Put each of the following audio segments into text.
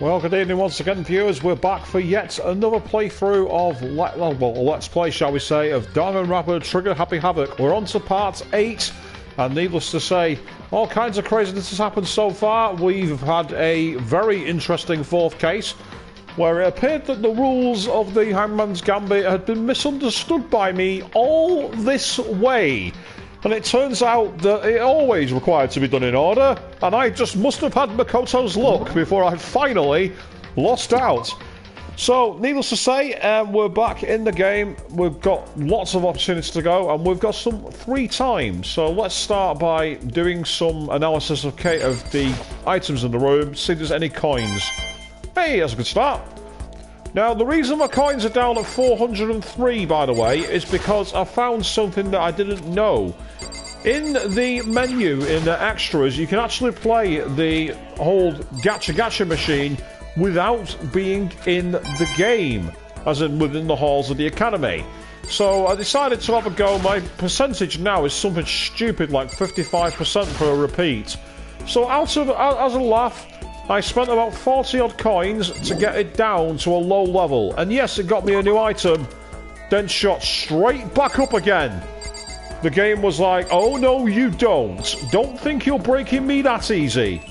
Well, good evening once again, viewers. We're back for yet another playthrough of, let's play, shall we say, of Danganronpa Trigger Happy Havoc. We're on to part 8, and needless to say, all kinds of craziness has happened so far. We've had a very interesting fourth case, where it appeared that the rules of the Hangman's Gambit had been misunderstood by me all this way. And it turns out that it always required to be done in order, and I just must have had Makoto's luck before I finally lost out. So, needless to say, we're back in the game. We've got lots of opportunities to go, and we've got some free time. So let's start by doing some analysis of the items in the room, see if there's any coins. Hey, that's a good start. Now, the reason my coins are down at 403, by the way, is because I found something that I didn't know. In the menu, in the extras, you can actually play the whole gacha machine without being in the game, as in within the halls of the academy. So I decided to have a go. My percentage now is something stupid like 55% for a repeat. So as a laugh, I spent about 40 odd coins to get it down to a low level. And yes, it got me a new item, then shot straight back up again. The game was like, oh no you don't. Don't think you're breaking me that easy.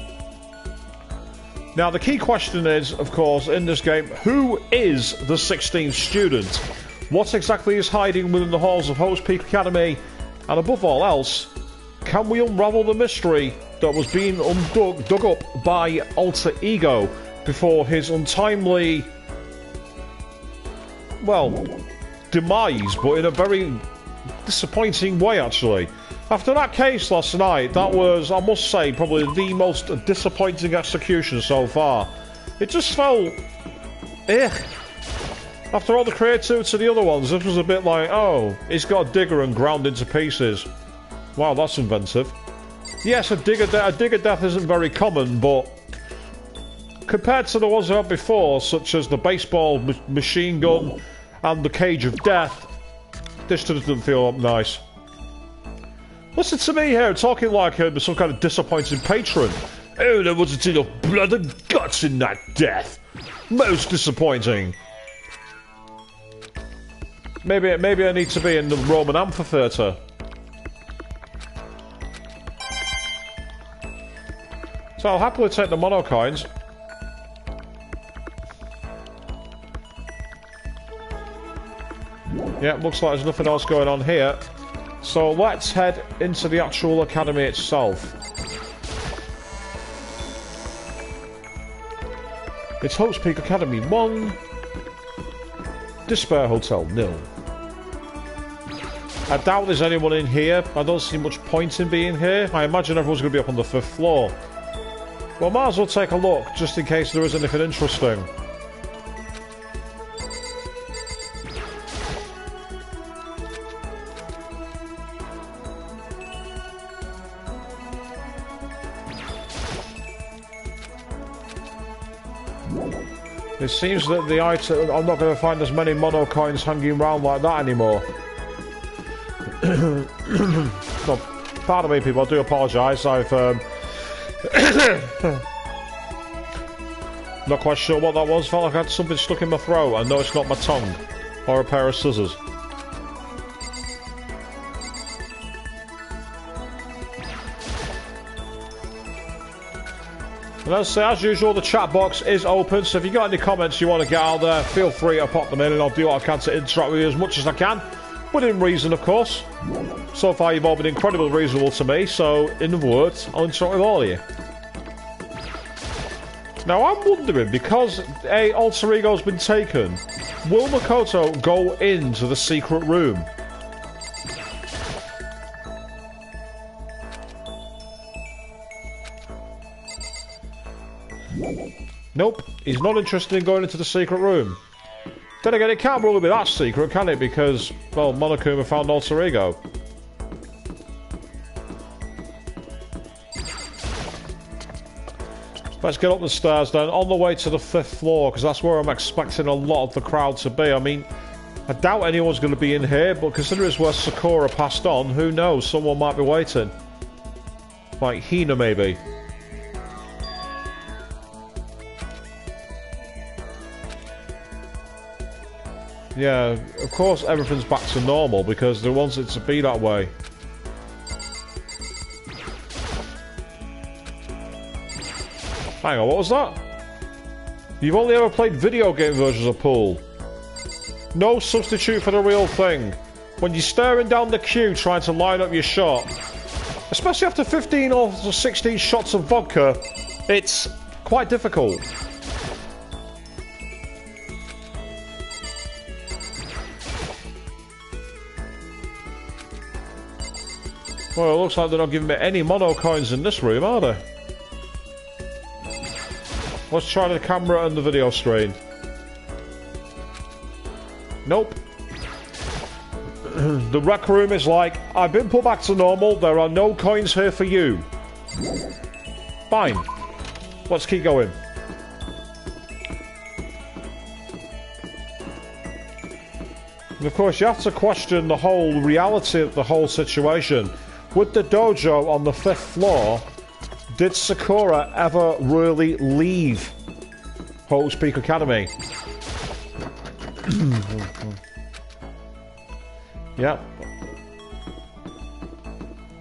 Now the key question is, of course, in this game, who is the 16th student? What exactly is hiding within the halls of Havoc Peak Academy? And above all else, can we unravel the mystery that was being dug up by Alter Ego before his untimely, well, demise, but in a very disappointing way, actually. After that case last night, that was, I must say, probably the most disappointing execution so far. It just felt... After all the creativity to the other ones, this was a bit like, oh, he's got a digger and ground into pieces. Wow, that's inventive. Yes, a digger death isn't very common, but compared to the ones I had before, such as the baseball machine gun and the cage of death, this just doesn't feel nice. Listen to me here, talking like some kind of disappointed patron. Oh, there wasn't enough blood and guts in that death. Most disappointing. Maybe I need to be in the Roman amphitheatre. So I'll happily take the mono coins. Yeah, looks like there's nothing else going on here. So let's head into the actual academy itself. It's Havoc Peak Academy 1. Despair Hotel 0. I doubt there's anyone in here. I don't see much point in being here. I imagine everyone's going to be up on the 5th floor. Well, might as well take a look, just in case there is anything interesting. It seems that the item... I'm not going to find as many mono coins hanging around like that anymore. So, pardon me, people, I do apologise. I've... not quite sure what that was. Felt like I had something stuck in my throat. I know it's not my tongue. Or a pair of scissors. And as usual, the chat box is open, so if you've got any comments you want to get out there, feel free to pop them in and I'll do what I can to interact with you as much as I can. Within reason, of course. So far, you've all been incredibly reasonable to me, so, in other words, I'll interact with all of you. Now, I'm wondering, because a alter ego's been taken, will Makoto go into the secret room? Nope, he's not interested in going into the secret room. Then again, it can't really be that secret, can it? Because, well, Monokuma found alter ego. Let's get up the stairs then, on the way to the 5th floor, because that's where I'm expecting a lot of the crowd to be. I mean, I doubt anyone's going to be in here, but considering it's where Sakura passed on, who knows, someone might be waiting. Like Hina, maybe. Yeah, of course everything's back to normal because they want it to be that way. Hang on, what was that? You've only ever played video game versions of pool. No substitute for the real thing. When you're staring down the queue trying to line up your shot, especially after 15 or 16 shots of vodka, it's quite difficult. Well, it looks like they're not giving me any mono coins in this room, are they? Let's try the camera and the video screen. Nope. The rec room is like, I've been put back to normal, there are no coins here for you. Fine. Let's keep going. And of course, you have to question the whole reality of the whole situation. With the dojo on the 5th floor, did Sakura ever really leave Hawk's Peak Academy? Yep.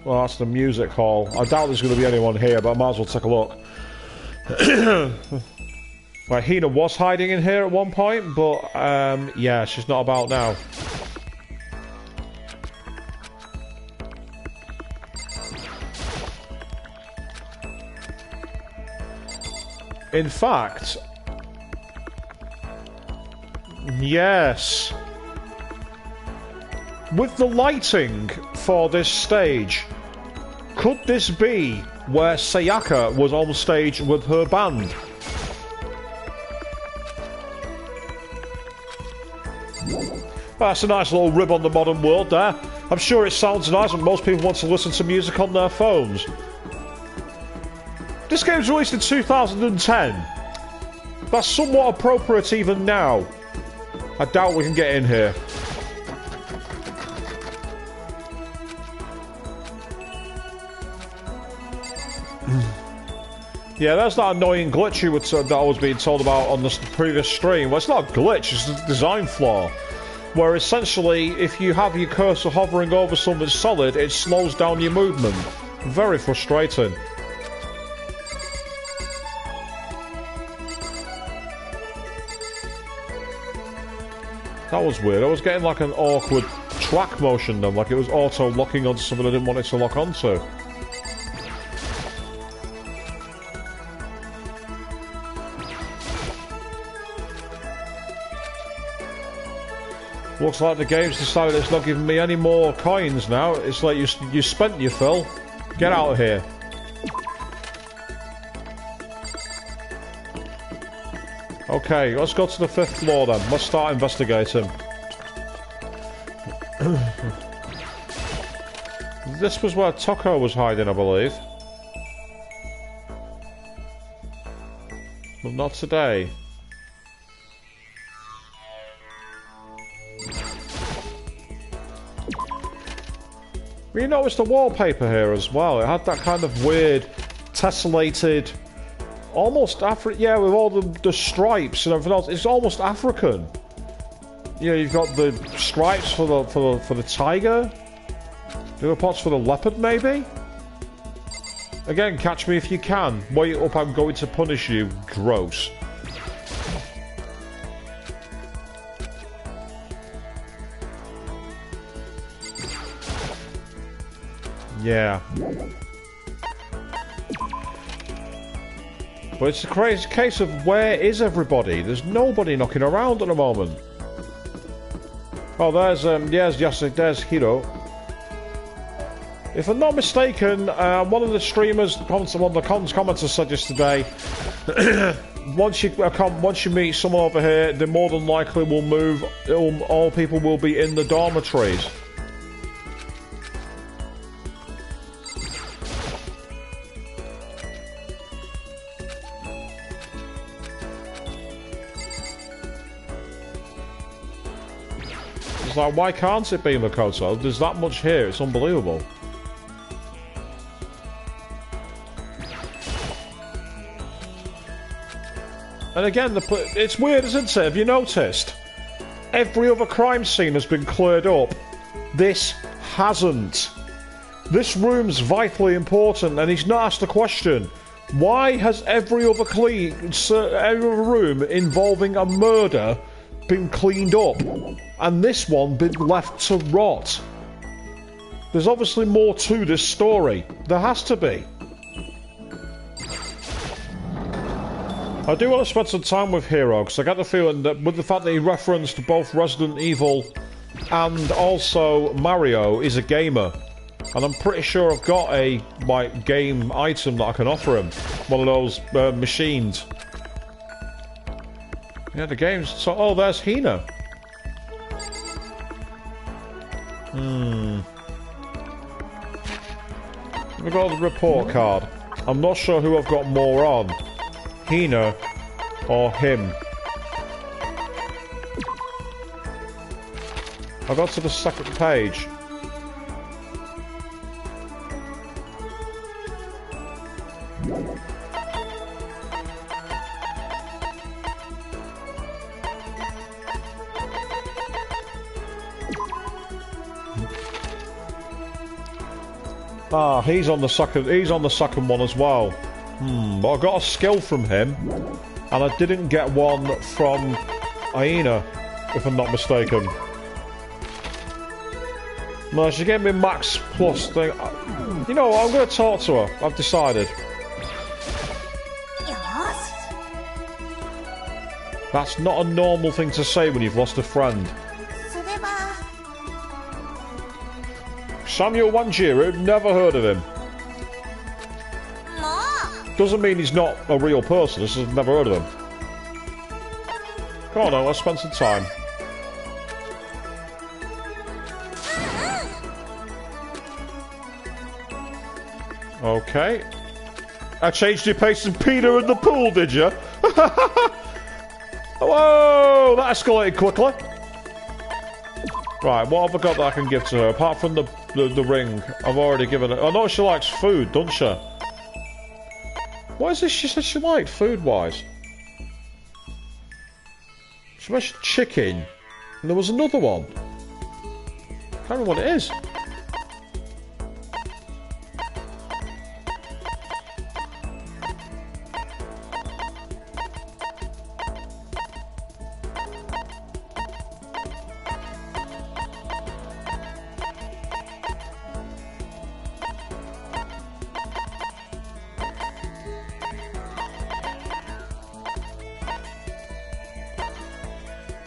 Well, that's the music hall. I doubt there's going to be anyone here, but I might as well take a look. Right, Hina was hiding in here at one point, but yeah, she's not about now. In fact, yes. With the lighting for this stage, could this be where Sayaka was on stage with her band? That's a nice little rib on the modern world there. I'm sure it sounds nice, but most people want to listen to music on their phones. This game's released in 2010. That's somewhat appropriate even now. I doubt we can get in here. Yeah, that's that annoying glitch that I was being told about on the previous stream. Well, it's not a glitch, it's a design flaw. Where essentially, if you have your cursor hovering over something solid, it slows down your movement. Very frustrating. That was weird. I was getting like an awkward track motion then, like it was auto-locking onto something I didn't want it to lock onto. Looks like the game's decided it's not giving me any more coins now. It's like you spent your fill. Get out of here. Okay, let's go to the 5th floor then. Let's start investigating. This was where Toko was hiding, I believe. But not today. But you notice the wallpaper here as well. It had that kind of weird, tessellated, almost yeah, with all the stripes and everything else. It's almost African. You know, you've got the stripes for the tiger. The other parts for the leopard, maybe. Again, catch me if you can. Wait up, I'm going to punish you. Gross. Yeah. But it's a crazy case of where is everybody? There's nobody knocking around at the moment. Oh, there's there's Hiro. If I'm not mistaken, one of the streamers, one of the commenters said yesterday, once you meet someone over here, they more than likely will move. All people will be in the dormitories. Like, why can't it be Makoto? There's that much here, it's unbelievable. And again, it's weird, isn't it? Have you noticed? Every other crime scene has been cleared up. This hasn't. This room's vitally important, and he's not asked the question. Why has every other room involving a murder been cleaned up, and this one been left to rot? There's obviously more to this story. There has to be. I do want to spend some time with Hero, because I get the feeling that with the fact that he referenced both Resident Evil and also Mario, is a gamer. And I'm pretty sure I've got a, like, game item that I can offer him. One of those machines. Yeah, the game's... So, oh, there's Hina. We've got the report card. I'm not sure who I've got more on. Hina or him. I got to the second page. Ah, he's on the second one as well. But I got a skill from him, and I didn't get one from Aina, if I'm not mistaken. No, she gave me max plus thing. You know what, I'm going to talk to her. I've decided. That's not a normal thing to say when you've lost a friend. Samuel Wanjiru, never heard of him. Doesn't mean he's not a real person, just never heard of him. Come on now, let's spend some time. Okay. I changed your pace and Peter in the pool, did you? Whoa, that escalated quickly. Right, what have I got that I can give to her? Apart from the ring, I've already given her... I know she likes food, doesn't she? What is this she said she liked, food-wise? She mentioned chicken. And there was another one. Can't remember what it is.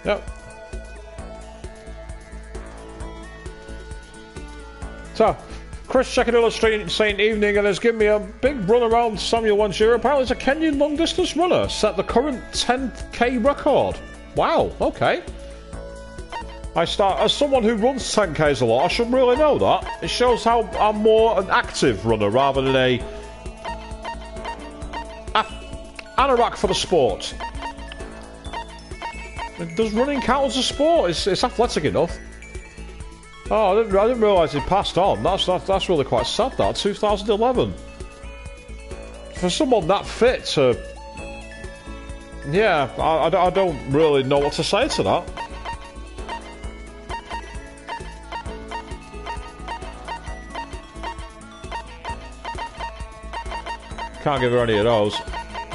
Yep. So, Chris checking illustrating saying evening and has given me a big run around Samuel Wanjiru. Apparently he's a Kenyan long distance runner. Set the current 10k record. Wow, okay. As someone who runs 10k's a lot, I should really know that. It shows how I'm more an active runner rather than a anorak for the sport. Does running count as a sport? It's athletic enough. Oh, I didn't realise he passed on. That's really quite sad, that. 2011. For someone that fit to... Yeah, I don't really know what to say to that. Can't give her any of those.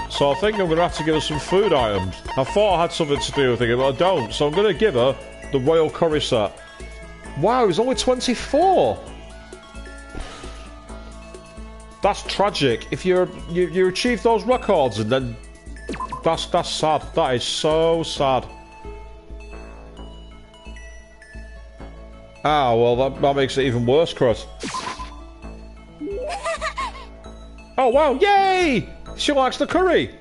So I think I'm going to have to give her some food items. I thought I had something to do with it, but I don't. So I'm going to give her the Royal Curry set. Wow, he's only 24. That's tragic. If you achieve those records and then... That's sad. That is so sad. Ah, well, that makes it even worse, Chris. Oh, wow, yay! She likes the curry.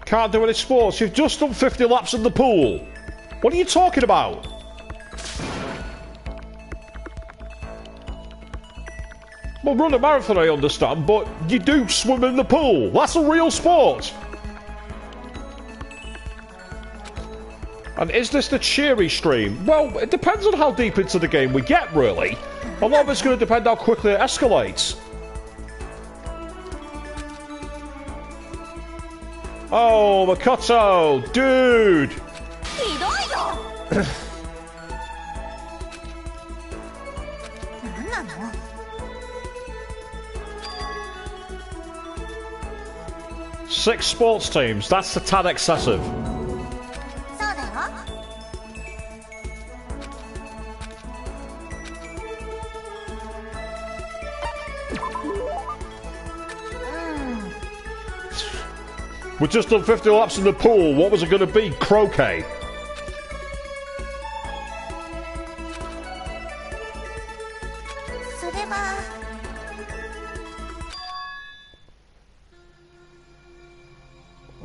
Can't do any sports. You've just done 50 laps in the pool. What are you talking about? Well, run a marathon, I understand, but you do swim in the pool. That's a real sport. And is this the cheery stream? Well, it depends on how deep into the game we get, really. A lot of it's going to depend how quickly it escalates. Oh, Makoto! Dude! Six sports teams, that's a tad excessive. We've just done 50 laps in the pool. What was it going to be? Croquet.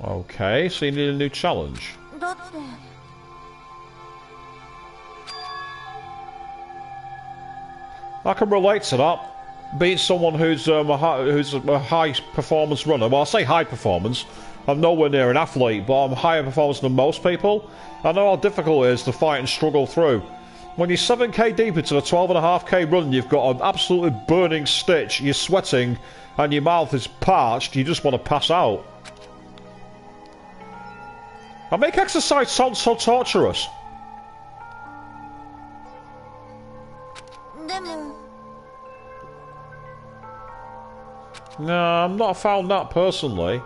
Okay, so you need a new challenge. I can relate to that. Being someone who's a high performance runner. Well, I say high performance. I'm nowhere near an athlete, but I'm higher performance than most people. I know how difficult it is to fight and struggle through. When you're 7k deep into a 12.5k run, you've got an absolutely burning stitch, you're sweating, and your mouth is parched, you just want to pass out. I make exercise sound so torturous. No, I'm not found that personally.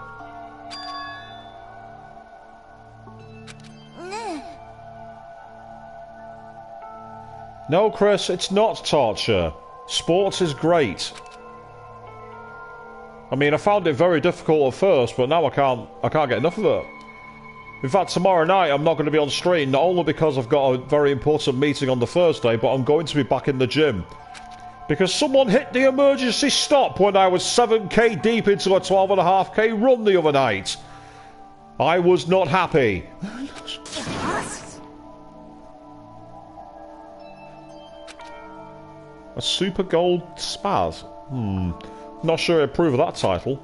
No, Chris, it's not torture. Sports is great. I mean, I found it very difficult at first, but now I can't get enough of it. In fact, tomorrow night I'm not going to be on stream, not only because I've got a very important meeting on the Thursday, but I'm going to be back in the gym. Because someone hit the emergency stop when I was 7k deep into a 12.5k run the other night. I was not happy. A Super Gold Spaz? Not sure I approve of that title.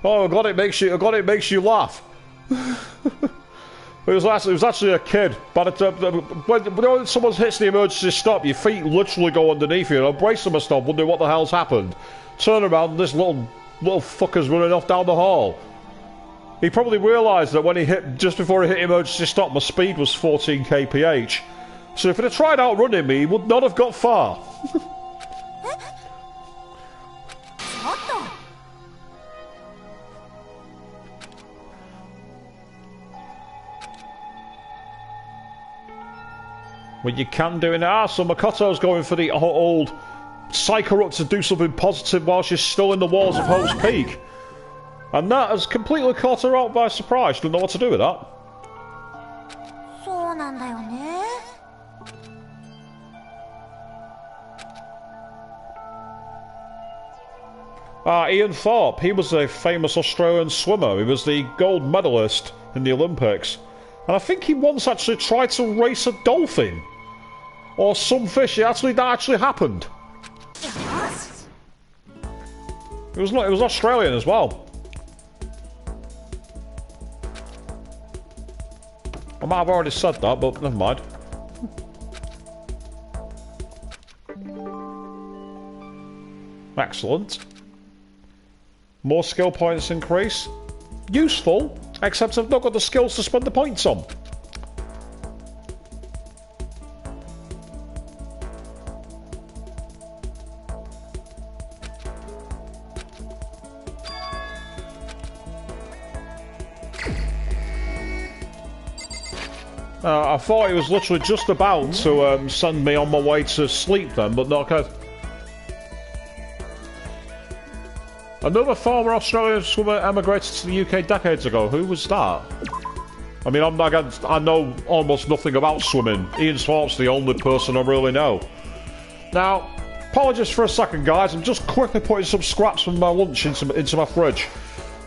Oh, God, it makes you laugh. It was actually a kid. But when someone hits the emergency stop, your feet literally go underneath you. And I brace myself, wondering what the hell's happened. Turn around, and this little fucker's running off down the hall. He probably realised that when just before he hit emergency stop, my speed was 14 kph. So if he'd have tried outrunning me, he would not have got far. Well, you can do it now. So Makoto's going for the old psych her up to do something positive while she's still in the walls of Hope's Peak. And that has completely caught her out by surprise. She didn't know what to do with that. Ian Thorpe, he was a famous Australian swimmer. He was the gold medalist in the Olympics. And I think he once actually tried to race a dolphin. Or some fish. That actually happened. It was Australian as well. I might have already said that, but never mind. Excellent. More skill points increase. Useful, except I've not got the skills to spend the points on. I thought he was literally just about to send me on my way to sleep then, but not good. Another former Australian swimmer emigrated to the UK decades ago. Who was that? I mean, I know almost nothing about swimming. Ian Thorpe's the only person I really know. Now, apologies for a second, guys. I'm just quickly putting some scraps from my lunch into my fridge.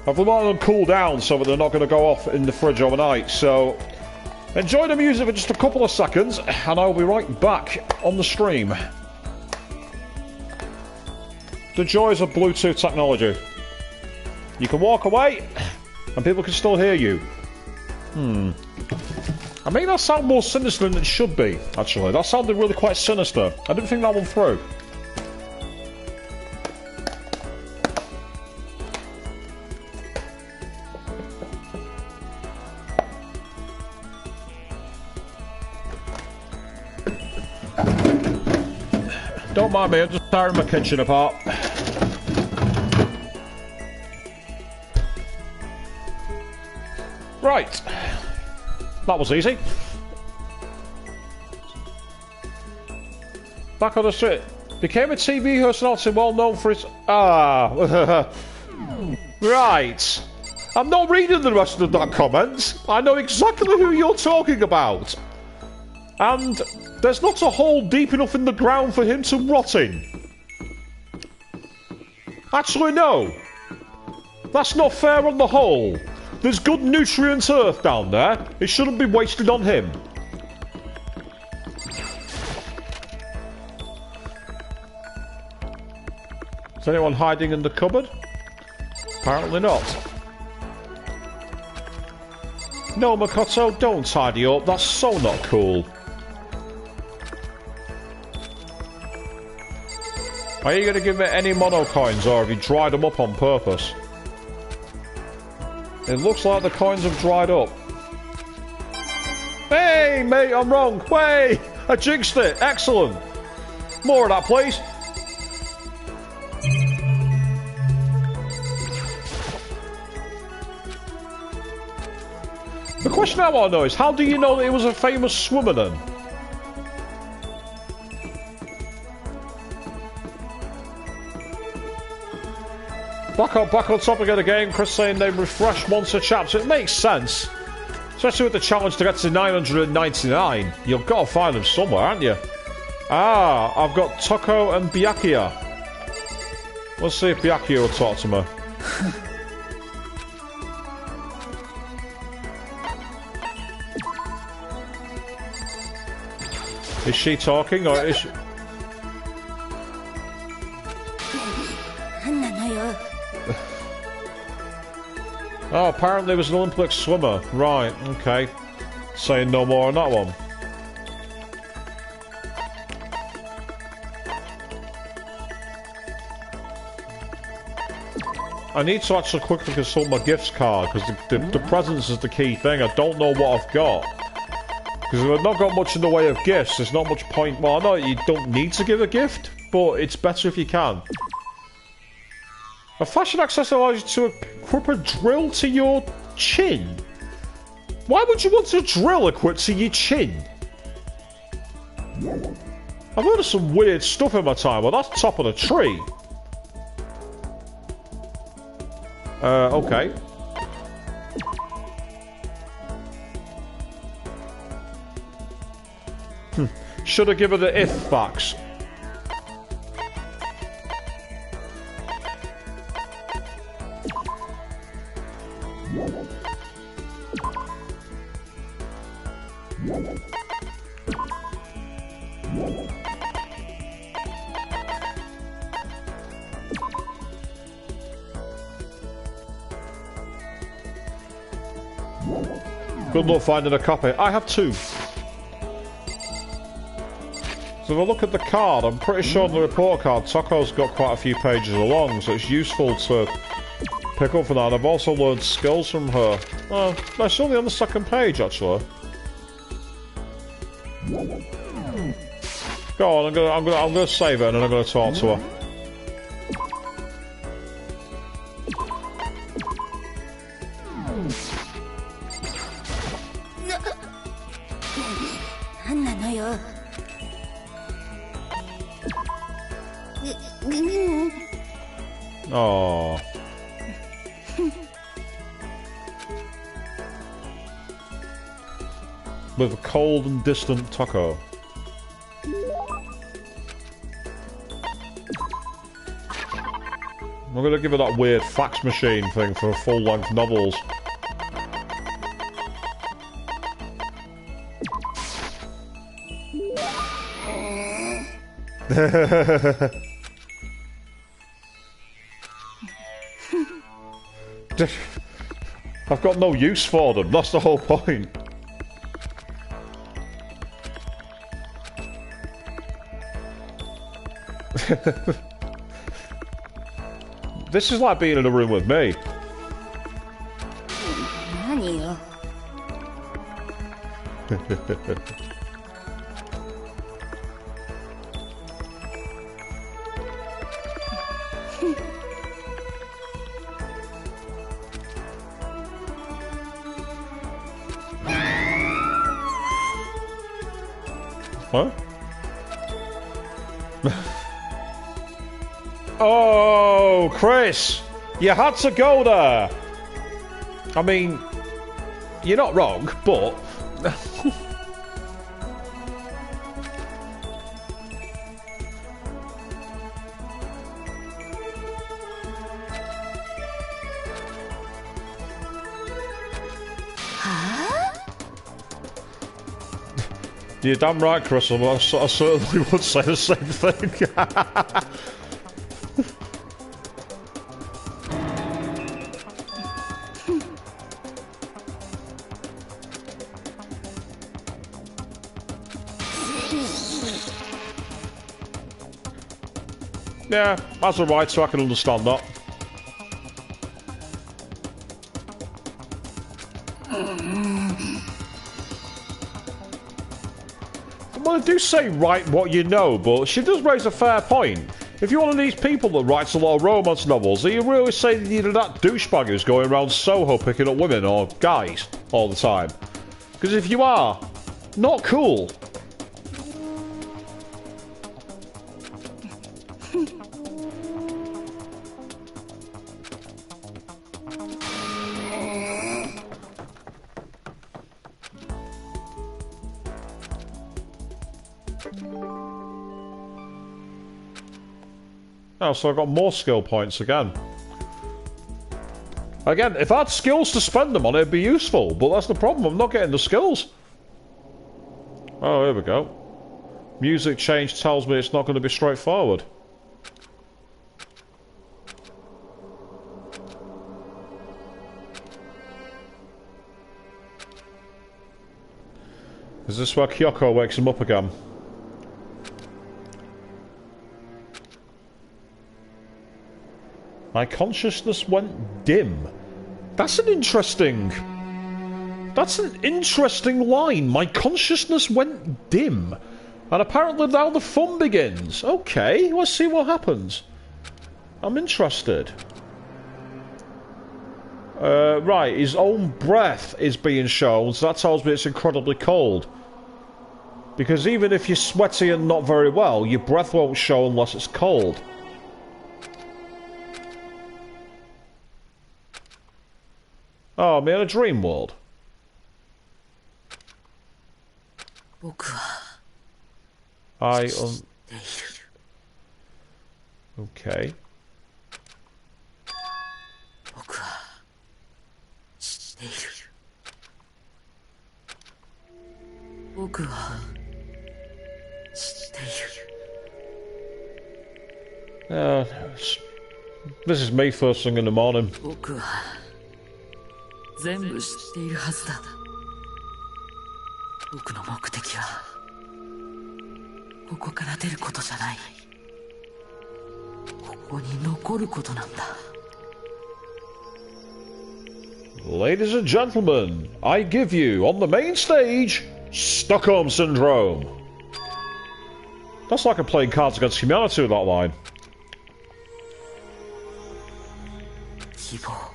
I've let them cool down so that they're not going to go off in the fridge overnight. So, enjoy the music for just a couple of seconds, and I'll be right back on the stream. the joys of Bluetooth technology. You can walk away, and people can still hear you. I make that sound more sinister than it should be, actually. That sounded really quite sinister. I didn't think that one through. Don't mind me, I'm just tearing my kitchen apart. Right. That was easy. Back on the street. Became a TV personality well known for its... Ah. Right. I'm not reading the rest of that comment. I know exactly who you're talking about. And there's not a hole deep enough in the ground for him to rot in. Actually, no. That's not fair on the whole. There's good nutrient earth down there. It shouldn't be wasted on him. Is anyone hiding in the cupboard? Apparently not. No, Makoto, don't tidy up. That's so not cool. Are you going to give me any mono coins, or have you dried them up on purpose? It looks like the coins have dried up. Hey, mate, I'm wrong. Way! I jinxed it. Excellent. More of that, please. The question I want to know is, how do you know that he was a famous swimmer then? Back on topic of the game, Chris saying they refresh monster chapters. It makes sense. Especially with the challenge to get to 999. You've got to find them somewhere, haven't you? Ah, I've got Toko and Byakuya. Let's see if Byakuya will talk to me. Is she talking, or is she... Oh, apparently he was an Olympic swimmer. Right, okay. Saying no more on that one. I need to actually quickly consult my gifts card, because the presents is the key thing. I don't know what I've got. Because if I've not got much in the way of gifts, there's not much point... Well, I know you don't need to give a gift, but it's better if you can. A fashion accessory allows you to equip a drill to your chin. Why would you want a drill equipped to your chin? I've heard of some weird stuff in my time. Well, that's top of the tree. Okay. Should have given the if facts. Good luck finding a copy. I have two. So if I look at the card, I'm pretty sure on the report card, Toko's got quite a few pages along, so it's useful to pick up for that. I've also learned skills from her. Oh, that's only on the second page, actually. Go on, I'm gonna save it and then I'm gonna talk to her. Oh. With a cold and distant Toko. I'm gonna give her that weird fax machine thing for full-length novels. I've got no use for them, that's the whole point. This is like being in a room with me. Huh? Oh, Chris! You had to go there! I mean, you're not wrong, but... You're damn right, Chris. I certainly would say the same thing. Yeah, as a writer, I can understand that. Well, they do say write what you know, but she does raise a fair point. If you're one of these people that writes a lot of romance novels, are you really saying you're that douchebag who's going around Soho picking up women or guys all the time? Because if you are, not cool. Oh, so I've got more skill points again. Again, if I had skills to spend them on, it'd be useful. But that's the problem, I'm not getting the skills. Oh, here we go. Music change tells me it's not going to be straightforward. Is this where Kyoko wakes him up again? My consciousness went dim. That's an interesting line. My consciousness went dim. And apparently now the fun begins. Okay, let's see what happens. I'm interested. Right, his own breath is being shown, so that tells me it's incredibly cold. Because even if you're sweaty and not very well, your breath won't show unless it's cold. Oh, I'm in a dream world. Okay. This is me first thing in the morning. 全部知っているはずだ。僕の目的はここから出ることじゃない。ここに残ることなんだ。Ladies and gentlemen, I give you on the main stage Stockholm Syndrome. That's like I'm playing Cards Against Humanity with that line. 希望。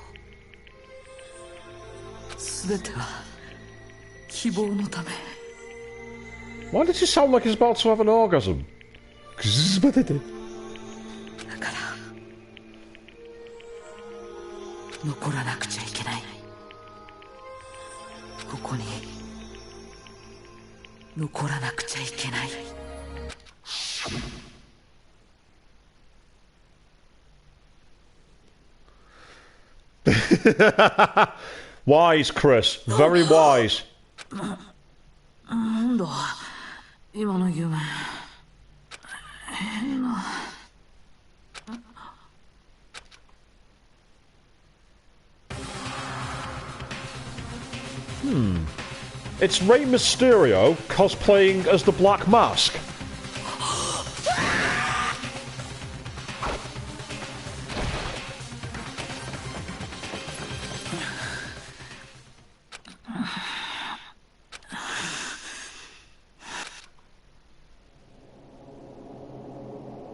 全ては希望のため。Why does he sound like he's about to have an orgasm? だから残らなくちゃいけない。ここに残らなくちゃいけない。Wise, Chris. Very wise. なんだ今の夢。変な。It's Rey Mysterio cosplaying as the Black Mask.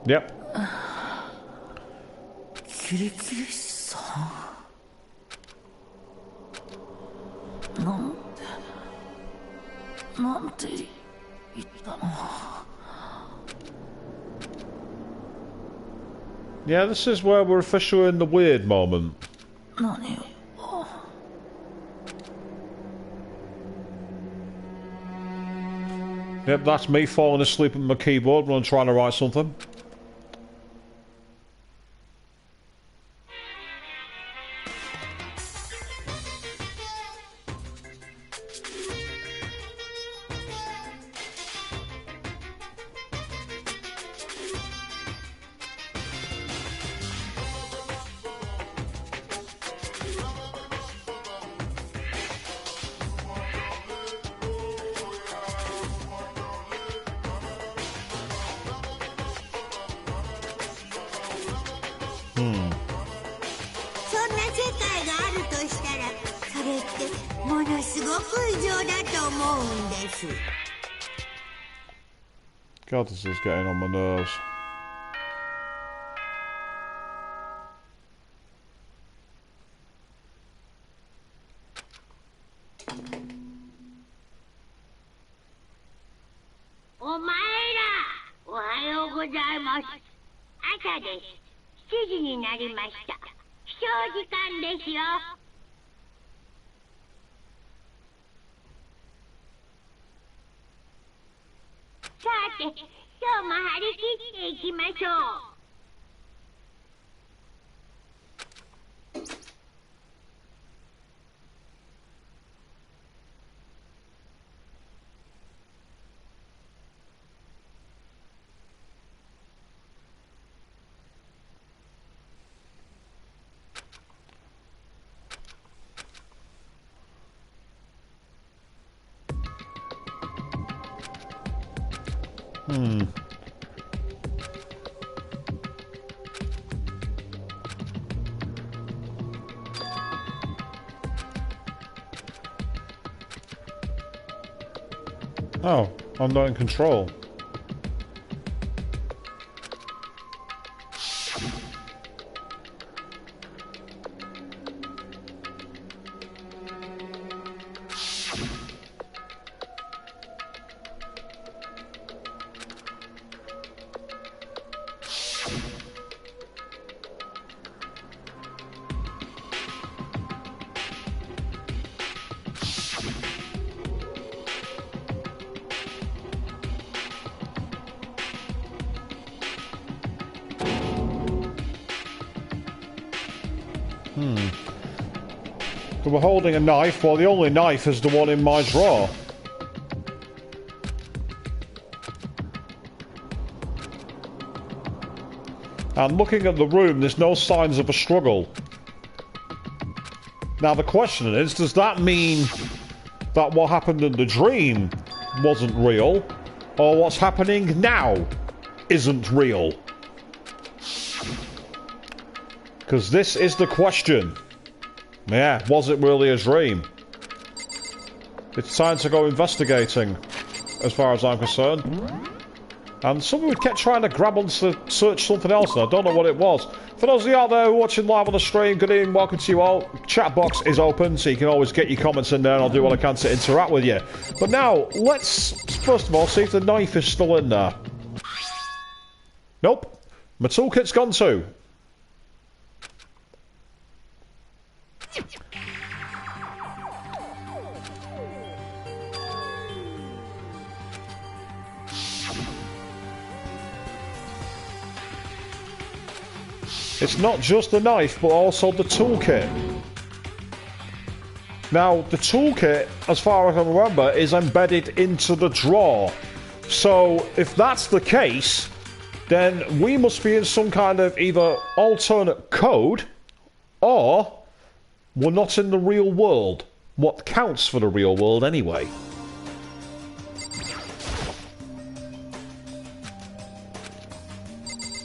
Yep. キリキリさんなんて言ったの Yeah, this is where we're officially in the weird moment. 何を Yep, that's me falling asleep at my keyboard when I'm trying to write something. God, this is getting on my nerves. Oh, I'm not in control. So we're holding a knife, well the only knife is the one in my drawer. And looking at the room, there's no signs of a struggle. Now the question is, does that mean that what happened in the dream wasn't real? Or what's happening now isn't real? Because this is the question. Yeah, was it really a dream? It's time to go investigating, as far as I'm concerned. And someone kept trying to grab onto search something else, and I don't know what it was. For those of you out there watching live on the stream, good evening, welcome to you all. Chat box is open, so you can always get your comments in there, and I'll do what I can to interact with you. But now, let's, first of all, see if the knife is still in there. Nope. My toolkit's gone too. It's not just the knife, but also the toolkit. Now, the toolkit, as far as I remember, is embedded into the drawer. So, if that's the case, then we must be in some kind of either alternate code, or we're not in the real world. what counts for the real world anyway.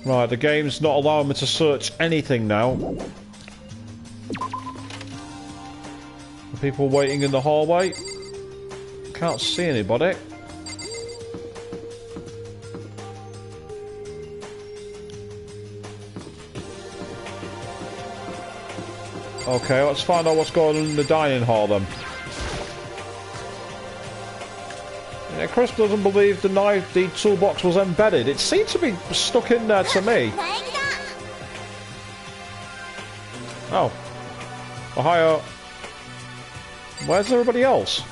Right, the game's not allowing me to search anything now. The people waiting in the hallway. Can't see anybody. Okay, let's find out what's going on in the dining hall then. Yeah, Chris doesn't believe the toolbox was embedded. It seemed to be stuck in there to me. Oh. Ohio. Where's everybody else?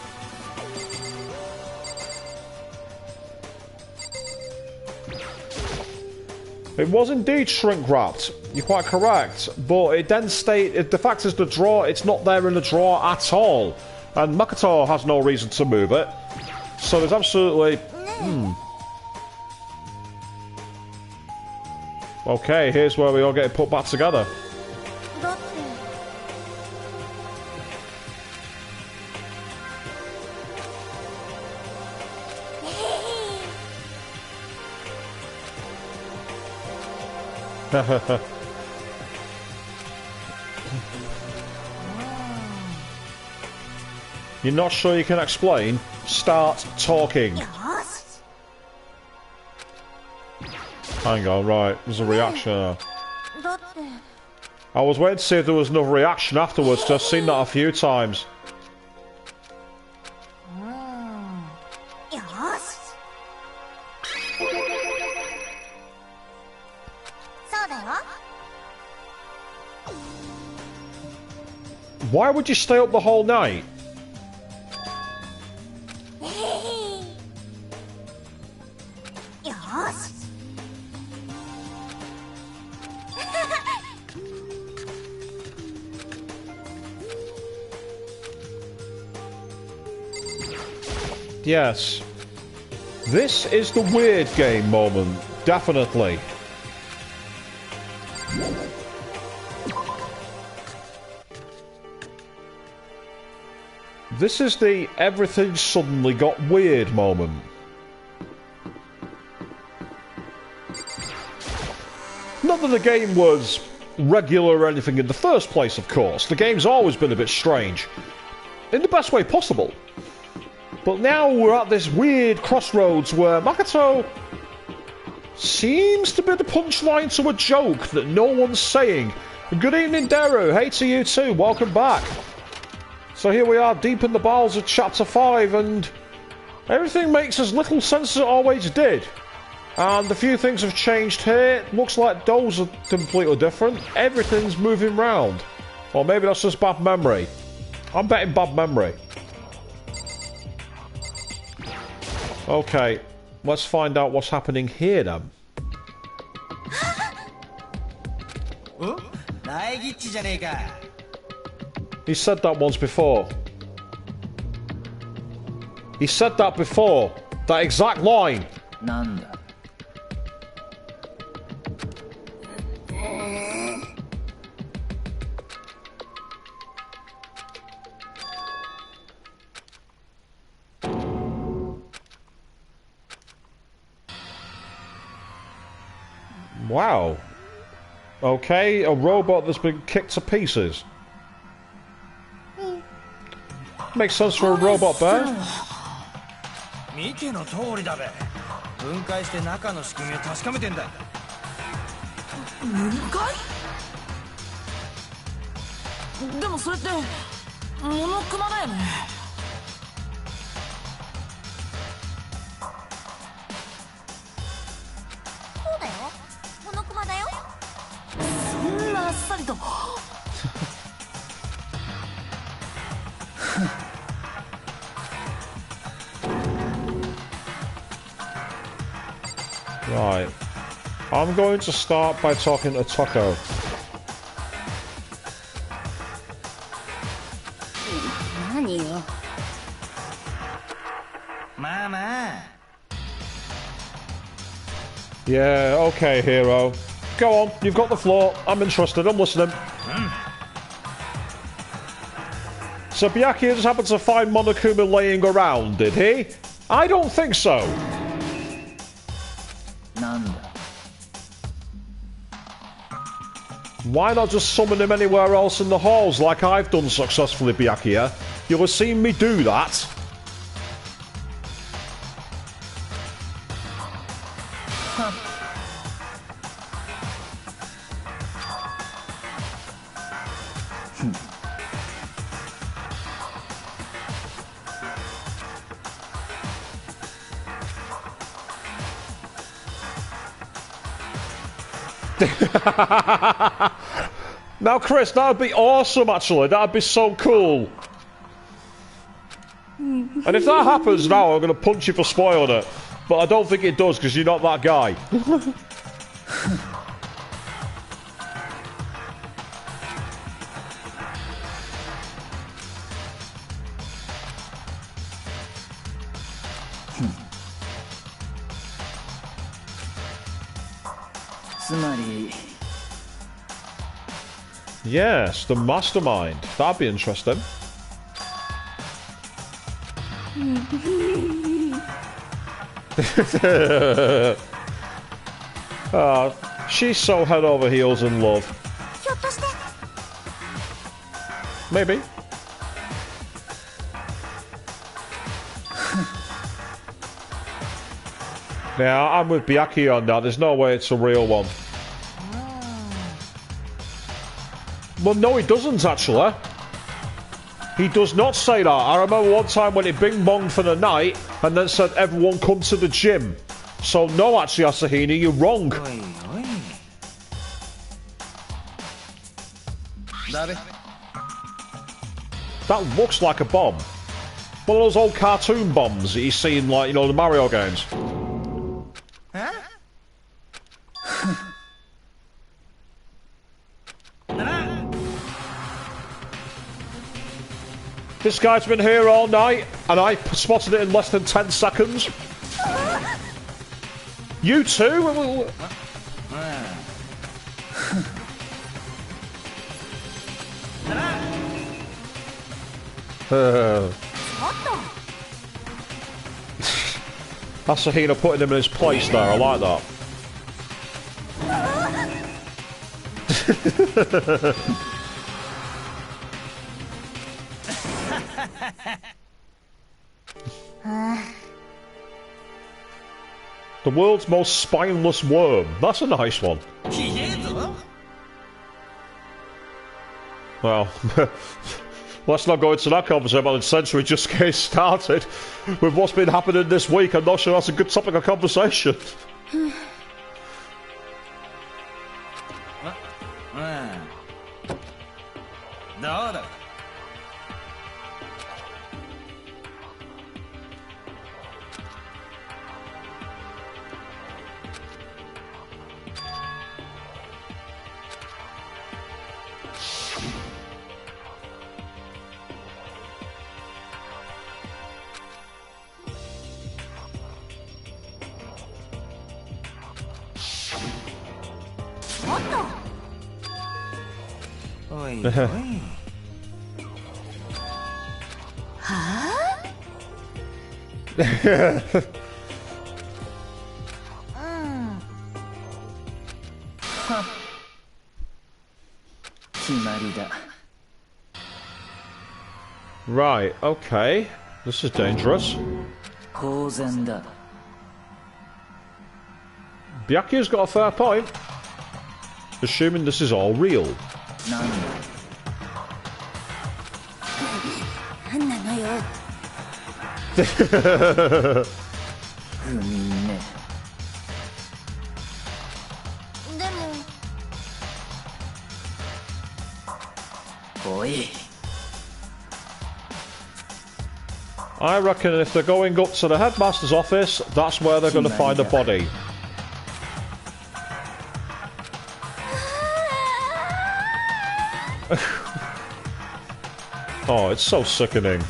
It was indeed shrink wrapped. You're quite correct. But it then stated, the fact is the drawer, it's not there in the drawer at all. And Makoto has no reason to move it. So there's absolutely... Okay, here's where we all get put back together. You're not sure you can explain? Start talking. Hang on, right. There's a reaction. I was waiting to see if there was another reaction afterwards, because I've seen that a few times. Why would you stay up the whole night? Yes. This is the weird game moment. Definitely. This is the everything suddenly got weird moment. Not that the game was regular or anything in the first place, of course. The game's always been a bit strange. In the best way possible. But now we're at this weird crossroads where Makoto seems to be the punchline to a joke that no one's saying. Good evening, Deru. Hey to you too. Welcome back. So here we are, deep in the bowels of Chapter 5, and everything makes as little sense as it always did. And a few things have changed here. Looks like those are completely different. Everything's moving round. Or maybe that's just bad memory. I'm betting bad memory. Okay, let's find out what's happening here then. He said that once before. He said that before. That exact line. Wow. Okay, a robot that's been kicked to pieces. Makes sense for a robot bear. Right. I'm going to start by talking to Toko. Yeah, okay, hero. Go on, you've got the floor. I'm interested, I'm listening. So Byakuya just happened to find Monokuma laying around, did he? I don't think so. Why not just summon him anywhere else in the halls like I've done successfully, Byakuya? You'll have seen me do that. Now, Chris, that would be awesome, actually. That would be so cool. And if that happens now, I'm going to punch you for spoiling it. But I don't think it does, because you're not that guy. Yes, the mastermind. That'd be interesting. She's so head over heels in love. Maybe. Yeah, I'm with Byakuya on that. There's no way it's a real one. Well, no, he doesn't, actually. He does not say that. I remember one time when he bing-bonged for the night and then said, everyone come to the gym. So, no, actually, Asahina, you're wrong. That looks like a bomb. One of those old cartoon bombs that you see in, like, you know, the Mario games. Huh? This guy's been here all night, and I spotted it in less than 10 seconds. You too? Asahina putting him in his place there, I like that. The world's most spineless worm. That's a nice one. Well, let's not go into that conversation about the century just getting started. With what's been happening this week, I'm not sure that's a good topic of conversation. Right, okay. This is dangerous. Byakuya's got a fair point. Assuming this is all real. I reckon if they're going up to the headmaster's office, that's where they're going to find a body. Oh, it's so sickening.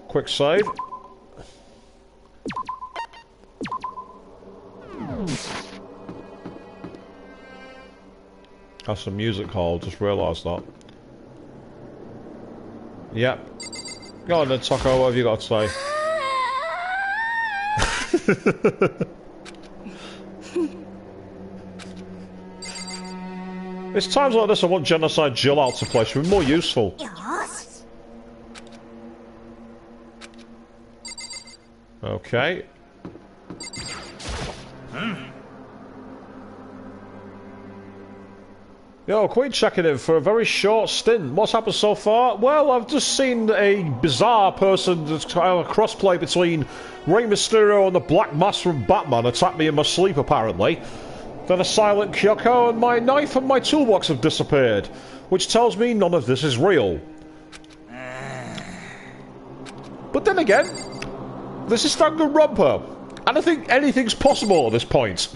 Quick save. That's some music hall, just realised that. Yep. Go on then, Taco, what have you got to say? It's times like this I want Genocide Jill out to play, she'll be more useful. Okay. Yo, Queen checking in for a very short stint. What's happened so far? Well, I've just seen a bizarre person that's a crossplay between Rey Mysterio and the Black Mask from Batman attack me in my sleep, apparently. Then a silent Kyoko, and my knife and my toolbox have disappeared, which tells me none of this is real. But then again, this is Danganronpa, and I think anything's possible at this point.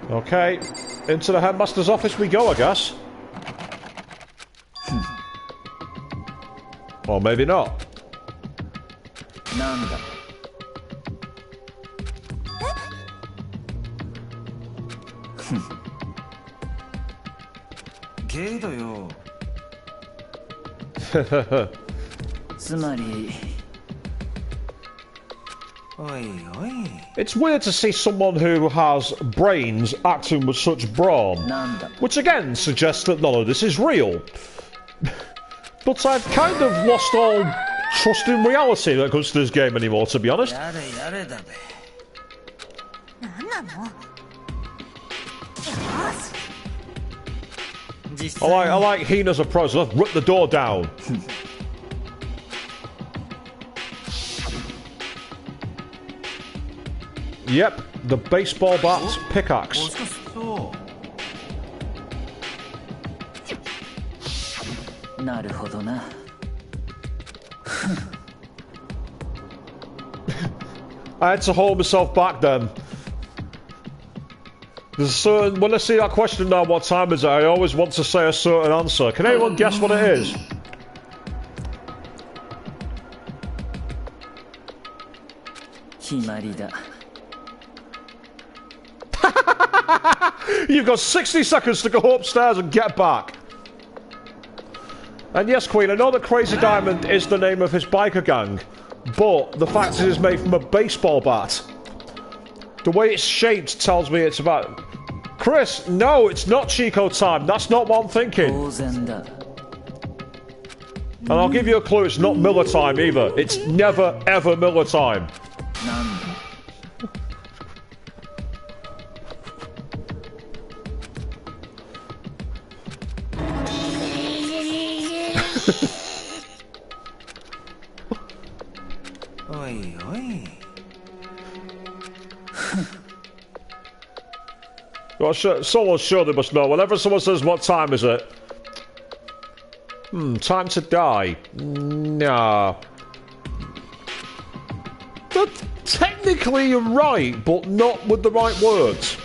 Okay, into the headmaster's office we go, I guess. Or maybe not. It's weird to see someone who has brains acting with such brawn, which again suggests that none of this is real. But I've kind of lost all trust in reality that comes to this game anymore, to be honest. I like Hina's approach. Let's rip the door down. Yep, the baseball bat pickaxe. I had to hold myself back then. There's a certain, when I see that question now, what time is it? I always want to say a certain answer. Can anyone guess what it is? You've got 60 seconds to go upstairs and get back. And yes, Queen, I know that Crazy Diamond is the name of his biker gang, but the fact is it's made from a baseball bat. The way it's shaped tells me it's about... Chris, no, it's not Chico time. That's not what I'm thinking. And I'll give you a clue, it's not Miller time either. It's never, ever Miller time. Well, someone surely must know. Whenever someone says, what time is it? Time to die. Nah. Technically you're right, but not with the right words.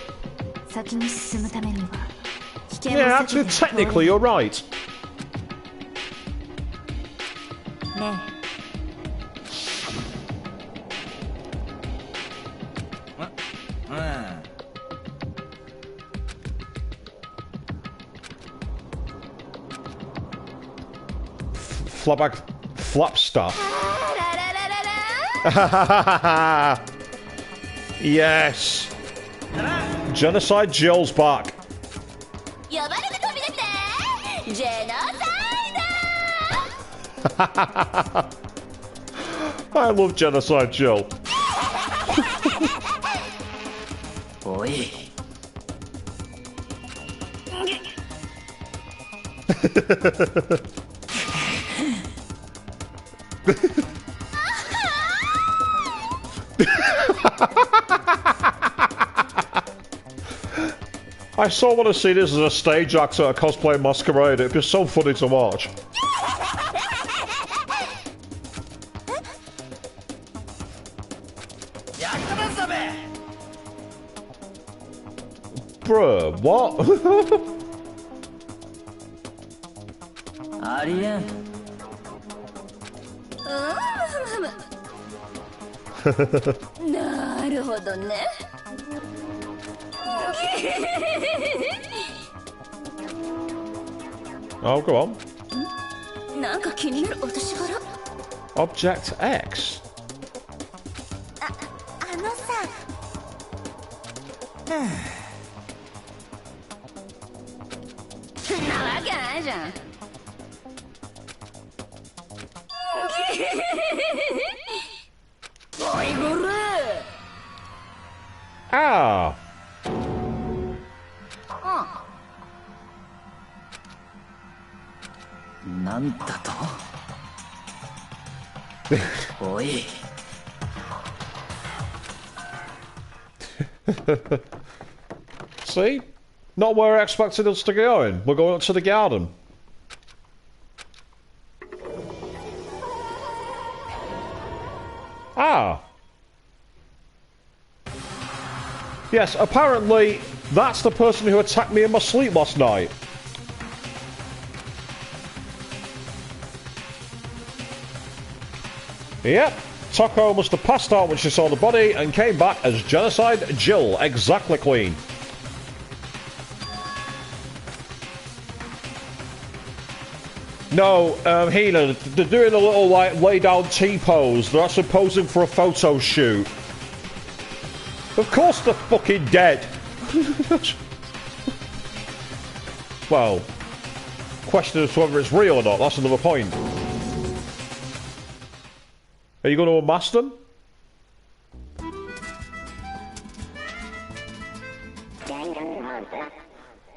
Yeah, actually, technically you're right. Flap stuff. Yes. Genocide Jill's back. I love Genocide Jill. I so want to see this as a stage act at a cosplay masquerade. It'd be so funny to watch. Bruh, what? ありえん。なるほどね。Oh, go on. なんか気になる私から。Object X. あのさ。なわけないじゃん。おいごれ。Ah. なんだと。おい。See? Not where I expected us to go in. We're going up to the garden. Ah. Yes, apparently that's the person who attacked me in my sleep last night. Yep. Toko must have passed out when she saw the body and came back as Genocide Jill. Exactly, Queen. No, Heenan, they're doing a little, like, lay-down T-pose. They're actually posing for a photo shoot. Of course they're fucking dead. Well, question as to whether it's real or not, that's another point. Are you going to unmask them?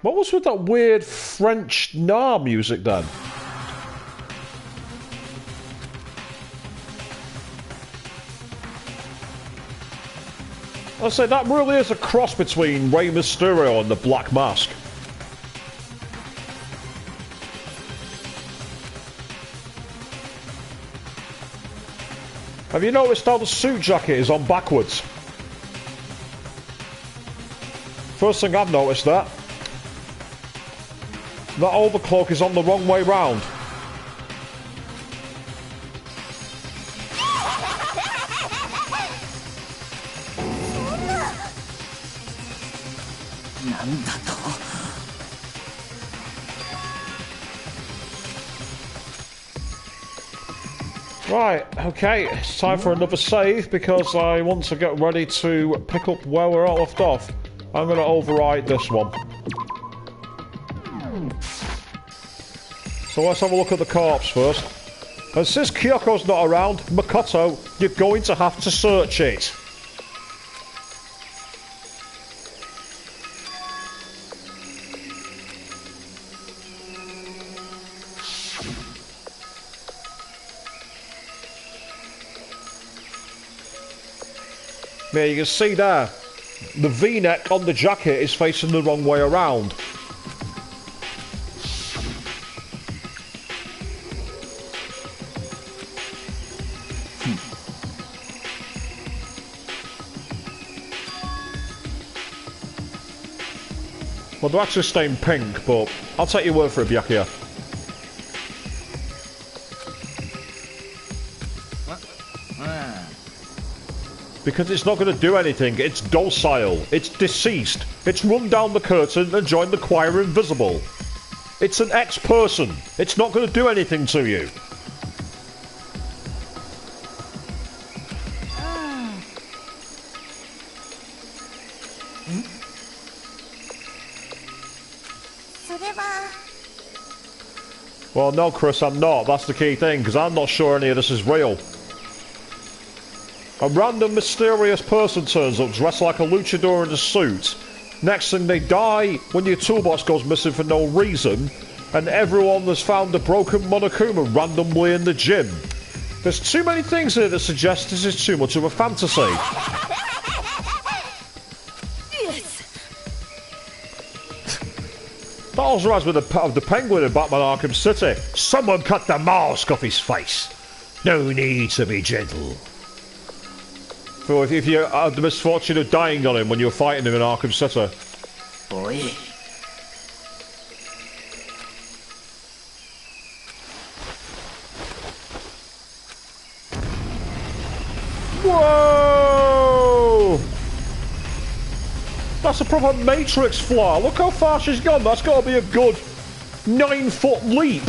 What was with that weird French Nar music then? I'll say that really is a cross between Rey Mysterio and the Black Mask. Have you noticed how the suit jacket is on backwards? First thing I've noticed that. That overcloak is on the wrong way round. Right, okay, it's time for another save because I want to get ready to pick up where we're all left off. I'm going to override this one. So let's have a look at the corpse first. And since Kyoko's not around, Makoto, you're going to have to search it. Yeah, you can see there, the V-neck on the jacket is facing the wrong way around. Well, they're actually stained pink, but I'll take your word for it, Byakuya. Because it's not going to do anything. It's docile. It's deceased. It's run down the curtain and joined the choir invisible. It's an ex-person. It's not going to do anything to you. Well, no, Chris, I'm not. That's the key thing, because I'm not sure any of this is real. A random mysterious person turns up dressed like a luchador in a suit. Next thing they die when your toolbox goes missing for no reason, and everyone has found a broken Monokuma randomly in the gym. There's too many things here that suggest this is too much of a fantasy. That also reminds me of the Penguin in Batman Arkham City. Someone cut the mask off his face. No need to be gentle. So if you had the misfortune of dying on him when you were fighting him in Arkham City. Boy. Whoa! That's a proper Matrix flaw. Look how far she's gone. That's got to be a good 9-foot leap.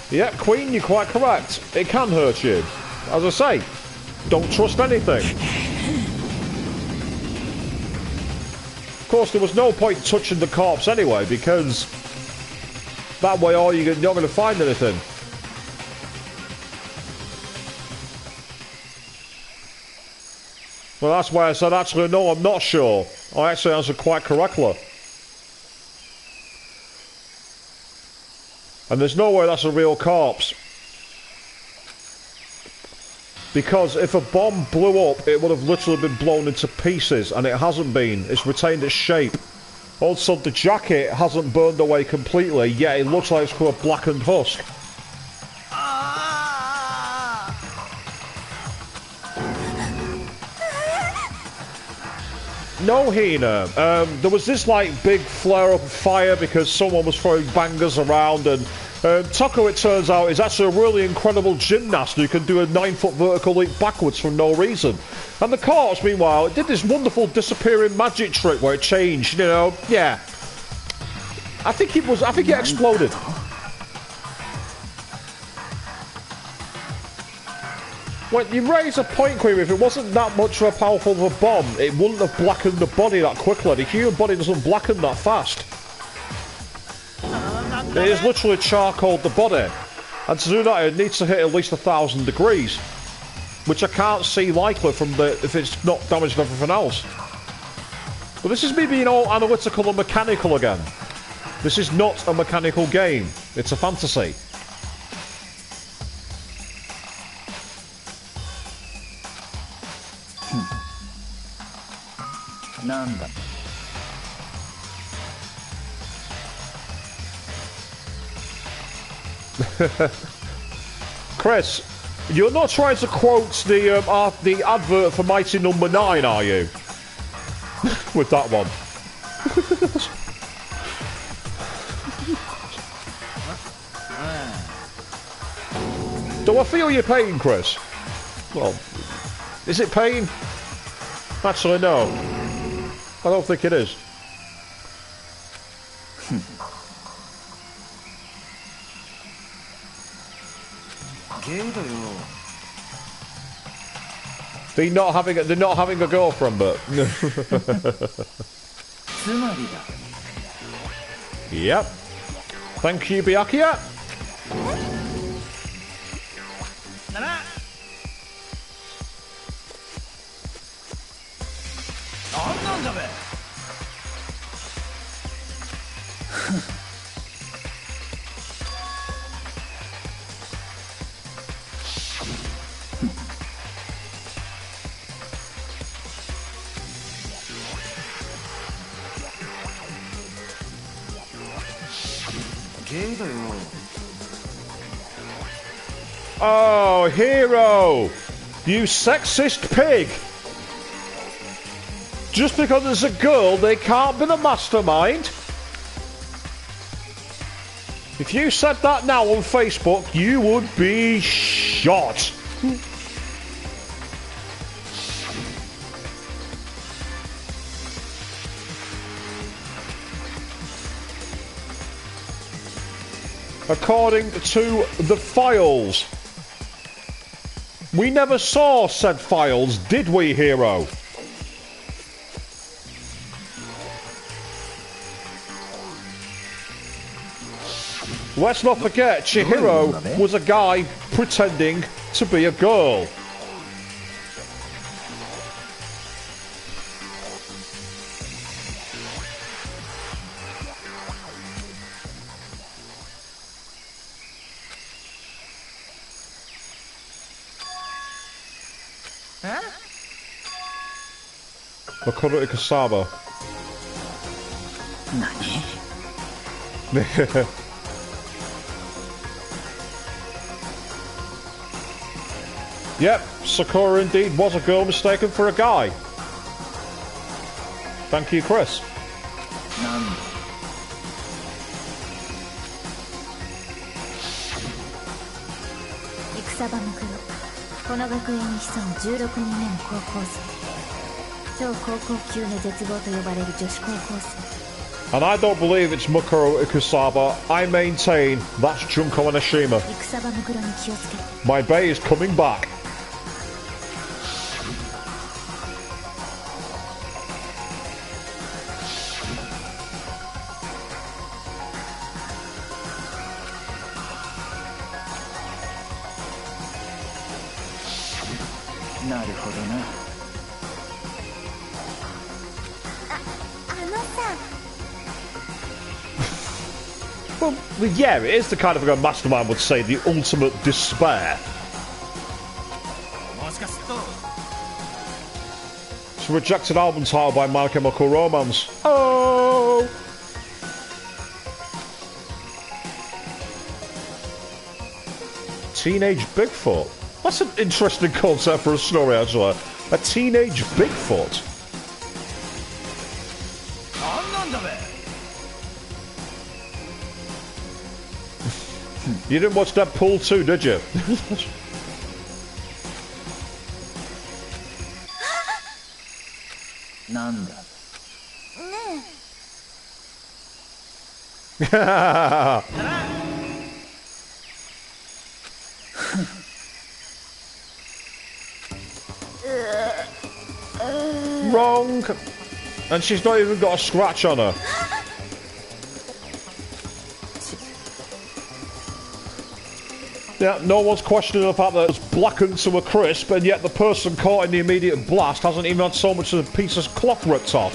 Yeah, Queen, you're quite correct. It can hurt you. As I say, don't trust anything. Of course, there was no point touching the corpse anyway, because that way you're not going to find anything. Well, that's why I said, actually, no, I'm not sure. I actually answered quite correctly. And there's no way that's a real corpse. Because if a bomb blew up, it would have literally been blown into pieces, and it hasn't been. It's retained its shape. Also, the jacket hasn't burned away completely, yet it looks like it's got a blackened husk. No, Hina. There was this, like, big flare-up of fire because someone was throwing bangers around, and Toko, it turns out, is actually a really incredible gymnast who can do a 9-foot vertical leap backwards for no reason. And the corpse, meanwhile, it did this wonderful disappearing magic trick where it changed, you know, yeah. I think it exploded. When you raise a point, Queen, if it wasn't that much of a powerful of a bomb, it wouldn't have blackened the body that quickly. The human body doesn't blacken that fast. It is literally charcoaled the body. And to do that, it needs to hit at least 1,000 degrees. Which I can't see likely from if it's not damaged everything else. But this is me being all analytical and mechanical again. This is not a mechanical game. It's a fantasy. Chris, you're not trying to quote the advert for Mighty Number 9, are you? With that one. Do I feel your pain, Chris? Well, is it pain? Actually, no. I don't think it is. They're not having a girlfriend, but yep. Thank you, Byakuya. Oh, Hero! You sexist pig! Just because there's a girl, they can't be the mastermind? If you said that now on Facebook, you would be shot. According to the files. We never saw said files, did we, Hero? Let's not forget, Chihiro was a guy pretending to be a girl. Makoto Ikasaba. Yep, Sakura indeed was a girl mistaken for a guy. Thank you, Chris. 戦場の黒この学園に潜む16人目の高校生超高校級の絶望と呼ばれる女子高校生 And I don't believe it's Mukuro Ikusaba. I maintain that's Junko Anashima. 戦場の黒に気をつけ My bay is coming back. なるほどな。あのさ Well, yeah, it is the kind of thing a mastermind would say, the ultimate despair. It's a rejected album title by My Chemical Romance. Oh! Teenage Bigfoot. That's an interesting concept for a story, actually. A teenage Bigfoot. You didn't watch Deadpool 2, did you? Wrong. And she's not even got a scratch on her. Yeah, no one's questioning the fact that it's blackened to a crisp, and yet the person caught in the immediate blast hasn't even had so much as a piece of cloth ripped off.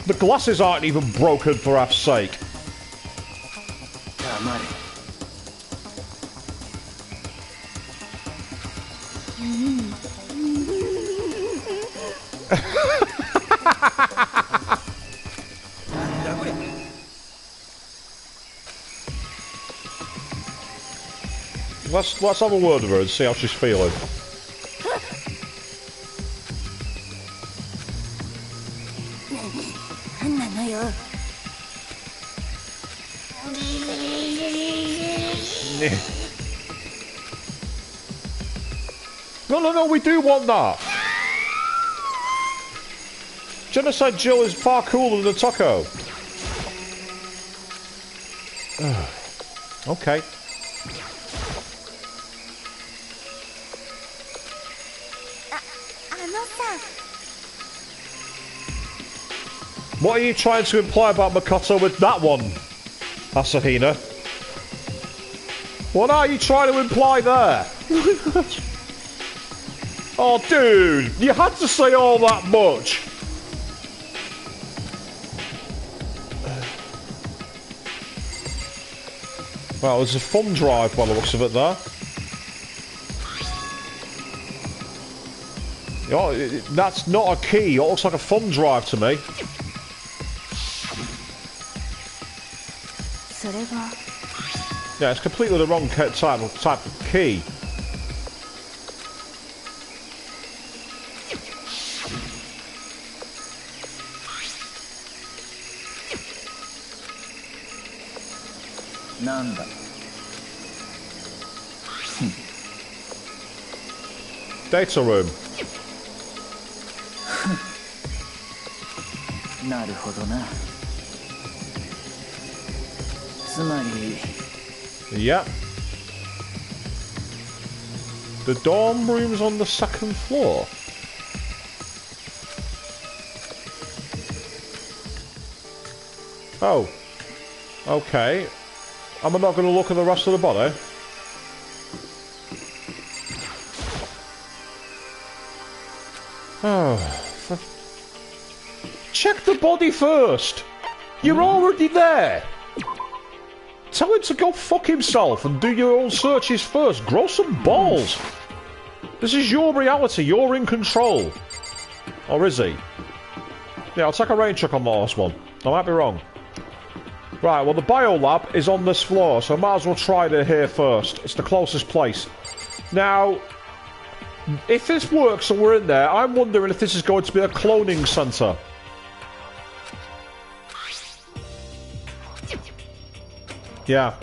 The glasses aren't even broken, for F's sake. Let's have a word with her and see how she's feeling. No, we do want that. Genocide Jill is far cooler than the Taco. Okay. What are you trying to imply about Makoto with that one, Asahina? What are you trying to imply there? Oh, dude, you had to say all that much. Well, there's a thumb drive by the looks of it there. Oh, that's not a key. It looks like a thumb drive to me. Yeah, it's completely the wrong type of key. Data room. Yep. The dorm room's on the second floor. Oh. Okay. Am I not going to look at the rest of the body? Oh. Check the body first! You're already there! Tell him to go fuck himself and do your own searches first. Grow some balls! This is your reality. You're in control. Or is he? Yeah, I'll take a rain check on the last one. I might be wrong. Right, well, the biolab is on this floor, so I might as well try it here first. It's the closest place. Now, if this works and we're in there, I'm wondering if this is going to be a cloning centre. Yeah.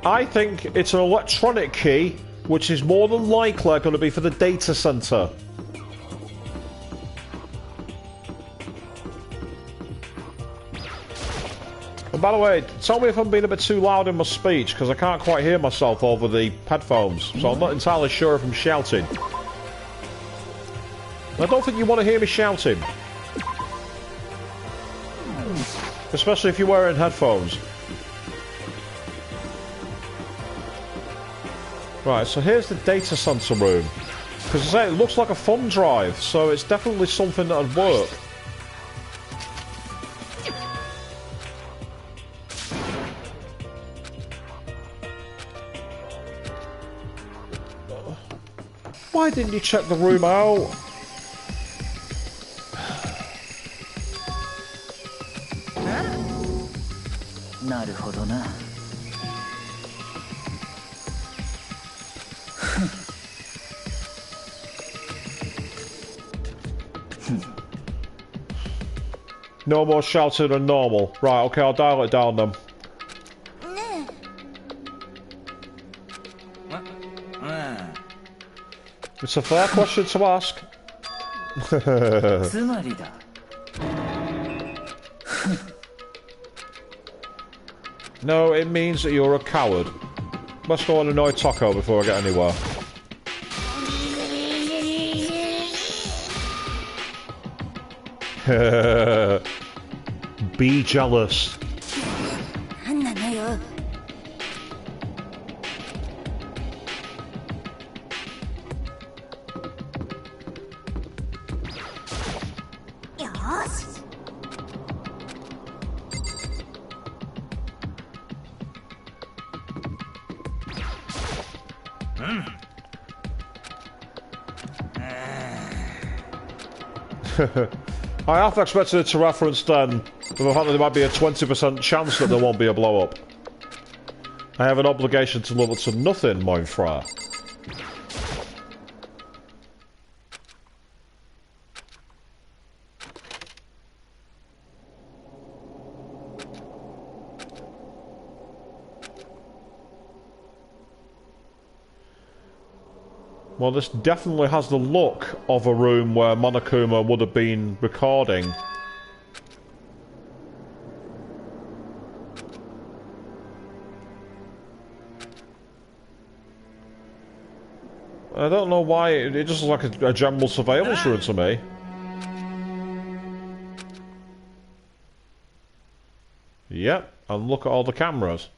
I think it's an electronic key, which is more than likely going to be for the data centre. And by the way, tell me if I'm being a bit too loud in my speech, because I can't quite hear myself over the headphones, so I'm not entirely sure if I'm shouting. I don't think you want to hear me shouting. Especially if you're wearing headphones. Right, so here's the data center room. Because I say it looks like a thumb drive, so it's definitely something that would work. Why didn't you check the room out? No more shouting than normal. Right, okay, I'll dial it down then. It's a fair question to ask. No, it means that you're a coward. Let's go and annoy Taco before I get anywhere. Be jealous. I half expected it to reference then the fact that there might be a 20% chance that there won't be a blow-up. I have an obligation to live up to nothing, mein frère. Well, this definitely has the look of a room where Monokuma would have been recording. I don't know why, it just looks like a general surveillance room to me. Yep, and look at all the cameras.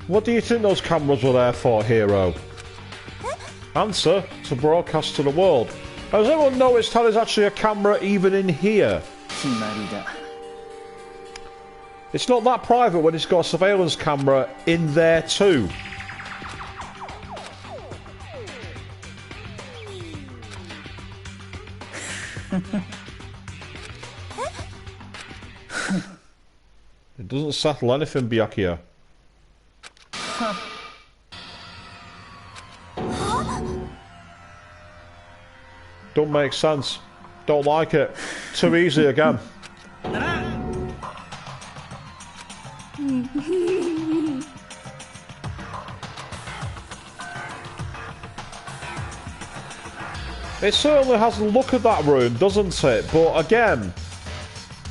What do you think those cameras were there for, Hero? Answer: to broadcast to the world. Has anyone noticed how there's actually a camera even in here? It's not that private when it's got a surveillance camera in there too. It doesn't settle anything, Byakuya. Don't make sense. Don't like it. Too easy again. It certainly has the look of that room, doesn't it? But again,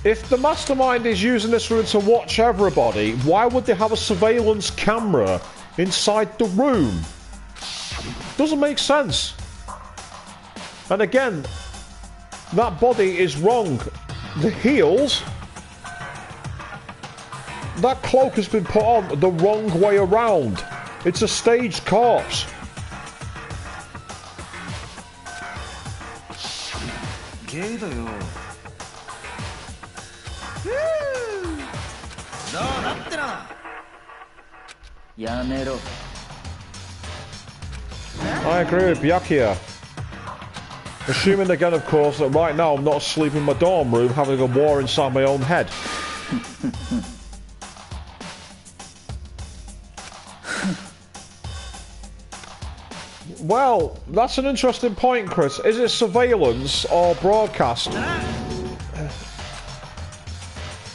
if the mastermind is using this room to watch everybody, why would they have a surveillance camera inside the room? Doesn't make sense. And again, That body is wrong. The heels... That cloak has been put on the wrong way around. It's a staged corpse. I agree with Byakuya. Assuming again, of course, that right now I'm not asleep in my dorm room having a war inside my own head. Well, that's an interesting point, Chris. Is it surveillance or broadcast?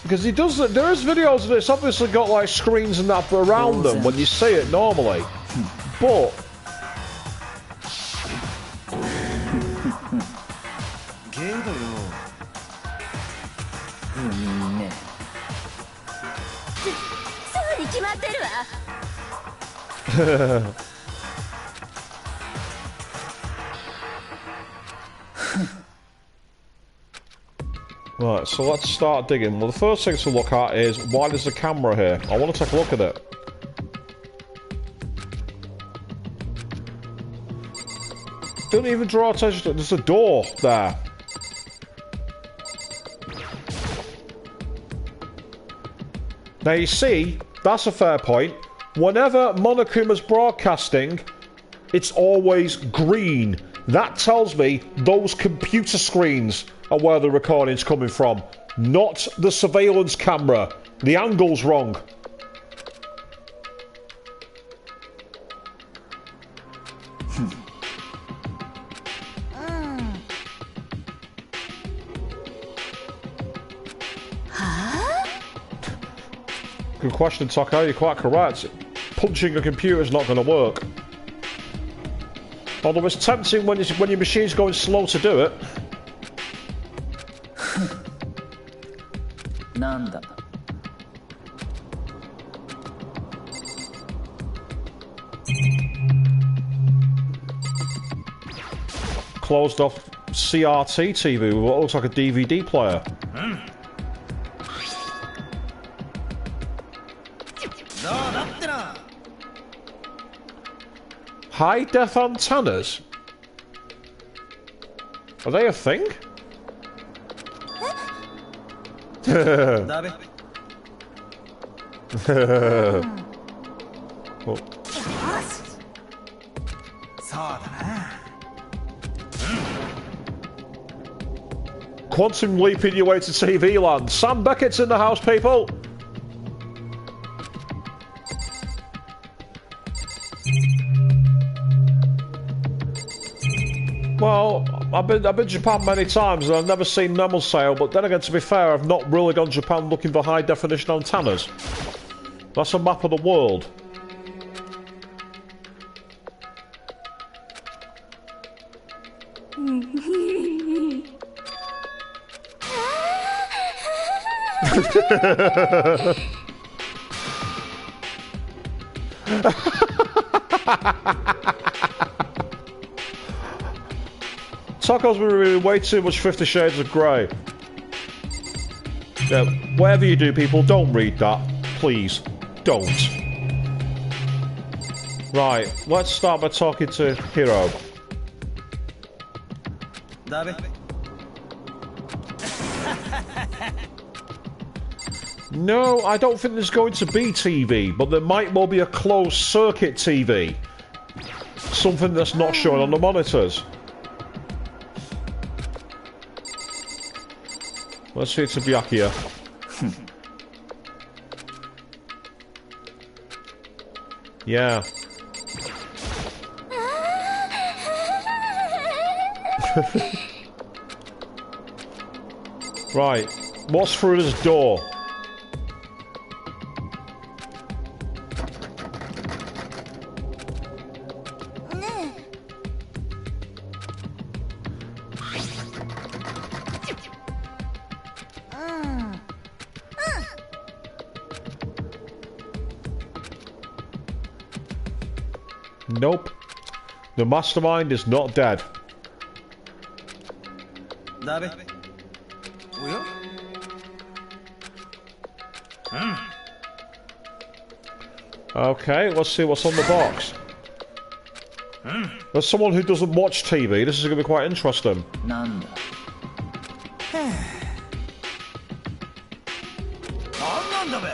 Because he does. There is videos of it. It's obviously got like screens and that around them when you see it normally, but. Right, so let's start digging. Well, the first thing to look at is why there's a camera here. I want to take a look at it. Don't even draw attention to it. There's a door there. Now you see, that's a fair point. Whenever Monokuma's broadcasting, it's always green. That tells me those computer screens are where the recording's coming from, not the surveillance camera. The angle's wrong. Good question, Toko. You're quite correct. Punching a computer is not going to work. Although it's tempting when your machine's going slow to do it. Closed off CRT TV with what looks like a DVD player. High def antennas? Are they a thing? Oh. Quantum leaping your way to TV land. Sam Beckett's in the house, people. Well, I've been to Japan many times and I've never seen Nemel sail, but then again, to be fair, I've not really gone to Japan looking for high definition antennas. That's a map of the world. Toko's been reading way too much 50 Shades of Grey. Yeah, whatever you do, people, don't read that. Please, don't. Right, let's start by talking to Hiro. No, I don't think there's going to be TV, but there might well be a closed circuit TV. Something that's not shown on the monitors. Let's see, it's a Byakuya. Yeah. Right, what's through this door? Nope. The mastermind is not dead. だべ。おや？Okay, let's see what's on the box. As someone who doesn't watch TV, this is going to be quite interesting. なんだ。なんなんだべ。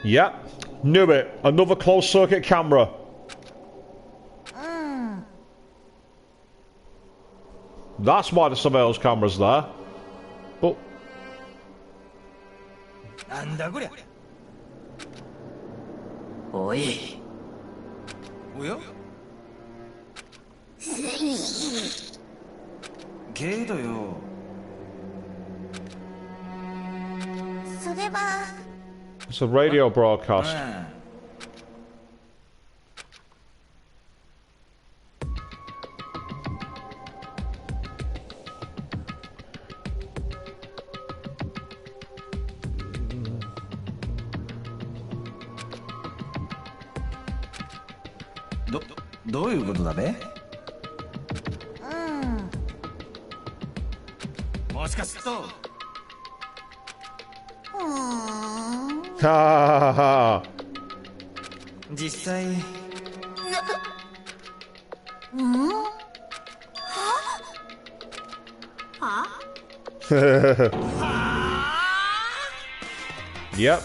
Yep, knew it. Another closed circuit camera. That's why the surveillance camera's there. But なんだこりゃ。おい。おや？けどよ。それは it's a radio broadcast. どういうことだべ？もしかすると。Ha ha ha. 実際。Yep.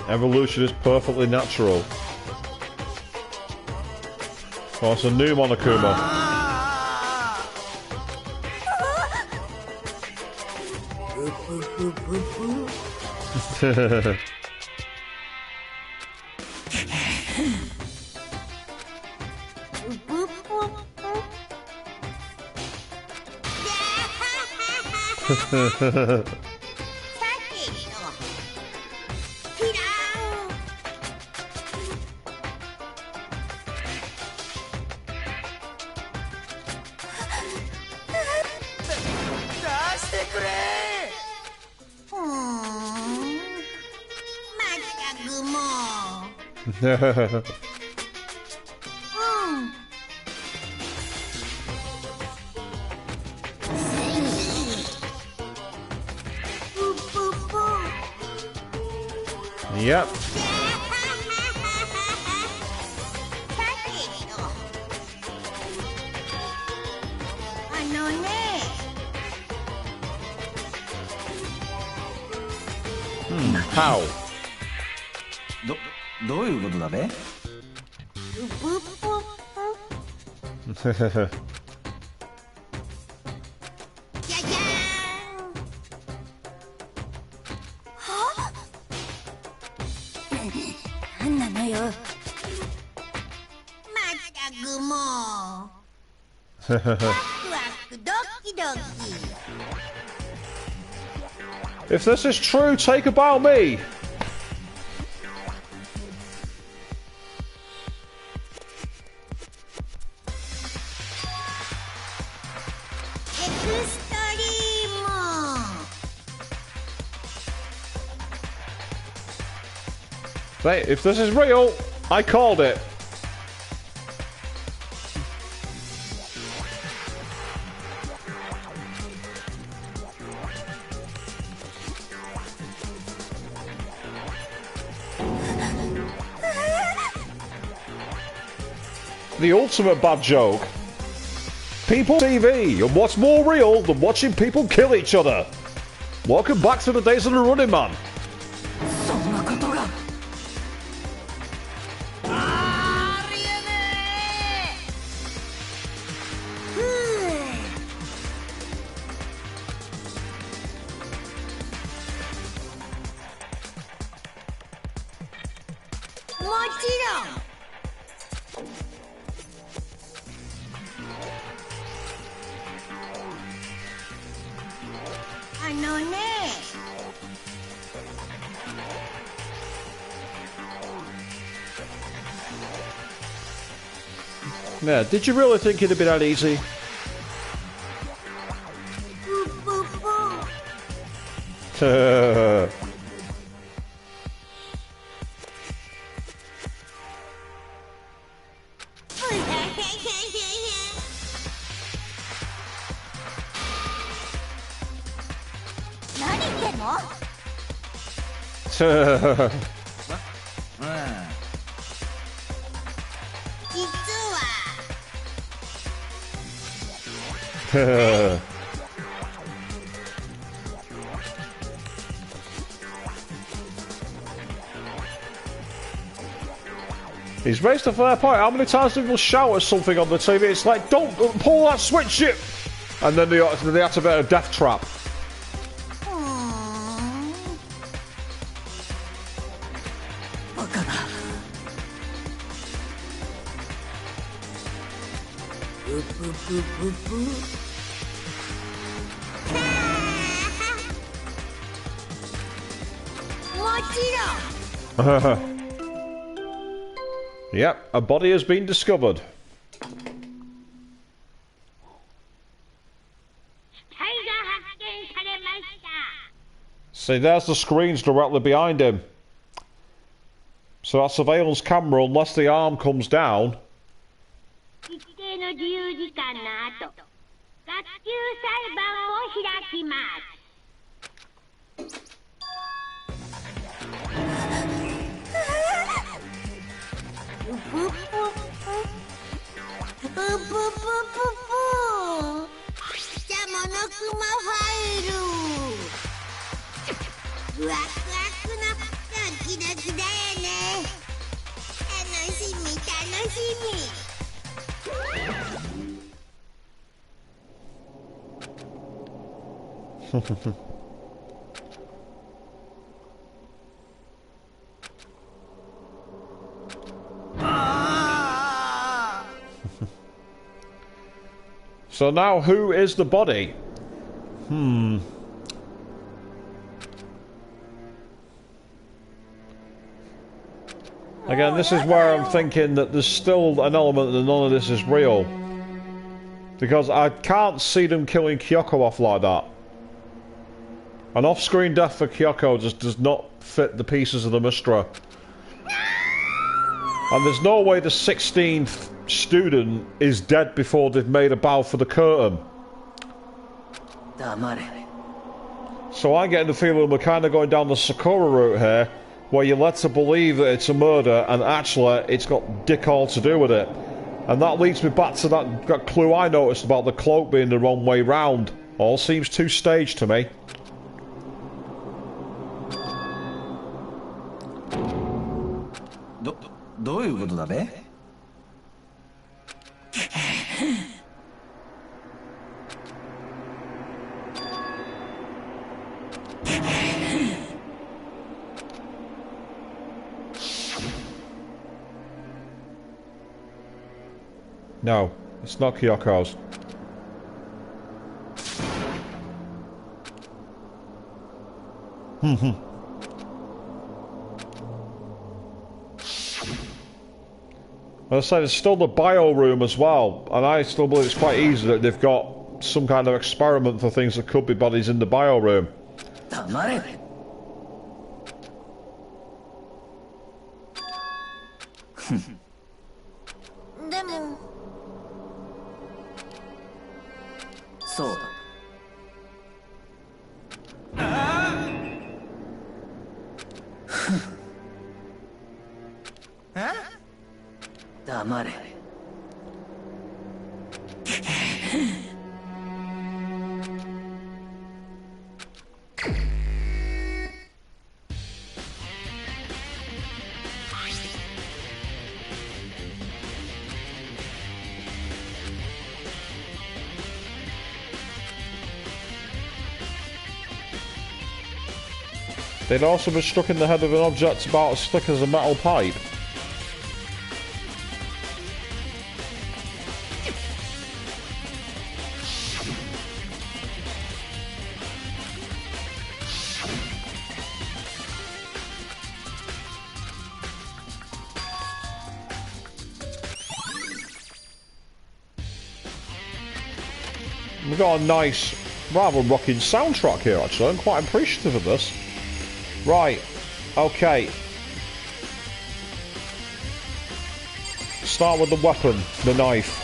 Evolution is perfectly natural. Oh, it's a new Monokuma. Yep. How? どういうことだべ？なんなのよ。まったくもう。ワクワクドキドキ。If this is true, take about me. Wait, if this is real, I called it. The ultimate bad joke. People TV, and what's more real than watching people kill each other? Welcome back to the days of the Running Man. そんなことが。Yeah, did you really think it'd be that easy? He's raised a fair point. How many times do people shout at something on the TV? It's like, don't pull that switch, shit! And then they activate a death trap. Yep, a body has been discovered. See, there's the screens directly behind him. So that surveillance camera, unless the arm comes down. So now, who is the body? Again, this is where I'm thinking that there's still an element that none of this is real. Because I can't see them killing Kyoko off like that. An off-screen death for Kyoko just does not fit the pieces of the Mystra. And there's no way the 16th student is dead before they've made a bow for the curtain. So I'm getting the feeling we're kind of going down the Sakura route here, where you're led to believe that it's a murder and actually it's got dick all to do with it. And that leads me back to that clue I noticed about the cloak being the wrong way round. All seems too staged to me. No, it's not Kyoko's. As I said, it's still the bio room as well, and I still believe it's quite easy that they've got some kind of experiment for things that could be bodies in the bio room. They'd also been struck in the head with an object about as thick as a metal pipe. We've got a nice, rather rocking soundtrack here, actually. I'm quite appreciative of this. Right. Okay. Start with the weapon, the knife.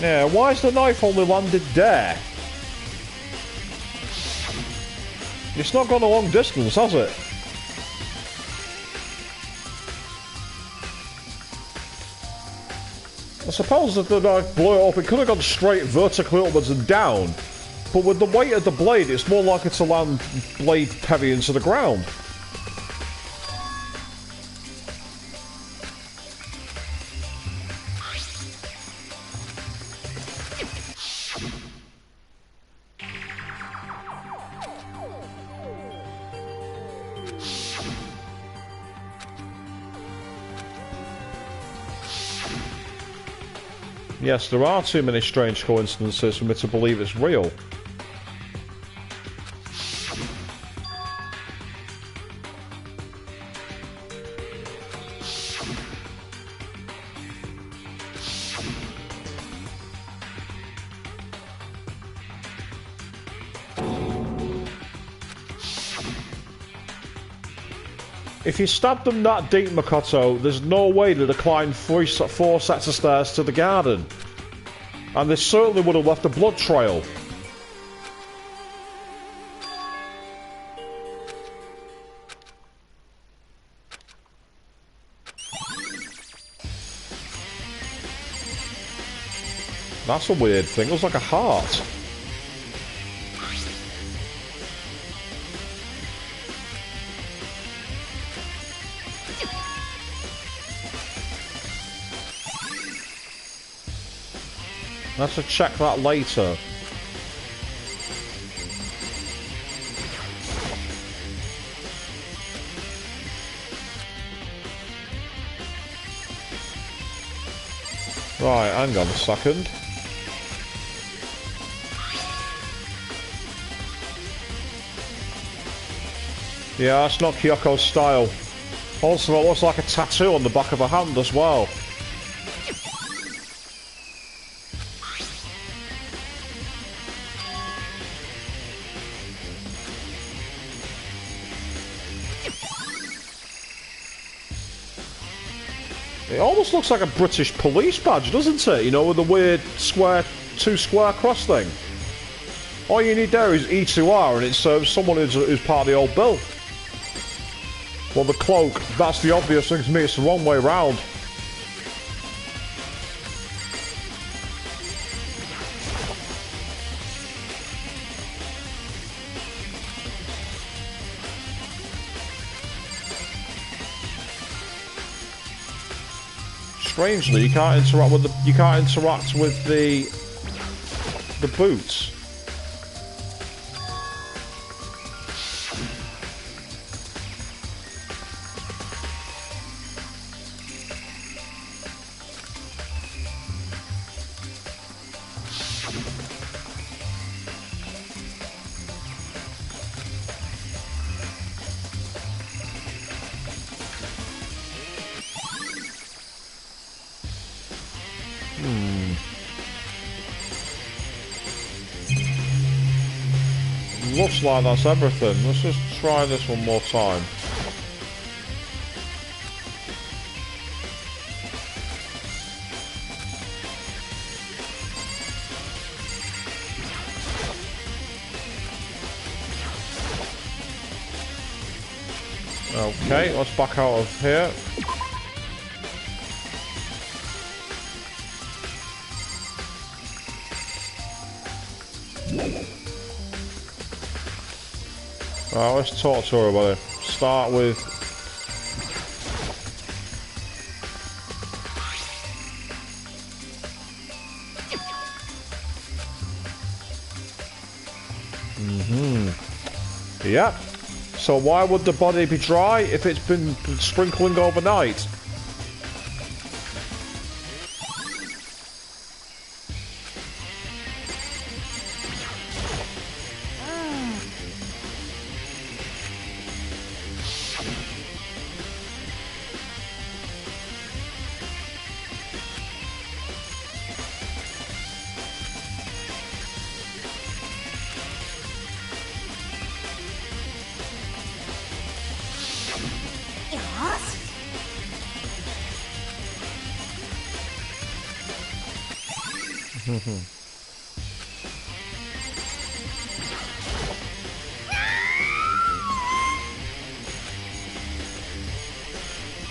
Yeah, why is the knife only landed there? It's not gone a long distance, has it? I suppose that the knife blew it up, it could have gone straight vertically upwards and down. But with the weight of the blade, it's more likely to land blade heavy into the ground. Yes, there are too many strange coincidences for me to believe it's real. If you stabbed them that deep, Makoto, there's no way they'd have climbed four sets of stairs to the garden. And they certainly would have left a blood trail. That's a weird thing. It looks like a heart. Let's check that later. Right, hang on a second. Yeah, that's not Kyoko's style. Also, it looks like a tattoo on the back of her hand as well. It almost looks like a British police badge, doesn't it? You know, with the weird square, two square cross thing. All you need there is E2R and it serves someone who's part of the old bill. Well, the cloak, that's the obvious thing to me, it's the wrong way round. Strangely, you can't interact with the boots. Looks like that's everything. Let's just try this one more time. Okay, let's back out of here. Right, let's talk to her about it. Start with... Yep. So why would the body be dry if it's been sprinkling overnight?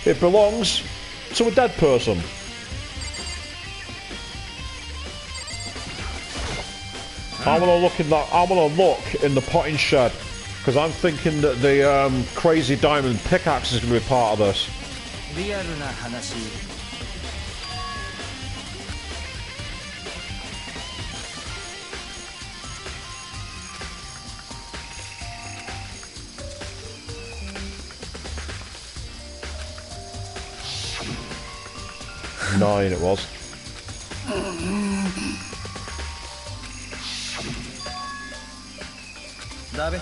It belongs to a dead person. I want to look in that. I want to look in the potting shed because I'm thinking that the crazy diamond pickaxe is going to be part of this. リアルな話 9 it was. Dabe.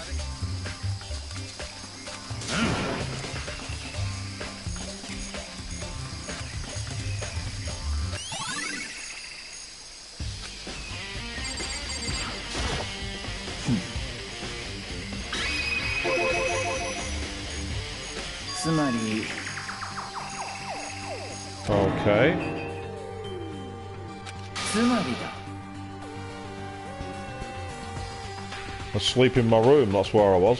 Okay. つまりだ Asleep in my room, that's where I was.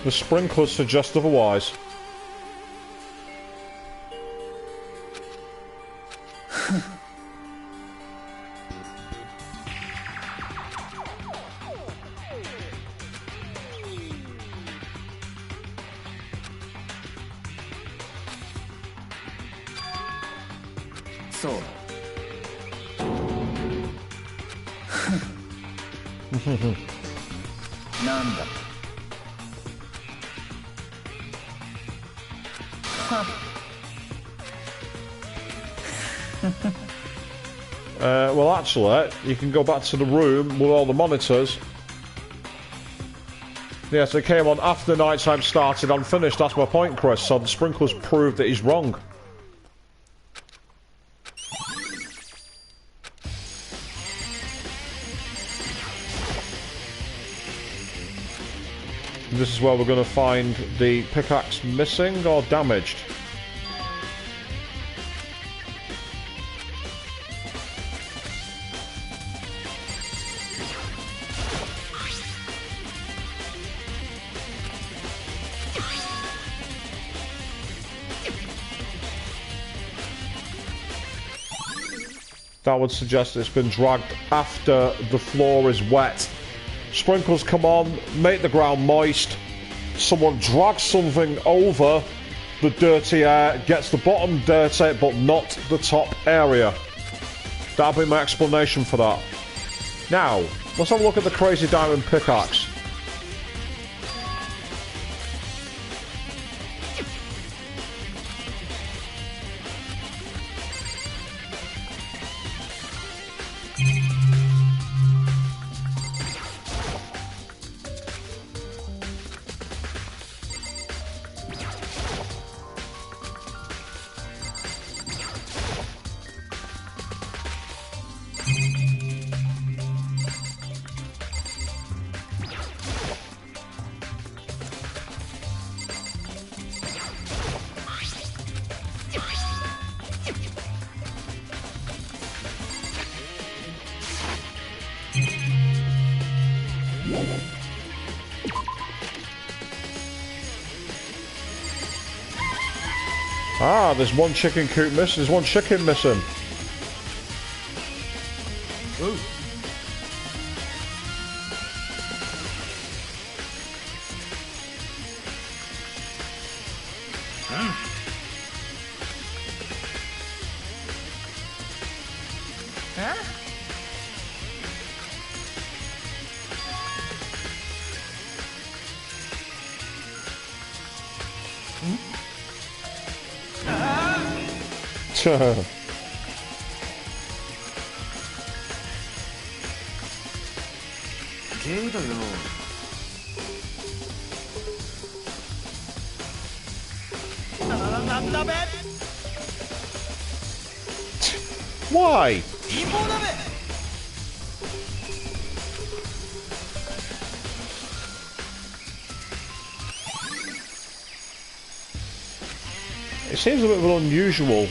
The sprinklers suggest otherwise. So. なんだ Well, actually, you can go back to the room with all the monitors. Yes, it came on after the nighttime started and finished. That's my point, Chris. So the sprinklers prove that he's wrong. This is where we're going to find the pickaxe missing or damaged. That would suggest it's been dragged after the floor is wet. Sprinkles come on, make the ground moist. Someone drags something over the dirty air, gets the bottom dirty, but not the top area. That'll be my explanation for that. Now, let's have a look at the crazy diamond pickaxe. Ah, there's one chicken coop missing. There's one chicken missing. Ooh. 程度よ。なんだべ。 Why? 陰謀だべ。 It seems a bit of an unusual.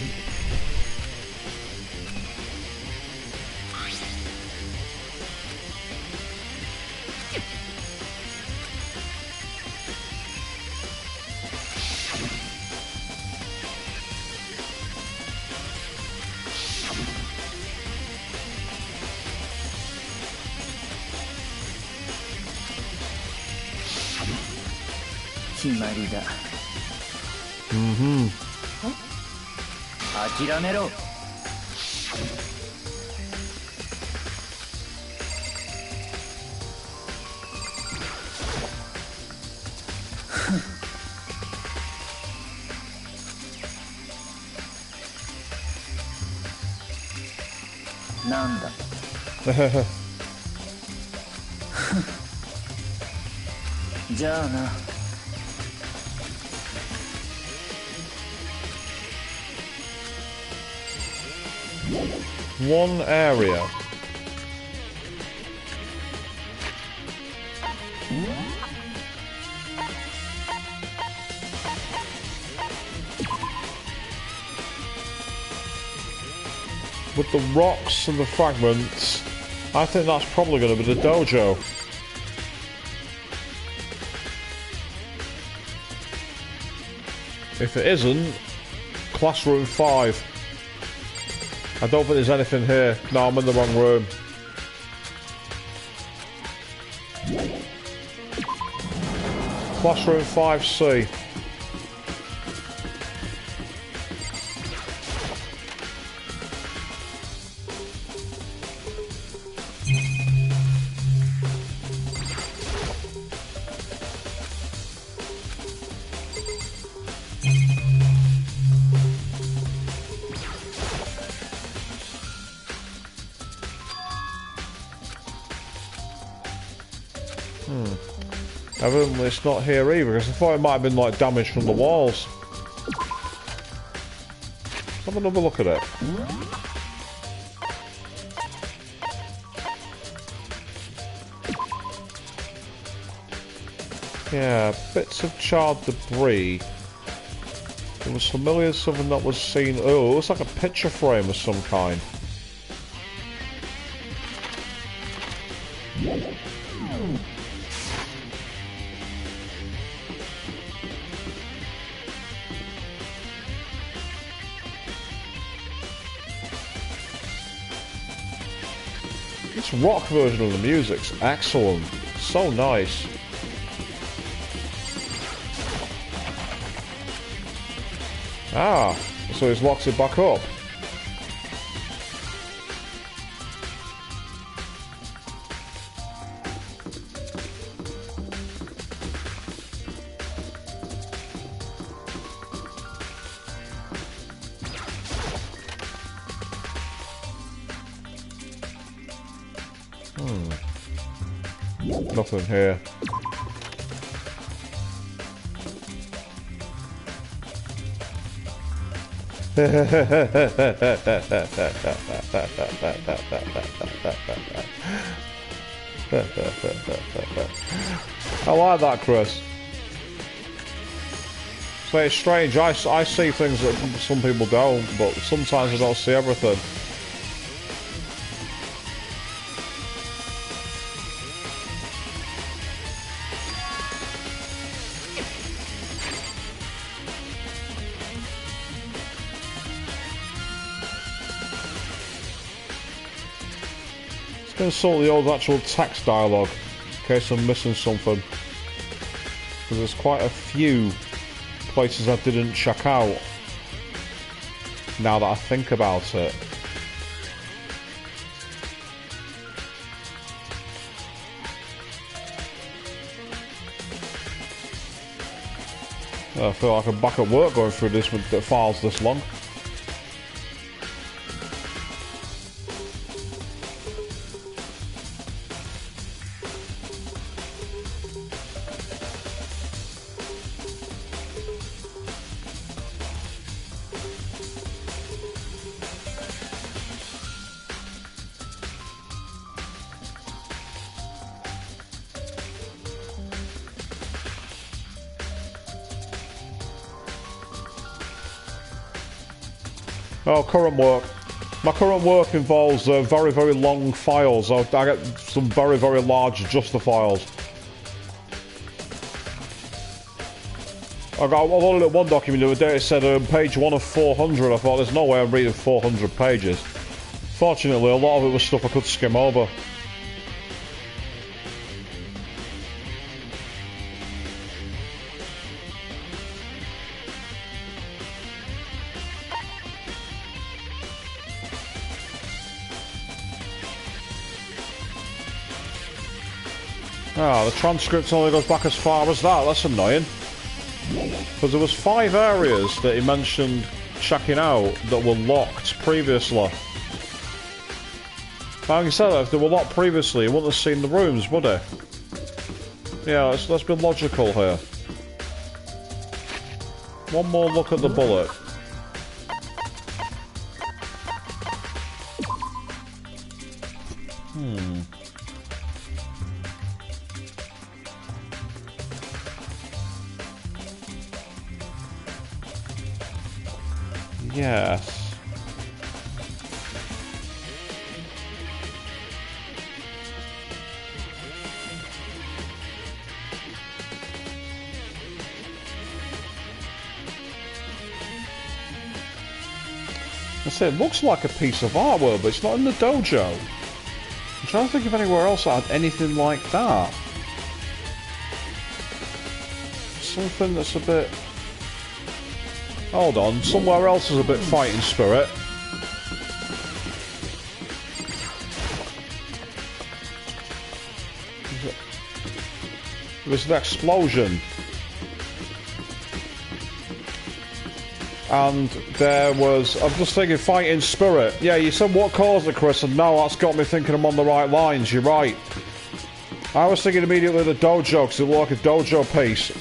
Mm-hmm. 諦めろ。なんだ。じゃあな。One area. With the rocks and the fragments, I think that's probably going to be the dojo. If it isn't, classroom 5. I don't think there's anything here. No, I'm in the wrong room. Classroom 5C. Evidently it's not here either, because I thought it might have been like damage from the walls. Let's have another look at it. Yeah, bits of charred debris. It was familiar, something that was seen. Oh, it looks like a picture frame of some kind. This rock version of the music's excellent. So nice. Ah, so he's locked it back up. Nothing here. I like that, Chris. So it's strange, I see things that some people don't, but sometimes I don't see everything. Consult the old actual text dialogue in case I'm missing something, because there's quite a few places I didn't check out now that I think about it. I feel like I'm back at work going through this with the files this long. Oh, current work. My current work involves very, very long files. I get some very, very large adjuster files. I've only looked at one document the other day. It said page 1 of 400. I thought, there's no way I'm reading 400 pages. Fortunately, a lot of it was stuff I could skim over. Ah, the transcript only goes back as far as that. That's annoying. Because there was 5 areas that he mentioned checking out that were locked previously. Like you said, if they were locked previously, he wouldn't have seen the rooms, would he? Yeah, let's be logical here. One more look at the bullet. Yes. I say, it looks like a piece of artwork, but it's not in the dojo. I'm trying to think of anywhere else that had anything like that. Something that's a bit... Hold on, somewhere else is a bit fighting spirit. There's an explosion. And there was... I'm just thinking fighting spirit. Yeah, you said what caused it, Chris, and no, that's got me thinking I'm on the right lines. You're right. I was thinking immediately of the dojo, because it looked like a dojo piece.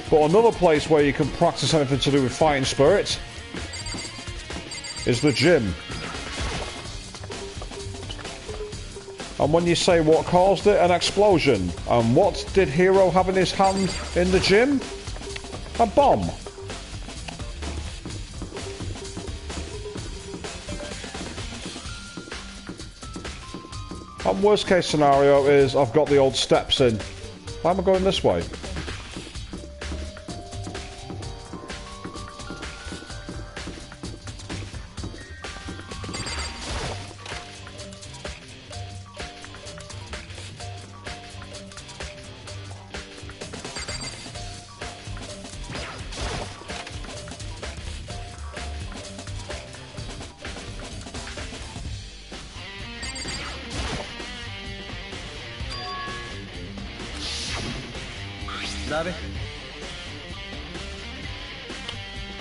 But another place where you can practice anything to do with fighting spirits is the gym. And when you say what caused it, an explosion. And what did Hero have in his hand in the gym? A bomb. And worst case scenario is I've got the old steps in. Why am I going this way?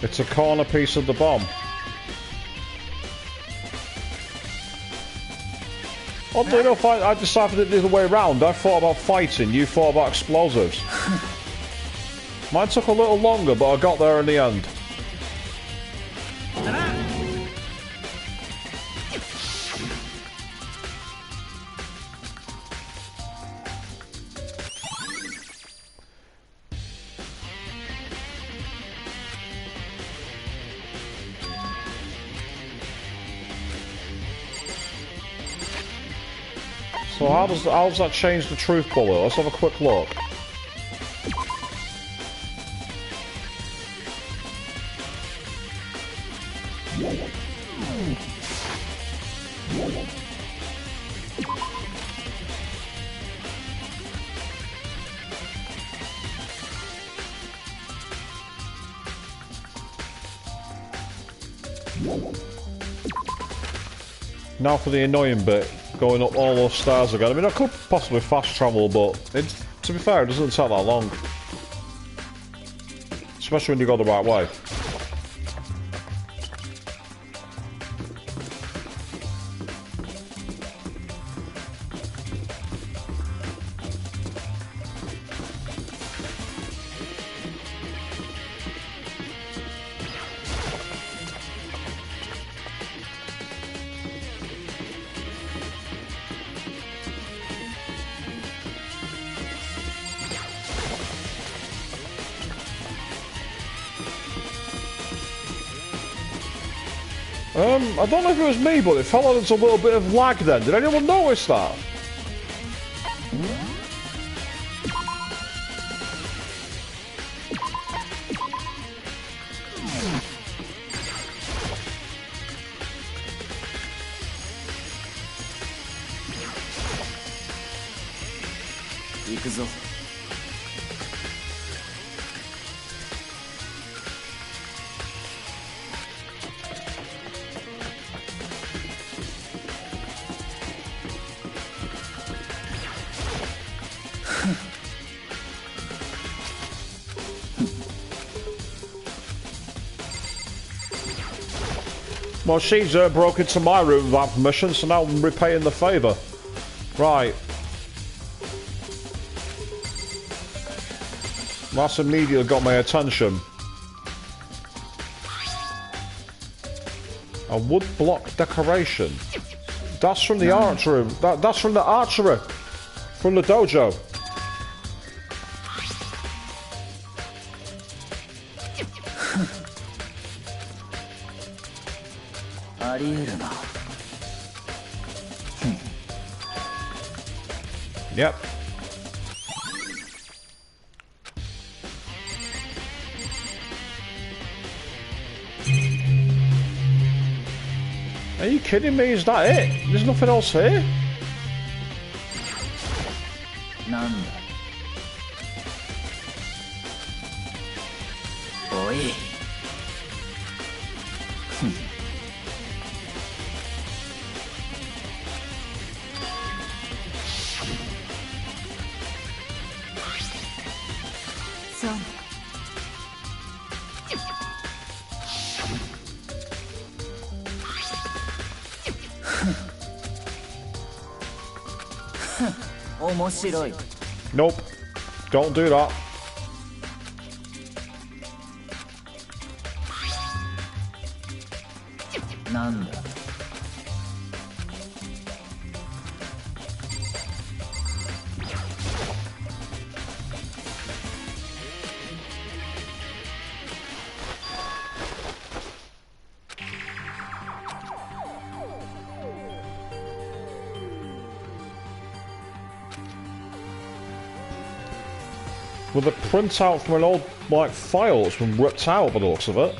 It's a corner piece of the bomb. Oddly enough, I decided it the other way around. I thought about fighting, you thought about explosives. Mine took a little longer, but I got there in the end. So how does that change the truth bullet? Let's have a quick look. Now for the annoying bit. Going up all those stairs again. I mean, I could possibly fast travel, but to be fair, it doesn't take that long. Especially when you go the right way. I don't know if it was me, but it felt like there was a little bit of lag then. Did anyone notice that? Well, she's broke into my room without permission, so now I'm repaying the favour. Right. That's immediately got my attention. A wood block decoration. That's from the archery. That's from the archery. From the dojo. Yep. Are you kidding me? Is that it? There's nothing else here? Nanda. Oi. Nope. Don't do that. Nanda. With a printout from an old, like, file that's been ripped out by the looks of it.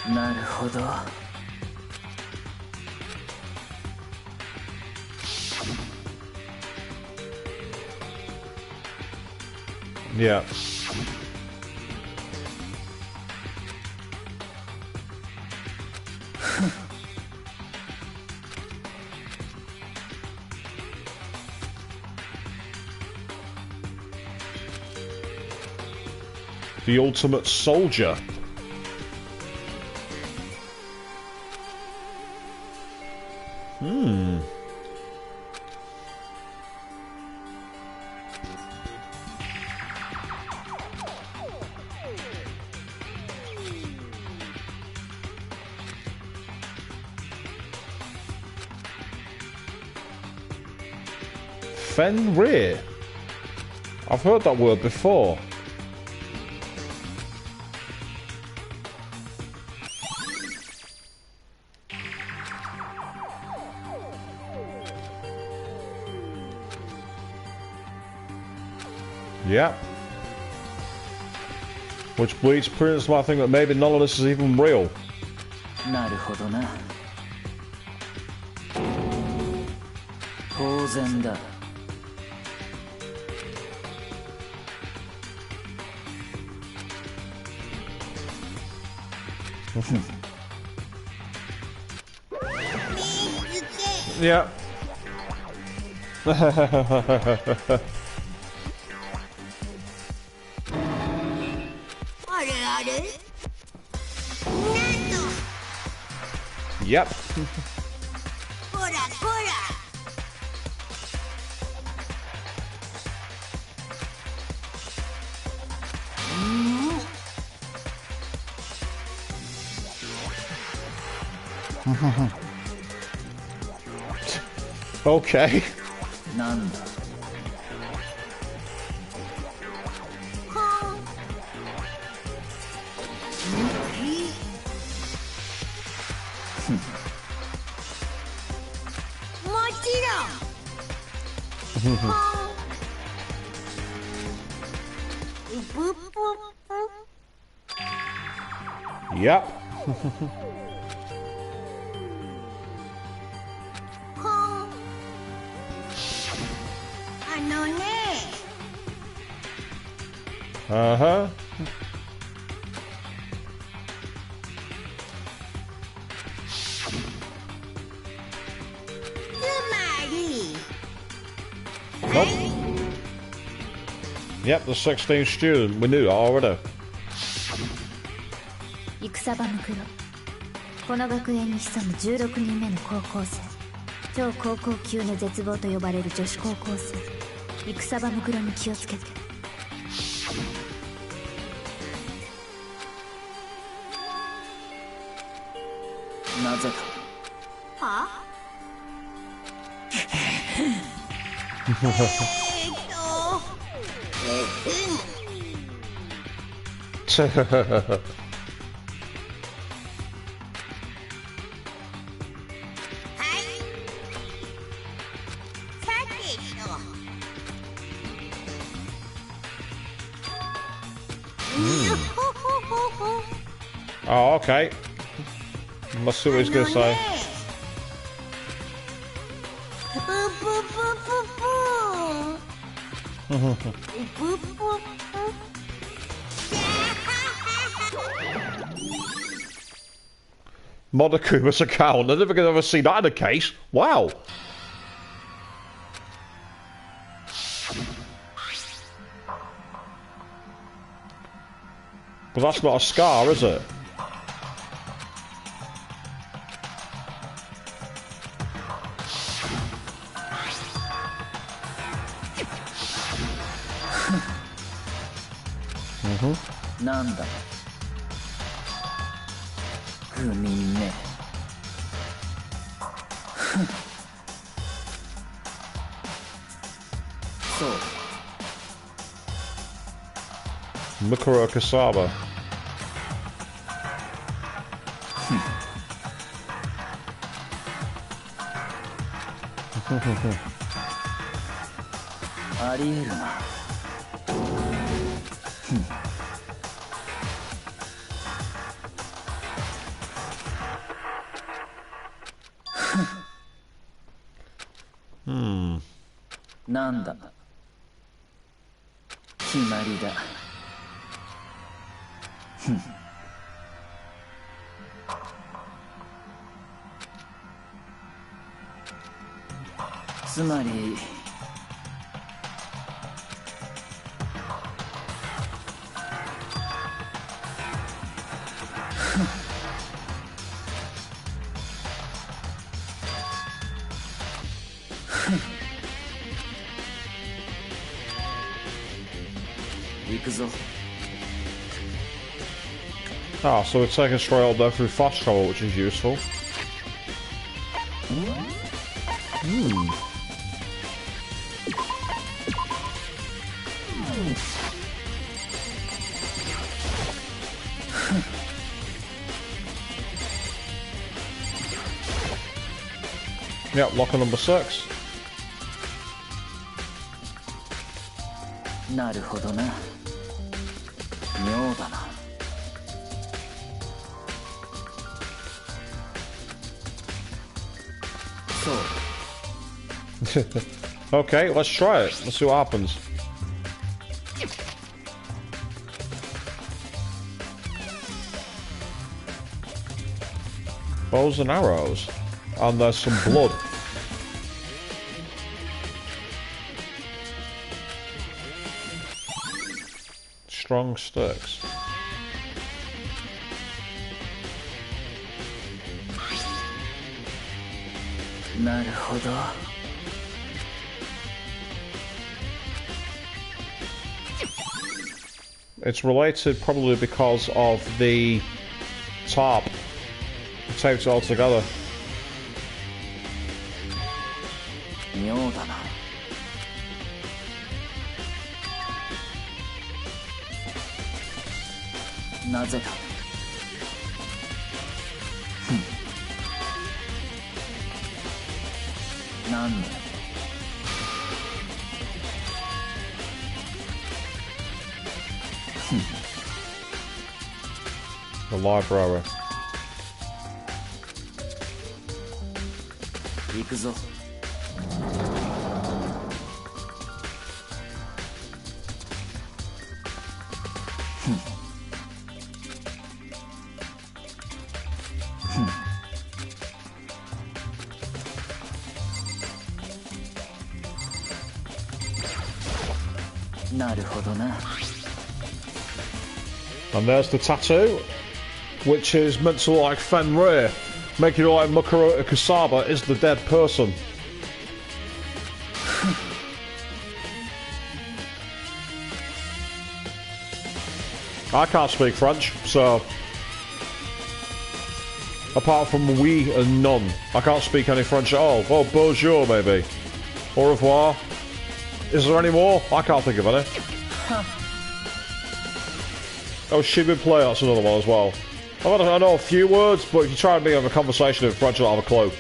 なるほど. Yeah. The ultimate soldier. Fenrir. I've heard that word before. Yeah. Which leads pretty much to my thing that maybe none of this is even real. なるほどな. 当然だ. Yeah. Yep. Okay. None. Yep. あのね Uh-huh. つまり Nope. Yep, the 16th student. We knew that already. 戦場の黒この学園に潜む16人目の高校生超高校級の絶望と呼ばれる女子高校生戦場の黒に気をつけてなぜだ。ははいさてと Oh, okay. Let's see what he's gonna say. プープープープープープープープー Monokuma's account. I never think I've ever seen that in a case. Wow. Well, that's not a scar, is it? Mm-hmm. なんだ。グミね。そう。 Mikuro Kasaba. ありえるな。なんだ。決まりだ。つまり行くぞ。 Ah, so we're taking straight up there through fast travel, which is useful. Yep, locker number 6. なるほどな。妙だな。そう。 Okay, let's try it. Let's see what happens. Bows and arrows. And there's some blood. Strong sticks.なるほど。 It's related probably because of the tarp. It tapes it all together. 妙だな。なぜだ。なんだ。library. 行くぞ。なるほどな。 And there's the tattoo, which is meant to look like Fenrir, making it like Makoto Kusaba is the dead person. I can't speak French, so apart from oui and non, I can't speak any French at all. Oh, bonjour maybe. Au revoir. Is there any more? I can't think of any. Oh, Shibu Play, that's another one as well. I know a few words, but if you try and be have a conversation in French, I don't have a clue.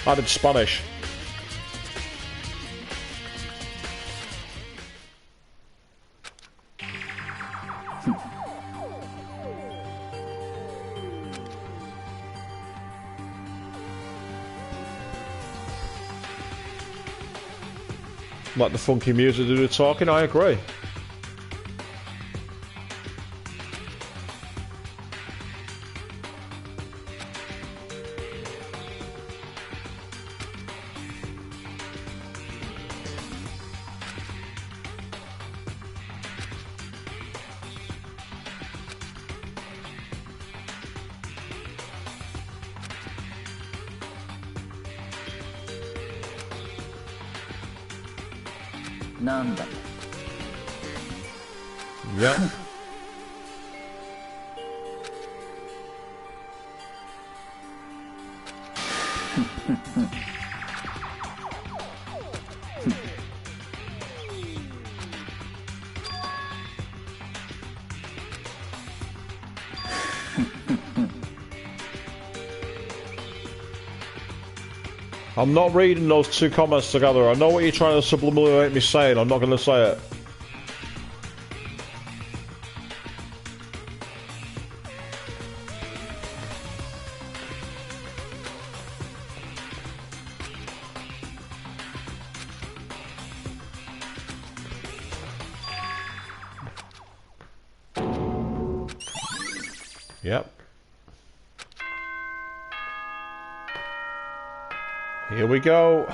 I did Spanish. Like the funky music to do the talking, I agree. Yep. I'm not reading those two comments together. I know what you're trying to subliminally make me say, and I'm not going to say it. Yep. Here we go.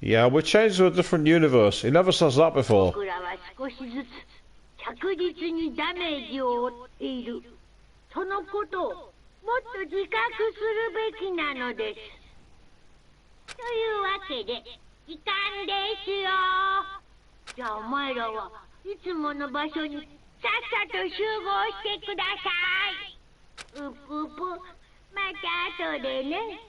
Yeah, we're changed to a different universe. He never says that before. 着実にダメージを負っている。そのことをもっと自覚するべきなのです。というわけで、時間ですよ。じゃあお前らはいつもの場所にさっさと集合してください。うぷうぷ、また後でね。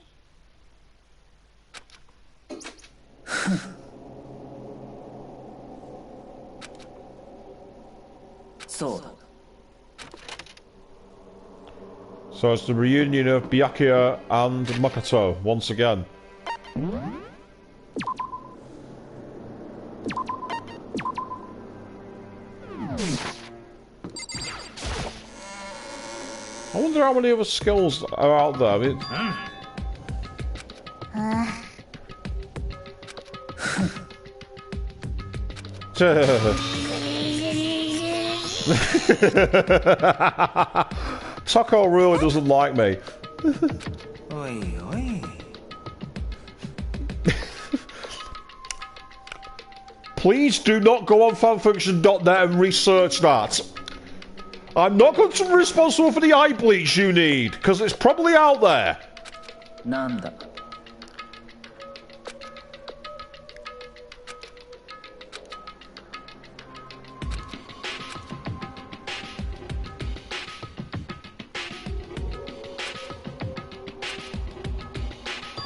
そうだ。 So it's the reunion of Byakuya and Makoto once again. I wonder how many other skills are out there. I mean... Taco really doesn't like me. Oi, oi. Please do not go on fanfiction.net and research that. I'm not going to be responsible for the eye bleach you need, because it's probably out there. なんだ。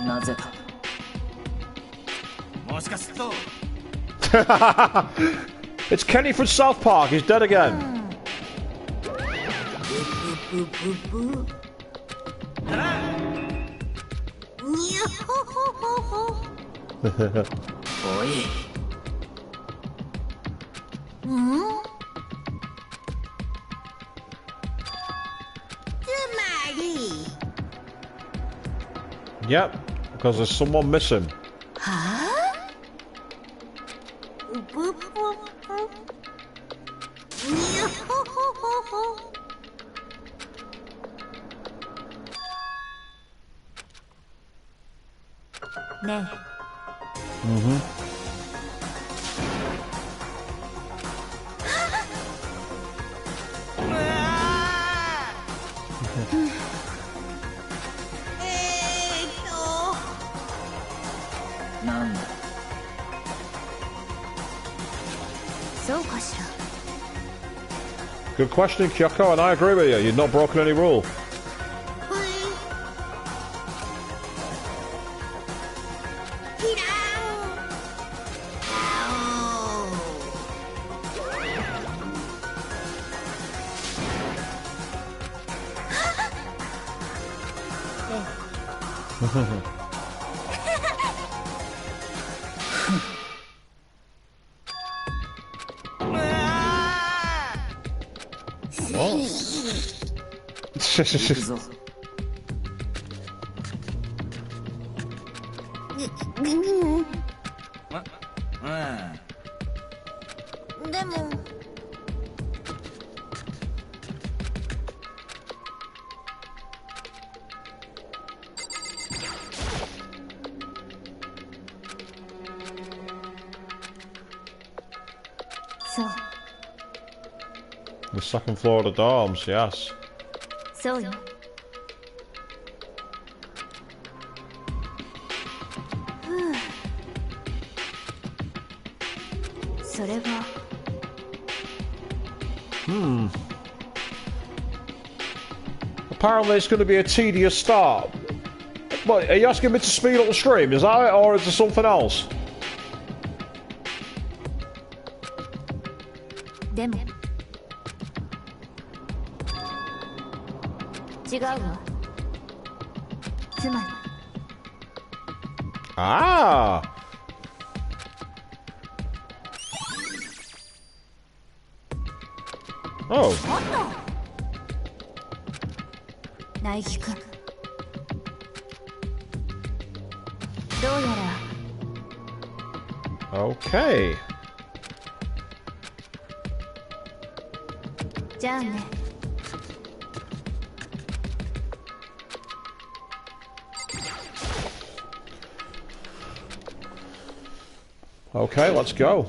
なぜだ。もしかすると。It's Kenny from South Park. He's dead again. Yep, because there's someone missing. Good question, Kyoko, and I agree with you. You've not broken any rule. The second floor of the dorms, yes. So, yeah. Apparently it's going to be a tedious start. What, are you asking me to speed up the stream? Is that it, or is there something else? Demo. Ah! Oh. Okay. Okay, let's go.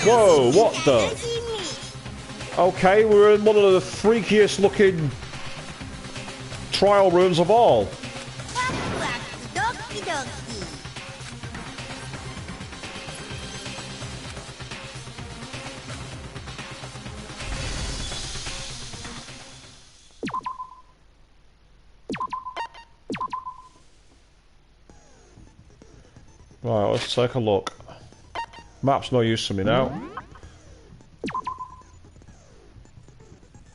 Whoa, what the? Okay, we're in one of the freakiest looking trial rooms of all. Right, let's take a look. Map's no use to me now.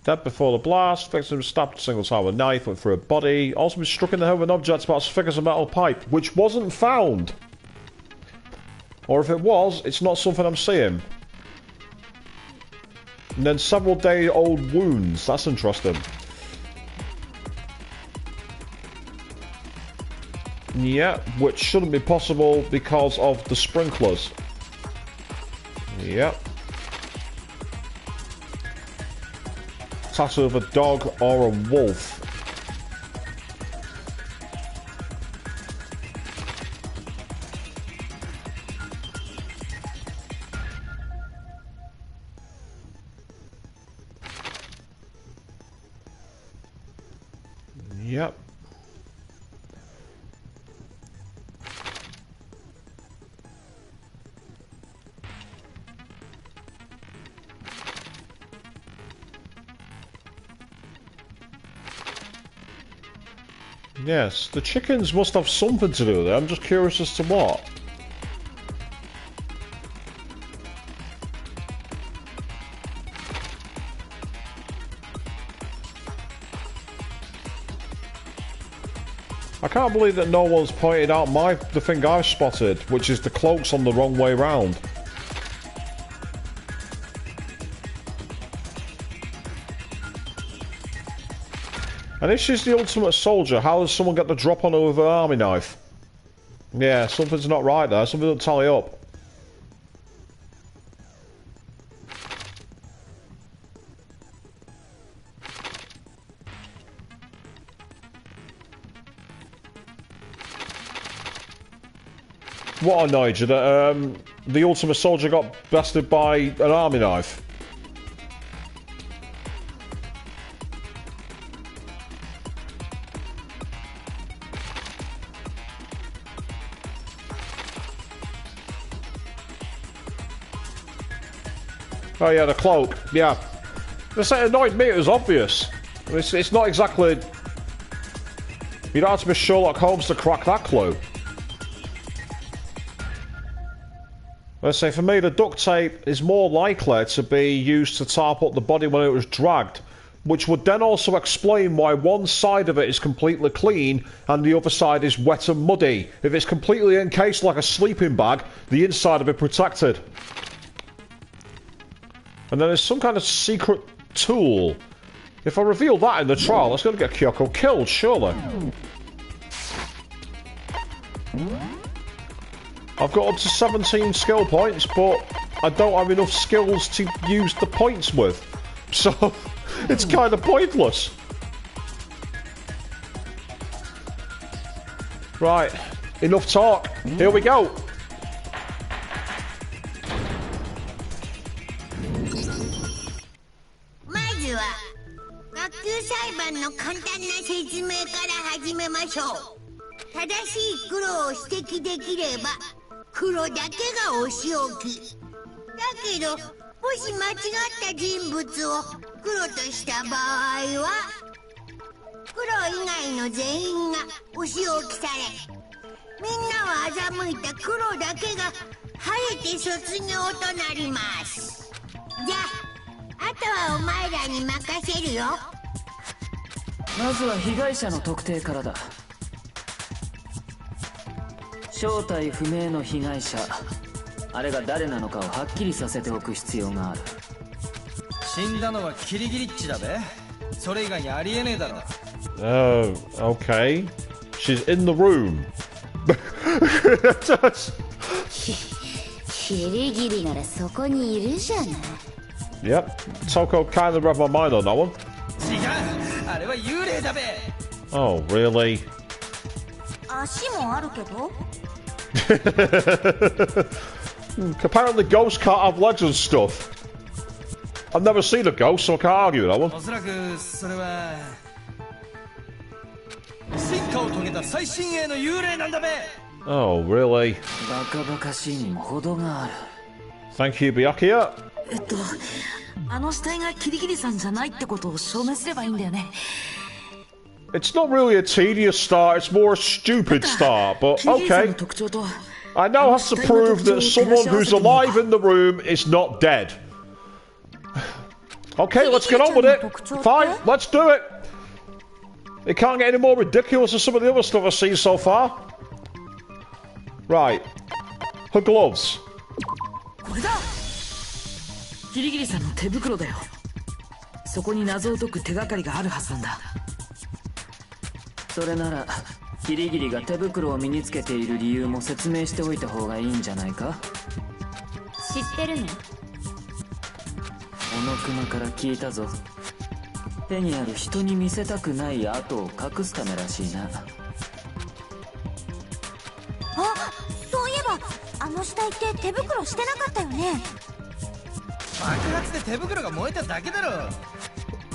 Dead before the blast, victim stabbed a single time with a knife, went through a body, also been struck in the head with an object about as thick as a metal pipe, which wasn't found. Or if it was, it's not something I'm seeing. And then several day-old wounds, that's interesting. Yeah, which shouldn't be possible because of the sprinklers. Yep. Tattoo of a dog or a wolf. Yep. Yes, the chickens must have something to do with it. I'm just curious as to what. I can't believe that no one's pointed out the thing I've spotted, which is the cloaks on the wrong way round. And if she's the ultimate soldier, how does someone get the drop on her with an army knife? Yeah, something's not right there. Something doesn't tally up. What annoyed you? That the ultimate soldier got bested by an army knife? Oh yeah, the cloak. Yeah. This annoyed me, it was obvious. It's not exactly... You don't have to be Sherlock Holmes to crack that clue. Let's say, for me, the duct tape is more likely to be used to tarp up the body when it was dragged, which would then also explain why one side of it is completely clean and the other side is wet and muddy. If it's completely encased like a sleeping bag, the inside will be protected. And then there's some kind of secret tool. If I reveal that in the trial, that's going to get Kyoko killed, surely. I've got up to 17 skill points, but I don't have enough skills to use the points with. So, it's kind of pointless. Right, enough talk. Here we go. Okay. She's in the room. Yep. Toko kind of read my mind on that one. Oh, really? Apparently ghosts can't have legs and stuff. I've never seen a ghost, so I can't argue that one. Oh, really? Thank you, Byakuya. It's not really a tedious start, it's more a stupid start, but okay. I now have to prove that someone who's alive in the room is not dead. Okay, let's get on with it. Fine, let's do it. It can't get any more ridiculous than some of the other stuff I've seen so far. Right. Her gloves.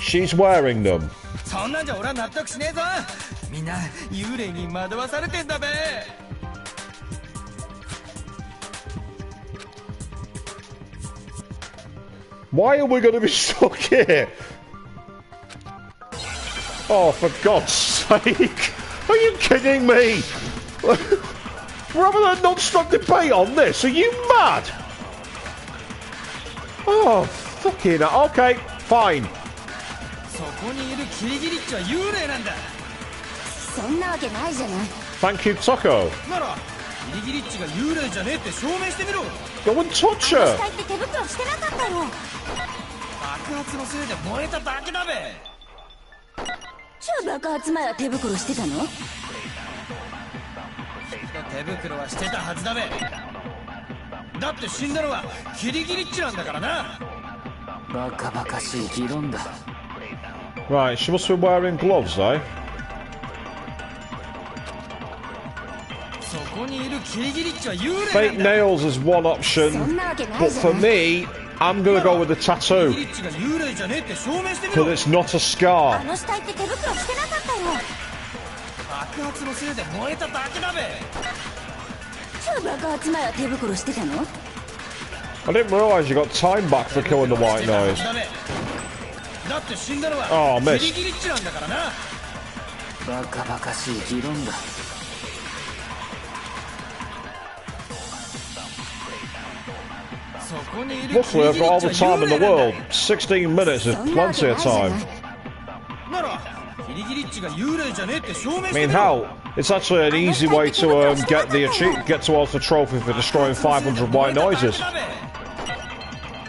She's wearing them. みんな幽霊に惑わされてんだべ。Why are we going to be stuck here? Oh, for God's sake! Are you kidding me? We're having a non-stop debate on this. Are you mad? Oh, fucking hell. Okay, fine. そこにいるキリギリッチは幽霊なんだ。そんなわけないじゃない。 Thank you, Taco. ならキリギリッチが幽霊じゃねえって証明してみろ。 Go and touch あの her. 死体って手袋してなかったよ。爆発のせいで燃えただけだべ。超爆発前は手袋してたの？手袋はしてたはずだべ。だって死んだのはキリギリッチなんだからな。バカバカしい議論だ。 Right, she must be wearing gloves, eh? そこにいるキリギリッチは幽霊 Fake なんだ。 nails is one option, そんなわけない but じゃ for ない。 me, I'm gonna go with the キリ tattoo ギリッチが幽霊じゃねえって証明してみろ。 because it's not a あ scar. の死体って手袋してなかったよ。爆発のせいで燃えただけだべ。超爆発前は手袋してたの？ I didn't realise you got time back for killing the white noise. だって死んだのは Oh, キ missed. リギリッチなんだからな。バカバカしい議論だ。そこにいる Luckily, I've got all the time in the world. 16 minutes is そんなわ plenty け of ないじゃな time. い。ならキリギリッチが幽霊じゃねえって証明 I して mean, みろ。 hell, it's actually an easy way to get towards the trophy for destroying 500 white noises.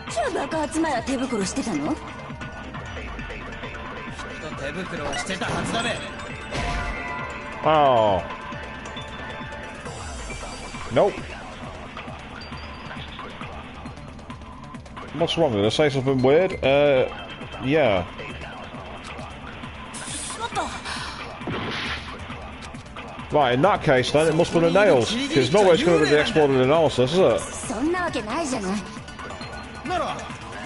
超爆発前は手袋してたの？手袋はしてたはずだべ。 Oh. Nope. What's wrong? Did I say something weird? Yeah. Right, in that case then, it must be the nails. Because no way it's going to be the exploded analysis, is it? そんなわけないじゃない。なら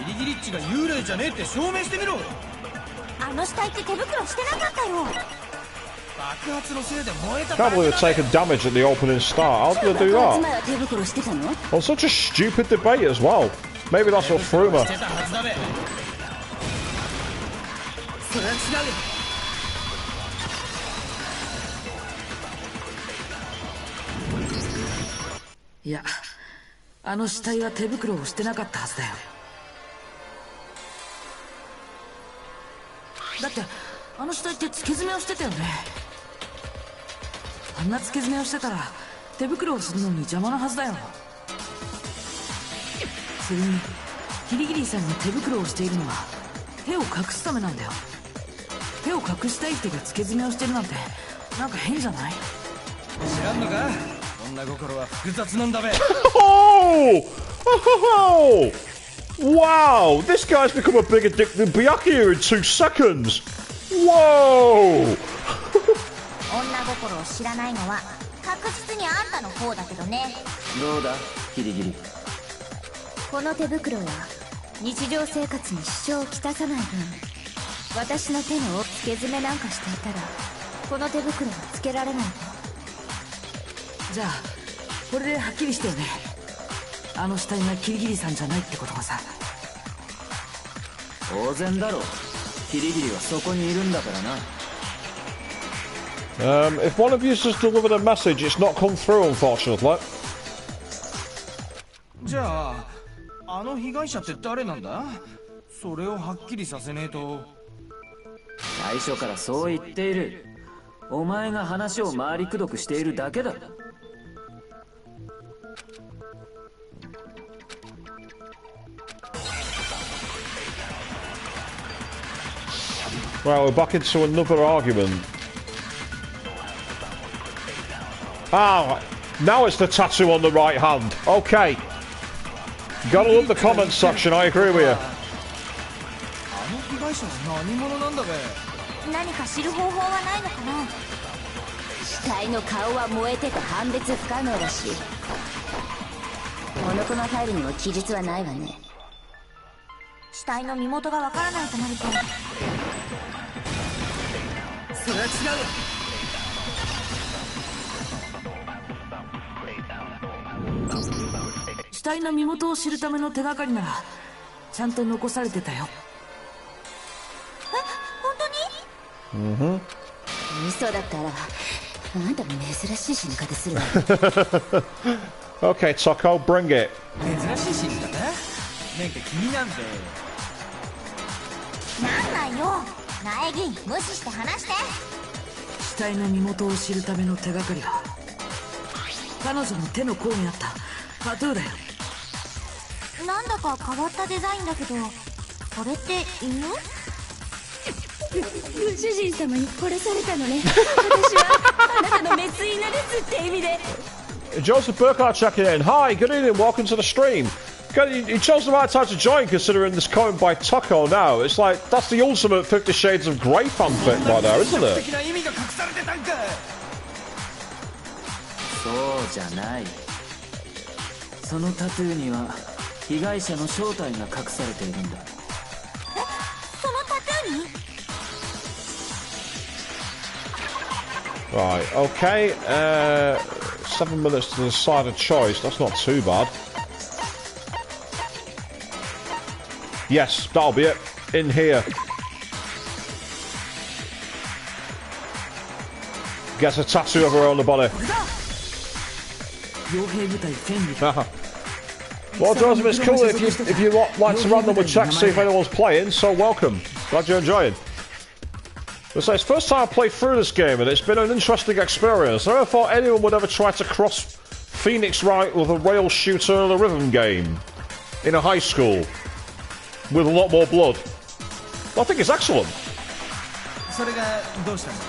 キリギリッチが幽霊じゃねえって証明してみろ。あの死体って手袋してなかったよ。爆発のせいで燃えた Can't だけ believe だ they've べ。 taken damage at the opening start. How 超 did they do 爆発 that? 前は手袋してたの？ Well, such a stupid debate as well. Maybe that's what threw me. してたはずだべ。それは違う。いや、あの死体は手袋をしてなかったはずだよ。だってあの死体って付け爪をしてたよね。あんな付け爪をしてたら手袋をするのに邪魔なはずだよ。それにキリギリさんが手袋をしているのは手を隠すためなんだよ。手を隠したい人が付け爪をしてるなんてなんか変じゃない？知らんのか？女心は複雑なんだべ。 Oh! Oh! Wow! This guy's become a bigger dick than Byakuya in 2 seconds! Whoa! 女心を知らないのは確実にあんたの方だけどね。どうだキリギリ。この手袋は日常生活に支障をきたさない分、私の手の付け爪なんかしていたらこの手袋はつけられないと。じゃあこれではっきりしてよね。あの死体がキリギリさんじゃないってことがさ。当然だろう。キリギリはそこにいるんだからな。If one of you has delivered a message, it's not come through, unfortunately. じゃああの被害者って誰なんだ？それをはっきりさせねえと。最初からそう言っている。お前が話を回りくどくしているだけだ。Right, we're back into another argument. Ah, now it's the tattoo on the right hand. Okay. Gotta love the comments section, I agree with you. あの被害者は何者なんだべ。何か知る方法はないのかな。死体の顔は燃えてて判別不可能だし、モノコのファイルにも記述はないわね。死体の身元がわからないとなると、それは違う。体の身元を知るための手がかりならちゃんと残されてたよ。本当に？嘘だったらあんたも珍しい死に方するわ。Okay, Taco, bring it. 珍しい死に方？なんか気になんで。なんなんよ、苗木無視して話して。死体の身元を知るための手がかりは彼女の手の甲にあったタトゥーだよ。なんだか変わったデザインだけど、これって犬？ご主人様に殺されたのね。私はあなたのメス犬ですって意味で。Joseph Burkhardt checking in. Hi, good evening, welcome to the stream. You chose the right time to join considering this comment by Taco now. It's like, that's the ultimate 50 Shades of Grey fanfic right there, isn't it? そうじゃない。そのタトゥーには被害者の正体が隠されているんだ。そのタトゥーにRight, okay. 7 minutes to decide a choice. That's not too bad. Yes, that'll be it. In here. Gets a tattoo of her on the body. Well, Joseph, it's cool if you like to randomly check, see if anyone's playing, so welcome. Glad you're enjoying. It's the first time I played through this game, and it's been an interesting experience. I never thought anyone would ever try to cross Phoenix Wright with a rail shooter and a rhythm game in a high school with a lot more blood. I think it's excellent. それがどうしたんだ？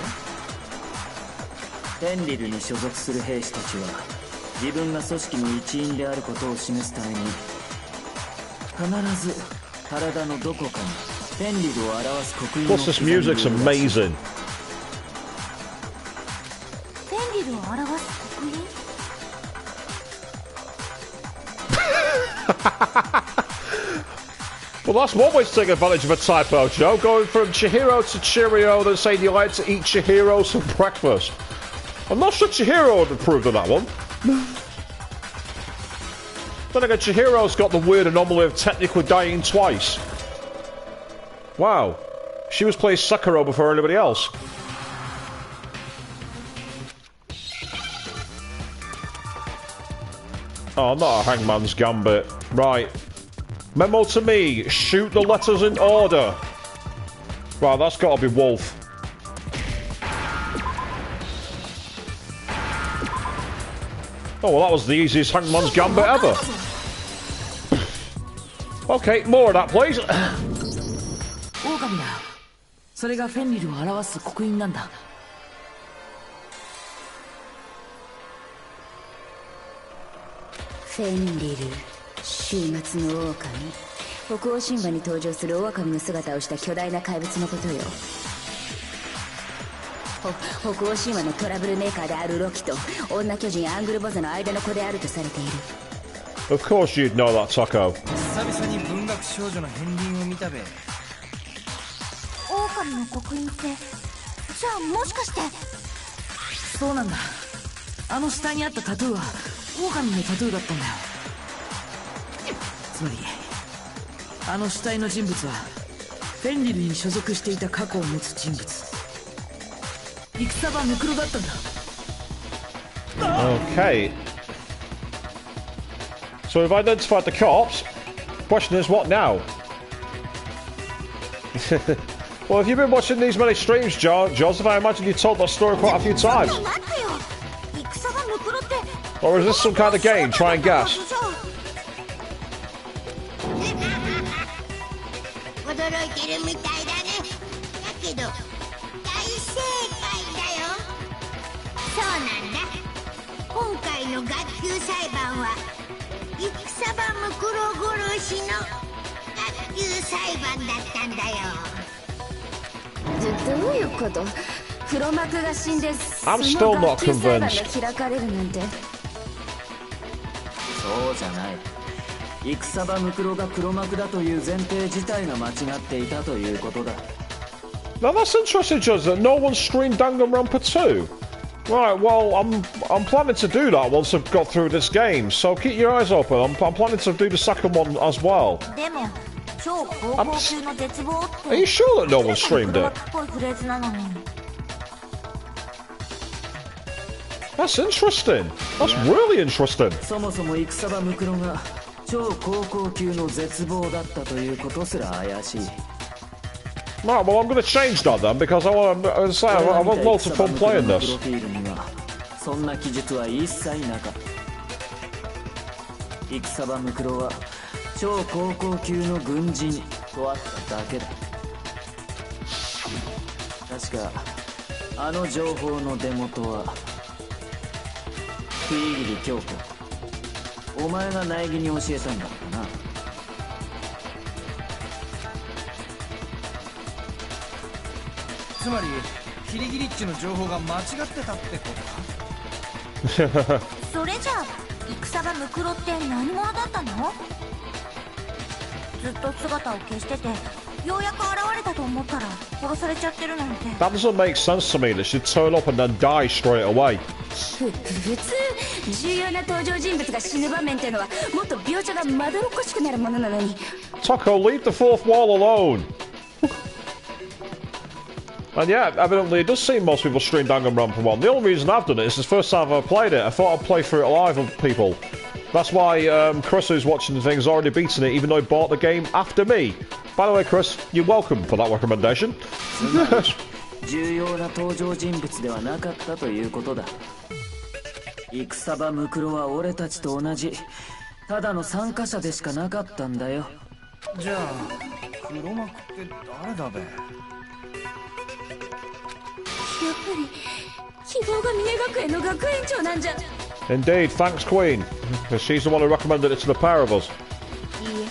テンリルに所属する兵士たちは自分が組織の一員であることを示すために必ず体のどこかにテンリルを表す刻印を Plus, this music's amazing. テンリルを表す刻印Well, that's one way to take advantage of a typo, Joe. Going from Chihiro to Cheerio, then saying you like to eat Chihiros for breakfast. I'm not sure Chihiro would approve of that one. Then again, Chihiro's got the weird anomaly of technically dying twice. Wow. She was playing Sakura before anybody else. Oh, not a Hangman's Gambit. Right. Memo to me. Shoot the letters in order. Right, that's got to be Wolf. Oh, well, that was the easiest Hangman's Gambit ever. Okay, more of that, please. 狼だ。それがフェンリルを表す刻印なんだ。フェンリル、終末の狼。北欧神話に登場する狼の姿をした巨大な怪物のことよ。北欧神話のトラブルメーカーであるロキと女巨人アングルボザの間の子であるとされている。 Of course you'd know that, Taco. 久々に文学少女の片鱗を見たべ。狼の刻印って、じゃあもしかして。そうなんだ。あの死体にあったタトゥーは狼のタトゥーだったんだよ。つまりあの死体の人物はフェンリルに所属していた過去を持つ人物、戦場ムクロだったんだ。 Okay. So we've identified the corpse. Question is, what now? Well, if you've been watching these many streams, Joseph, I imagine you told that story quite a few times. Or is this some kind of game? Try and guess. 驚いてるみたいだね。だけど大正解だよ。そうなんだ。今回の学級裁判は戦場ムクロ殺しの学級裁判だったんだよ。どういうこと？黒幕が死んで I'm still not convinced. 開かれるなんて。そうじゃない。戦場ムクロが黒幕だという前提自体が間違っていたということだ。 Now that's interesting, Judge, that no one streamed Danganronpa 2. Right, well, I'm planning to do that once I've got through this game, so keep your eyes open. I'm planning to do the second one as well. Are you sure that no one streamed it? That's interesting. That's really interesting. そもそも戦場ムクロが超高校級の絶望だったということすら怪しい。 Right, well, I'm going to change that then because I want lots of fun playing this. そんな記述は一切なかった。戦場ムクロは超高校級の軍人とあっただけだ。確かあの情報の出元はフィーギリ京子。お前が苗木に教えたんだったな。 つまりキリギリッチの情報が間違ってたってことか。それじゃあ戦場ムクロって何者だったの？ずっと姿を消しててようやく現れたと思ったら殺されちゃってるなんて。 That doesn't make sense to me that she'd turn up and then die straight away. 普通重要な登場人物が死ぬ場面ってのはもっと描写がまどろっこしくなるものなのに。 Taco, leave the fourth wall alone. And yeah, evidently it does seem most people stream Danganronpa 1. The only reason I've done it is the first time I've ever played it. I thought I'd play through it live with people. That's why Chris, who's watching the thing, has already beaten it, even though he bought the game after me. By the way, Chris, you're welcome for that recommendation. 重要な登場人物ではなかったということだ。戦場ムクロは俺たちと同じただの参加者でしかなかったんだよ。じゃあ黒幕って誰だべ。 やっぱり希望が峰学園の学園長なんじゃ。 Indeed, thanks Queen. Because she's the one who recommended it to the pair of us. いいえ、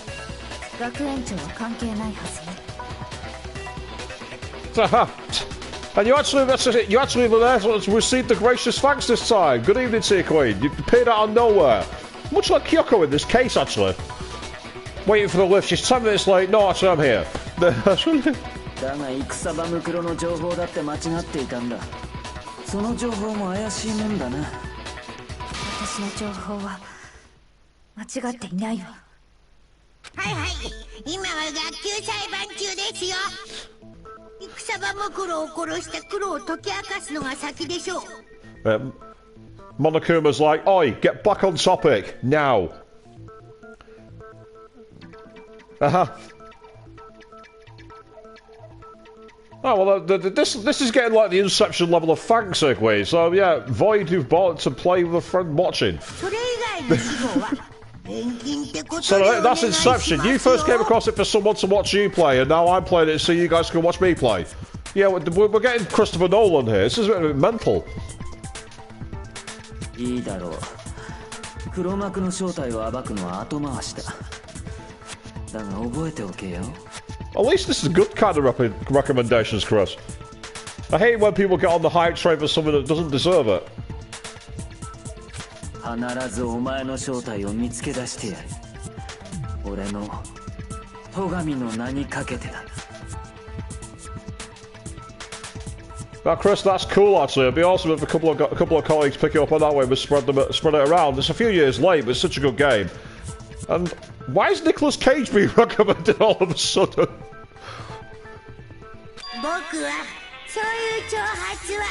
学園長は関係ないはずね。 And you actually received the gracious thanks this time. Good evening to you, Queen. You appeared out of nowhere. Much like Kyoko in this case, actually. Waiting for the lift. She's 10 minutes late. No, actually, I'm here. だが戦場ムクロの情報だって間違っていたんだ。その情報も怪しいもんだな。私の情報は間違っていないわ。はいはい、今は学級裁判中ですよ。戦場ムクロを殺した黒を解き明かすのが先でしょう。Monokuma's like, oi, get back on topic now. Oh, well, this is getting like the Inception level of thanks, Igwe. So, yeah, Void, you've bought to play with a friend watching. So that's Inception. You first came across it for someone to watch you play, and now I'm playing it so you guys can watch me play. Yeah, we're getting Christopher Nolan here. This is a bit mental. いいだろう。黒幕の正体を暴くのは後回しだ。だが覚えておけよ。 At least this is good kind of recommendations, Chris. I hate when people get on the hype train for something that doesn't deserve it. 必ずお前の正体を見つけ出してやる。俺の戸上の名にかけてだ。 Now, Chris, that's cool. Actually, it'd be awesome if a couple of colleagues pick it up on that way and spread it around. It's a few years late, but it's such a good game. And why is Nicolas Cage being recommended all of a sudden? 僕はそういう挑発は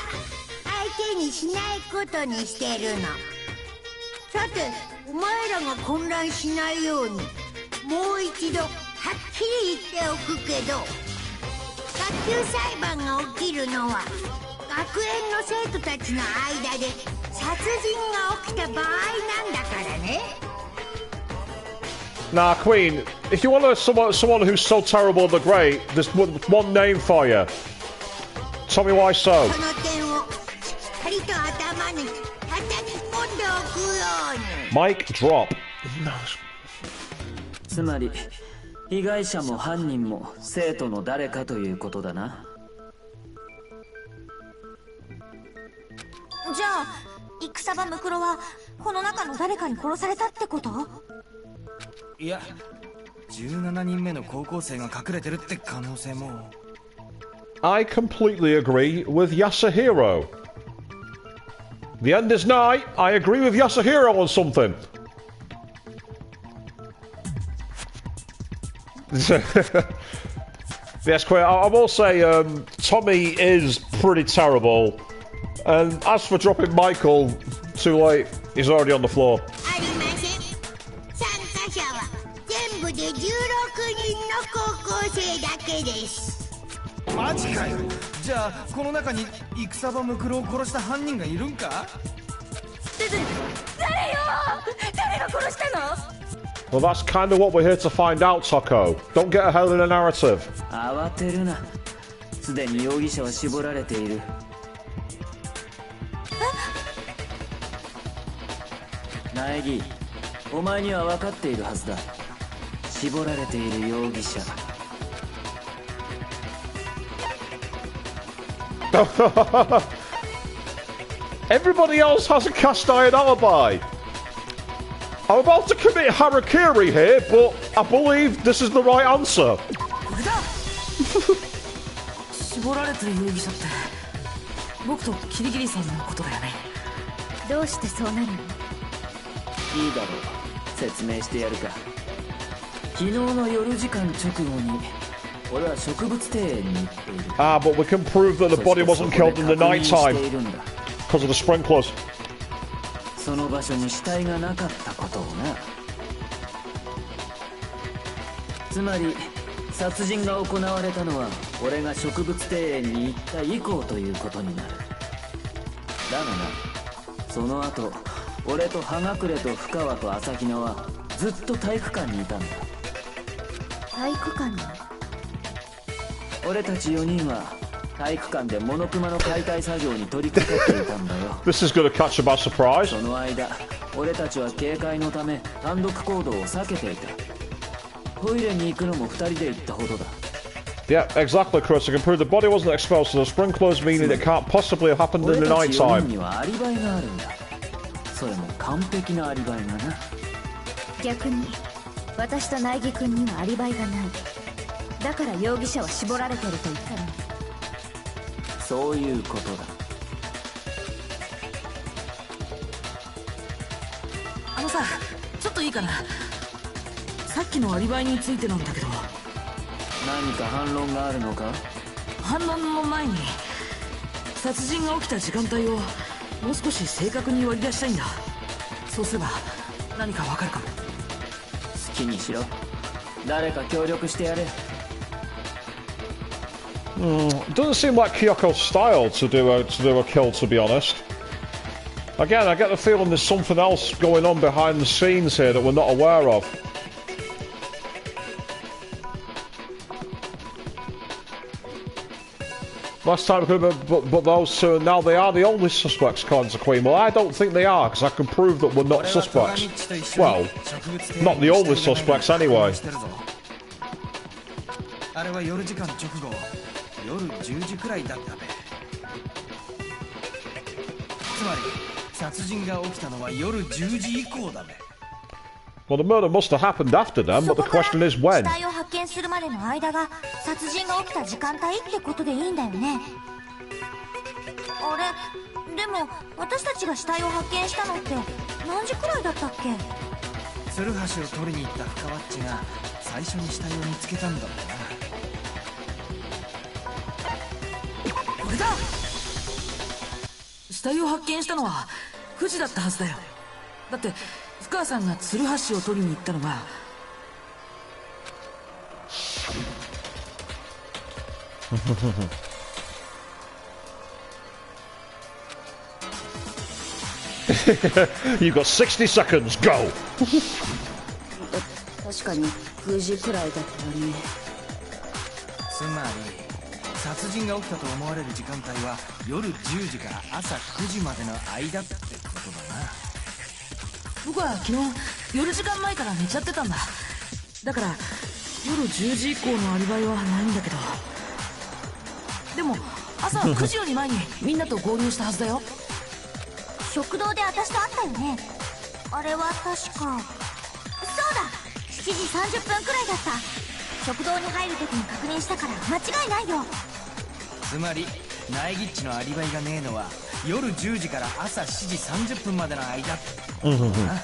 相手にしないことにしてるの。さて、お前らが混乱しないようにもう一度はっきり言っておくけど、学級裁判が起きるのは学園の生徒たちの間で殺人が起きた場合なんだからね。 Nah, Queen, if you want someone who's so terrible and great, there's one name for you. Tell me why so. その点をしっかりと頭に叩き込んでおくように。 Mic drop. つまり被害者も犯人も生徒の誰かということだな。じゃあ戦場ムクロはこの中の誰かに殺されたってこと？いや、17人目の高校生が隠れてるって可能性も。 I completely agree with Yasuhiro. The end is nigh. I agree with Yasuhiro on something. Yes, quite. I will say Tommy is pretty terrible. And as for dropping Michael, too late. He's already on the floor. ありません。参加者は全部で16人の高校生だけです。マジかよ。じゃあこの中に戦場ムクロを殺した犯人がいるんか？誰よ？誰が殺したの？ Well, that's kind of what we're here to find out, Toko. Don't get ahead in the narrative. 慌てるな。すでに容疑者は絞られている。苗木、お前には分かっているはずだ。絞られている容疑者。Everybody else has a cast-iron alibi. I'm about to commit harakiri here, but I believe this is the right answer. 絞られてる容疑者って僕とキリギリさんのことだよね。どうしてそうなるの？いいだろう。説明してやるか。昨日の夜時間直後に俺は植物庭園に行っている。Ah, but we can prove that the body wasn't killed in the night time because of the sprinklers. その場所に死体がなかったことをな。つまり殺人が行われたのは俺が植物庭園に行った以降ということになる。だがな、その後俺と葉隠れと深川と朝比奈はずっと体育館にいたんだ。体育館に？俺たち4人は体育館でモノクマの解体作業に取り掛かっていたんだよ。This is gonna catch you by surprise. その間俺たちは警戒のため単独行動を避けていた。トイレに行くのも2人で行ったほどだ。Yeah, exactly, Chris. I can prove the body wasn't exposed to the sprinklers, meaning it can't possibly have happened in the night time. 俺たち4人にはアリバイがあるんだ。それも完璧なアリバイがな。逆に私と苗木君にはアリバイがない。だから容疑者は絞られてると言ったの。そういうことだ。あのさ、ちょっといいかな。さっきのアリバイについてなんだけど。何か反論があるのか？反論の前に殺人が起きた時間帯をもう少し正確に割り出したいんだ。そうすれば何かわかるかも。好きにしろ。誰か協力してやれ。It doesn't seem like Kyoko's style to do a kill, to be honest. Again, I get the feeling there's something else going on behind the scenes here that we're not aware of. Last time, but those two, now they are the only suspects, according to Queen. Well, I don't think they are, because I can prove that we're not suspects. Well, not the only suspects, anyway. あれは夜時間直後、夜10時くらいだったべ。つまり殺人が起きたのは夜10時以降だべ。Well, the murder must have happened after them, but the question is when. 死体を発見するまでの間が殺人が起きた時間帯ってことでいいんだよね。あれ、でも私たちが死体を発見したのって何時くらいだったっけ？ツルハシを取りに行った深ワッチが最初に死体を見つけたんだろうな。これだ！死体を発見したのは富士だったはずだよ。だって深川さんがツルハシを取りに行ったのがYou've got 60 seconds, go! 確かに9時くらいだったわね。つまり殺人が起きたと思われる時間帯は夜10時から朝9時までの間ってことだな。僕は昨日夜時間前から寝ちゃってたんだ。だから夜10時以降のアリバイはないんだけど、でも朝9時より前にみんなと合流したはずだよ。食堂で私と会ったよね。あれは確か、そうだ、7時30分くらいだった。食堂に入るときに確認したから間違いないよ。つまり苗木っちのアリバイがねえのは夜10時から朝7時30分までの間ってことだな。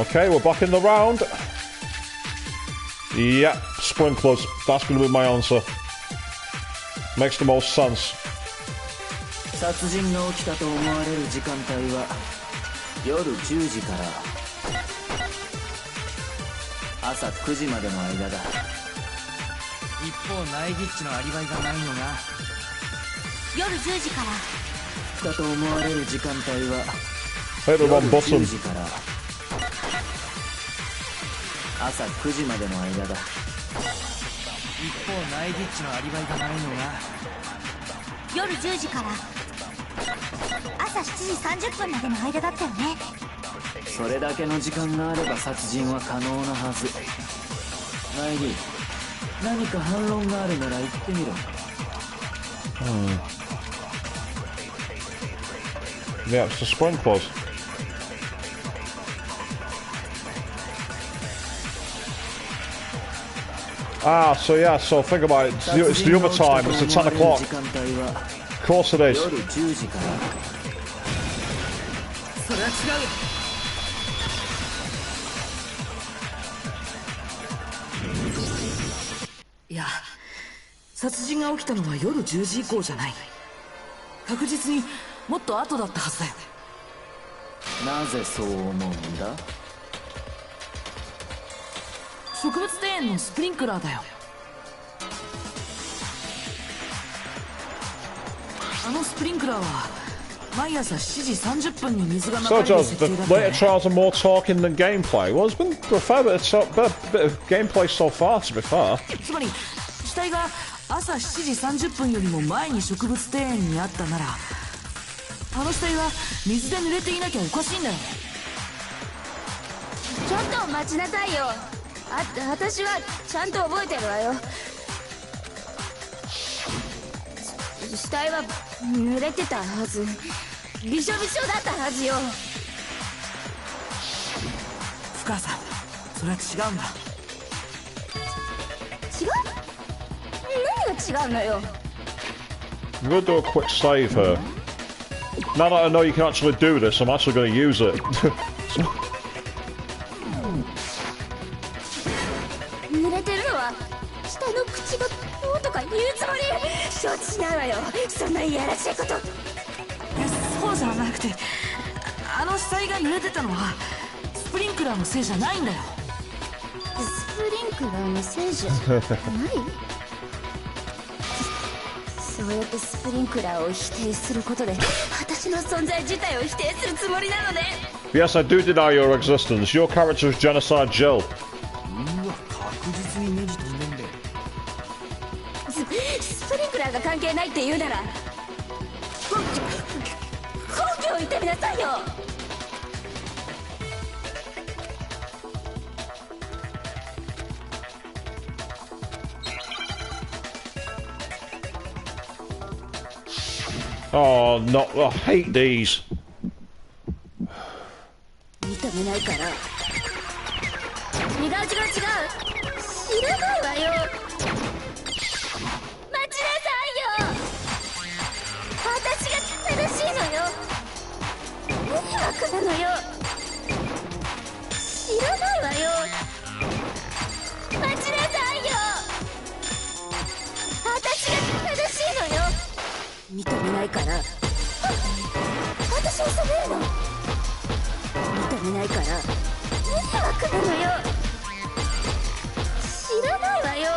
Okay, we're back in the round. Yeah, sprinklers. That's going to be my answer. Makes the most sense. 殺人が起きたと思われる時間帯は夜10時から朝9時までの間だ。一方ナイギッチのアリバイがないのが夜10時からだと思われる時間帯は Hit the 夜 wrong button. 10時から朝9時までの間だ。一方ナイギッチのアリバイがないのが夜10時から朝7時30分までの間だったよね。それだけの時間があれば殺人は可能なはず。ナイギ、何か反論があるなら言ってみろ。Yeah, it's the sprinklers. Ah, so yeah, so think about it. It's the other time. It's the 10 o'clock. Of course it is. 夜10時からそれは違うよ。いや、殺人が起きたのは夜10時以降じゃない。確実にもっと後だったはずだよ。なぜそう思うんだ？植物庭園のスプリンクラーだよ。あのスプリンクラーは毎朝7時30分に水が流 So れる does 設 the 定だったよ later ね。 trials are more talking than gameplay. Well, there's been a fair bit of gameplay so far, to be fair. つまり死体が朝7時30分よりも前に植物庭園にあったなら、あの死体は水で濡れていなきゃおかしいんだよ。ちょっと待ちなさいよ。私はちゃんと覚えてるわよ。死体は濡れてたはず。びしょびしょだったはずよ。深川さん、それは違うんだ。違う？何が違うのよ。 I'm going to do a quick save here. Now that I know you can actually do this, I'm actually going to use it. 濡れてるのは下の口がどうとか言うつもり？承知しないわよ、そんないやらしいこと。そうじゃなくて、あの死体が濡れてたのはスプリンクラーのせいじゃないんだよ。スプリンクラーのせいじゃないそうやってスプリンクラーを否定することで私の存在自体を否定するつもりなのね。 Yes, I do deny your existence. Your character is Genocide Jill. うわ確実にネジ飛んでんで。スプリンクラーが関係ないって言うなら根拠を言ってみなさいよ。Oh, no. I hate these. 認めないから。違う。知らないわよ。待ちなさいよ。私が正しいのよ。迷惑なのよ。知らないわよ。待ちなさいよ。私が正しいのよ。認めないから。私を責めるの。認めないから迷惑なのよ。知らないわよ。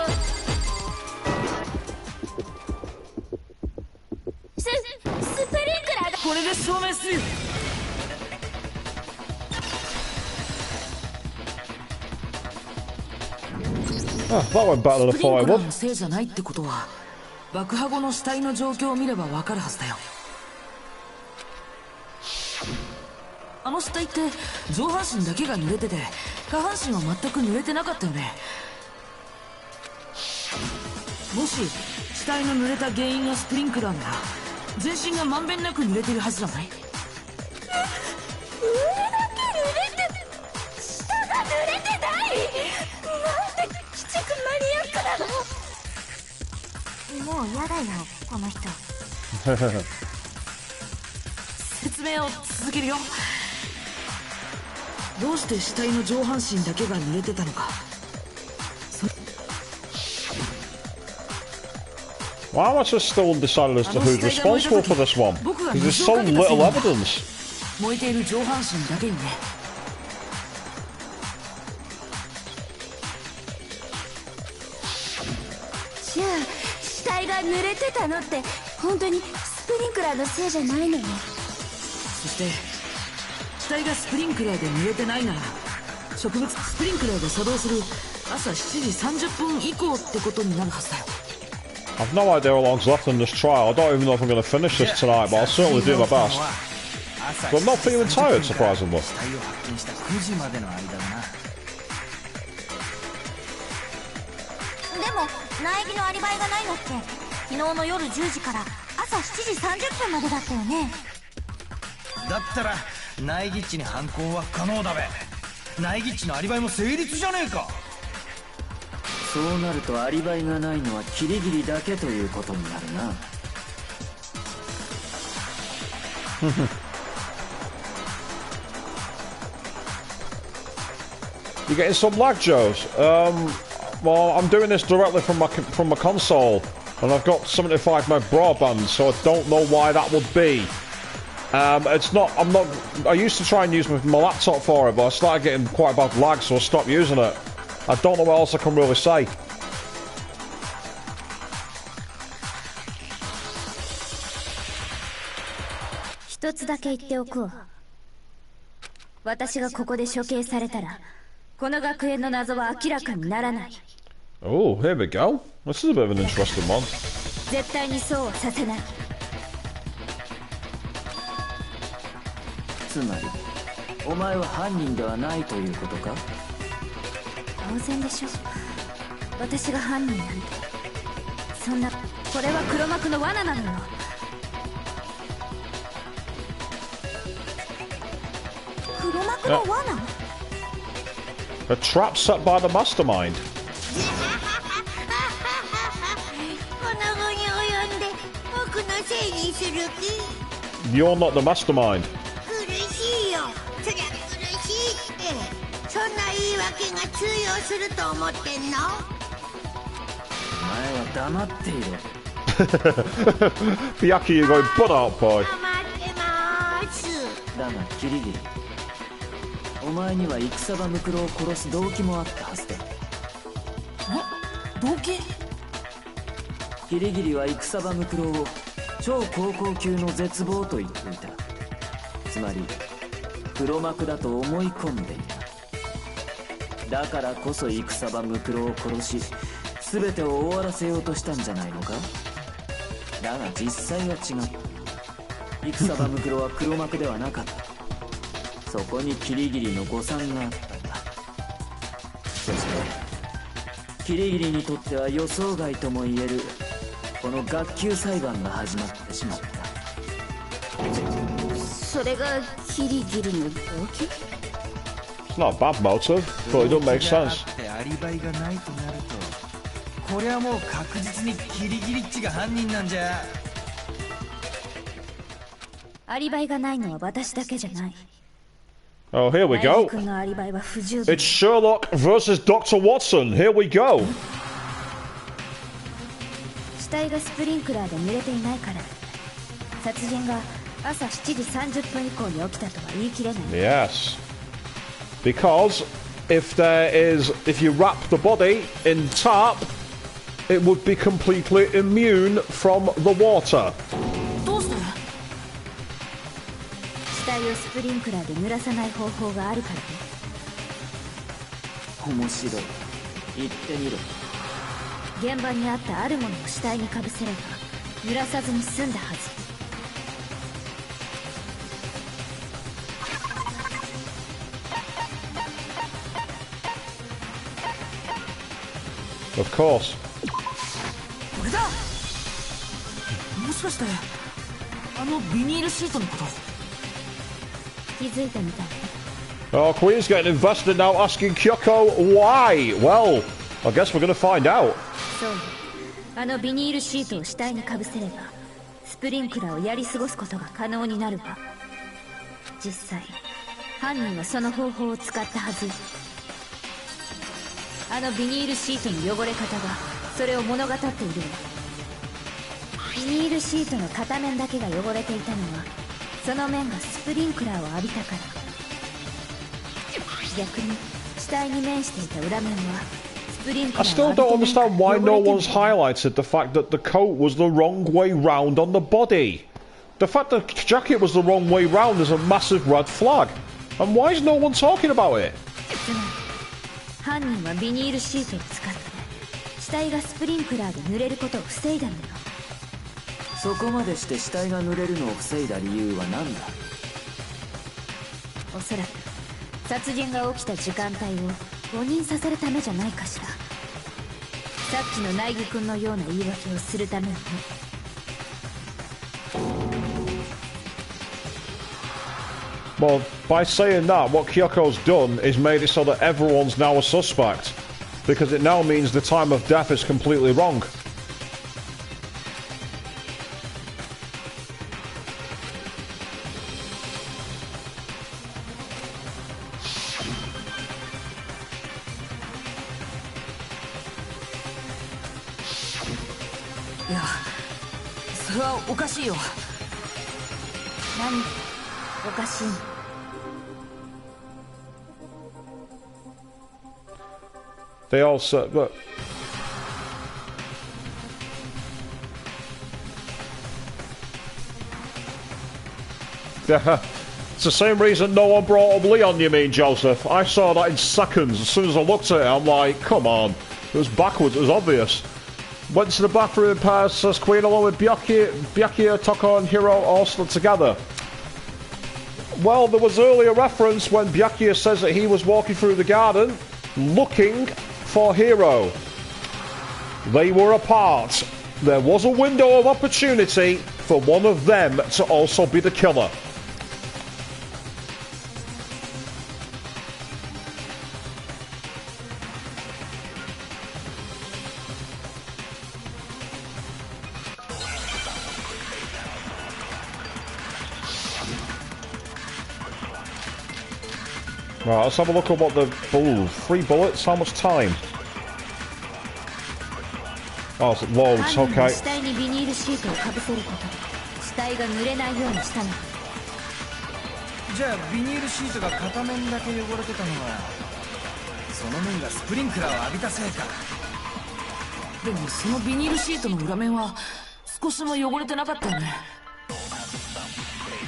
スプリンクラーがこれで証明するよ。Ah, that went better than I スプリン thought ク it ラー would. のせいじゃないってことは、爆破後の死体の状況を見ればわかるはずだよ。あの死体って上半身だけが濡れてて、下半身は全く濡れてなかったよね。もし死体の濡れた原因がスプリンクラーなら、全身がまんべんなく濡れてるはずじゃない？下が濡れてない。なんて鬼畜マニアックなの。もう嫌だよこの人。説明を続けるよ。どうして死体の上半身だけが濡れてたのか。Why am I just still undecided as to who's responsible for this one? Because there's so little evidence. 燃えている上半身だけにね。じゃあ死体が濡れてたのって本当にスプリンクラーのせいじゃないのよ。そして死体がスプリンクラーで濡れてないなら、植物スプリンクラーが作動する朝7時30分以降ってことになるはずだよ。I've no idea how long's left in this trial. I don't even know if I'm going to finish this tonight, but I'll certainly do my best. But I'm not feeling tired, surprisingly. 死体を発見した9時までの間だな。でも苗木のアリバイがないのって昨日の夜10時から朝7時30分までだったよね。だったら苗木っちに犯行は不可能だべ。苗木っちのアリバイも成立じゃねえか。そうなるとアリバイがないのはキリギリだけということになるな。You're getting some lag, Joes. Well, I'm doing this directly from my console, and I've got 75 meg broadband, so I don't know why that would be. It's not. I'm not. I used to try and use my laptop for it, but I started getting quite bad lag, so I stopped using it. I don't know what else I can really say. 一つだけ言っておくわ。私がここで処刑されたらこの学園の謎は明らかにならない。 Oh, here we go. This is a bit of an interesting one. 絶対にそうはさせない。つまりお前は犯人ではないということか。当然でしょ。私が犯人なんて。そんな、これは黒幕の罠なのよ。黒幕の罠？ A trap set by the mastermind. この後に及んで僕のせいにする気？ You're not the mastermind. 苦しいよ。そりゃ苦しいって。そんな言い訳が通用すると思ってんの？お前は黙っていろ。Fiaki, you're going butt out, boy. 黙ってまーす。だがキリギリ、お前には戦場ムクロを殺す動機もあったはずだ。動機？キリギリは戦場ムクロを超高校級の絶望と言っていた。つまり黒幕だと思い込んでいた。だからこそ戦場ムクロを殺し全てを終わらせようとしたんじゃないのか。だが実際は違った。戦場ムクロは黒幕ではなかった。そこにキリギリの誤算があったんだ。そしてキリギリにとっては予想外とも言えるこの学級裁判が始まってしまった。それがキリギリの動機？ It's not a bad motive, but it doesn't make sense. アリバイがないとなると、これはもう確実にキリギリっちが犯人なんじゃ。アリバイがないのは私だけじゃない。 Oh, here we go. 君のアリバイは不十分。 It's Sherlock versus Dr. Watson. Here we go. 死体がスプリンクラーで濡れていないから殺人が朝7時30分以降に起きたとは言い切れない。 Yes. Because if you wrap the body in tarp, it would be completely immune from the water. どうして？死体をスプリンクラーで濡らさない方法があるからね。面白い。言ってみろ。現場にあったあるものを死体にかぶせれば濡らさずに済んだはず。Of course. これだ。もしかしてあのビニールシートのこと？気づいたみたい。 Oh, Queen's getting invested now, asking Kyoko why. Well, I guess we're gonna find out. そう、あのビニールシートを死体にかぶせればスプリンクラーをやり過ごすことが可能になるわ。実際犯人はその方法を使ったはず。あのビニールシートの汚れ方がそれを物語っているわ。ビニールシートの片面だけが汚れていたのはその面がスプリンクラーを浴びたから。逆に死体に面していた裏面はスプリンクラ I ー still を don't 浴びてない understand から why 汚 no れて one's る。 highlighted the fact that the coat was the wrong way round on the body. The fact that the jacket was the wrong way round is a massive red flag. And why is no one talking about it? つまり犯人はビニールシートを使って死体がスプリンクラーで濡れることを防いだんだよ。そこまでして死体が濡れるのを防いだ理由は何だ？おそらく殺人が起きた時間帯を誤認させるためじゃないかしら。さっきの苗木君のような言い訳をするためにね。 Well, by saying that, what Kyoko's done is made it so that everyone's now a suspect. Because it now means the time of death is completely wrong. Yeah, それはおかしいよ。何おかしいの？ They all said, look. Yeah, it's the same reason no one brought up Leon, you mean, Joseph? I saw that in seconds. As soon as I looked at it, I'm like, come on. It was backwards, it was obvious. Went to the bathroom in pairs, says Queen, along with Byakuya, Toko and Hiro all stood together. Well, there was earlier reference when Byakuya says that he was walking through the garden looking for Hiro. They were apart. There was a window of opportunity for one of them to also be the killer. Right, let's have a look at what the... Ooh, 3 bullets? How much time? Oh, it's loads, okay. 死体にビニールシートをかぶせることで死体が濡れないようにしたの。じゃあビニールシートが片面だけ汚れてたのはその面がスプリンクラーを浴びたせいか。でもそのビニールシートの裏面は少しも汚れてなかったよね。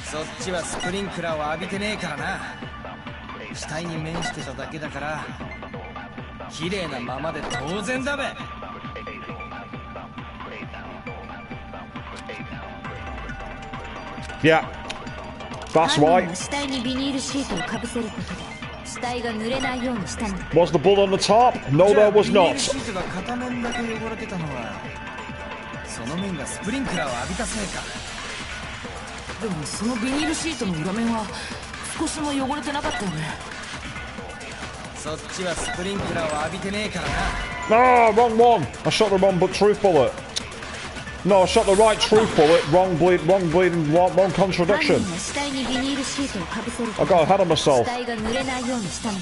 そっちはスプリンクラーを浴びてねえからな。死体に面してただけだから綺麗なままで当然だべ。Yeah, that's right. 死体にビニールシートをかぶせることで死体が濡れないようにしたの。 Was the blood on the top? No, there was ビニー not. ルシートが片面だけ汚れてたのはその面がスプリンクラーを浴びたせいか。でもそのビニールシートの裏面は少しも汚れてなかったよね。そっちはスプリンクラーを浴びてねえからな。Ah, wrong one. I shot the wrong truth bullet. No, I shot the right truth bullet. Wrong bleeding, wrong contradiction. 犯人は死体にビニールシートをかぶせるこ I と got で ahead of 死 myself. 体が濡れないようにしたの。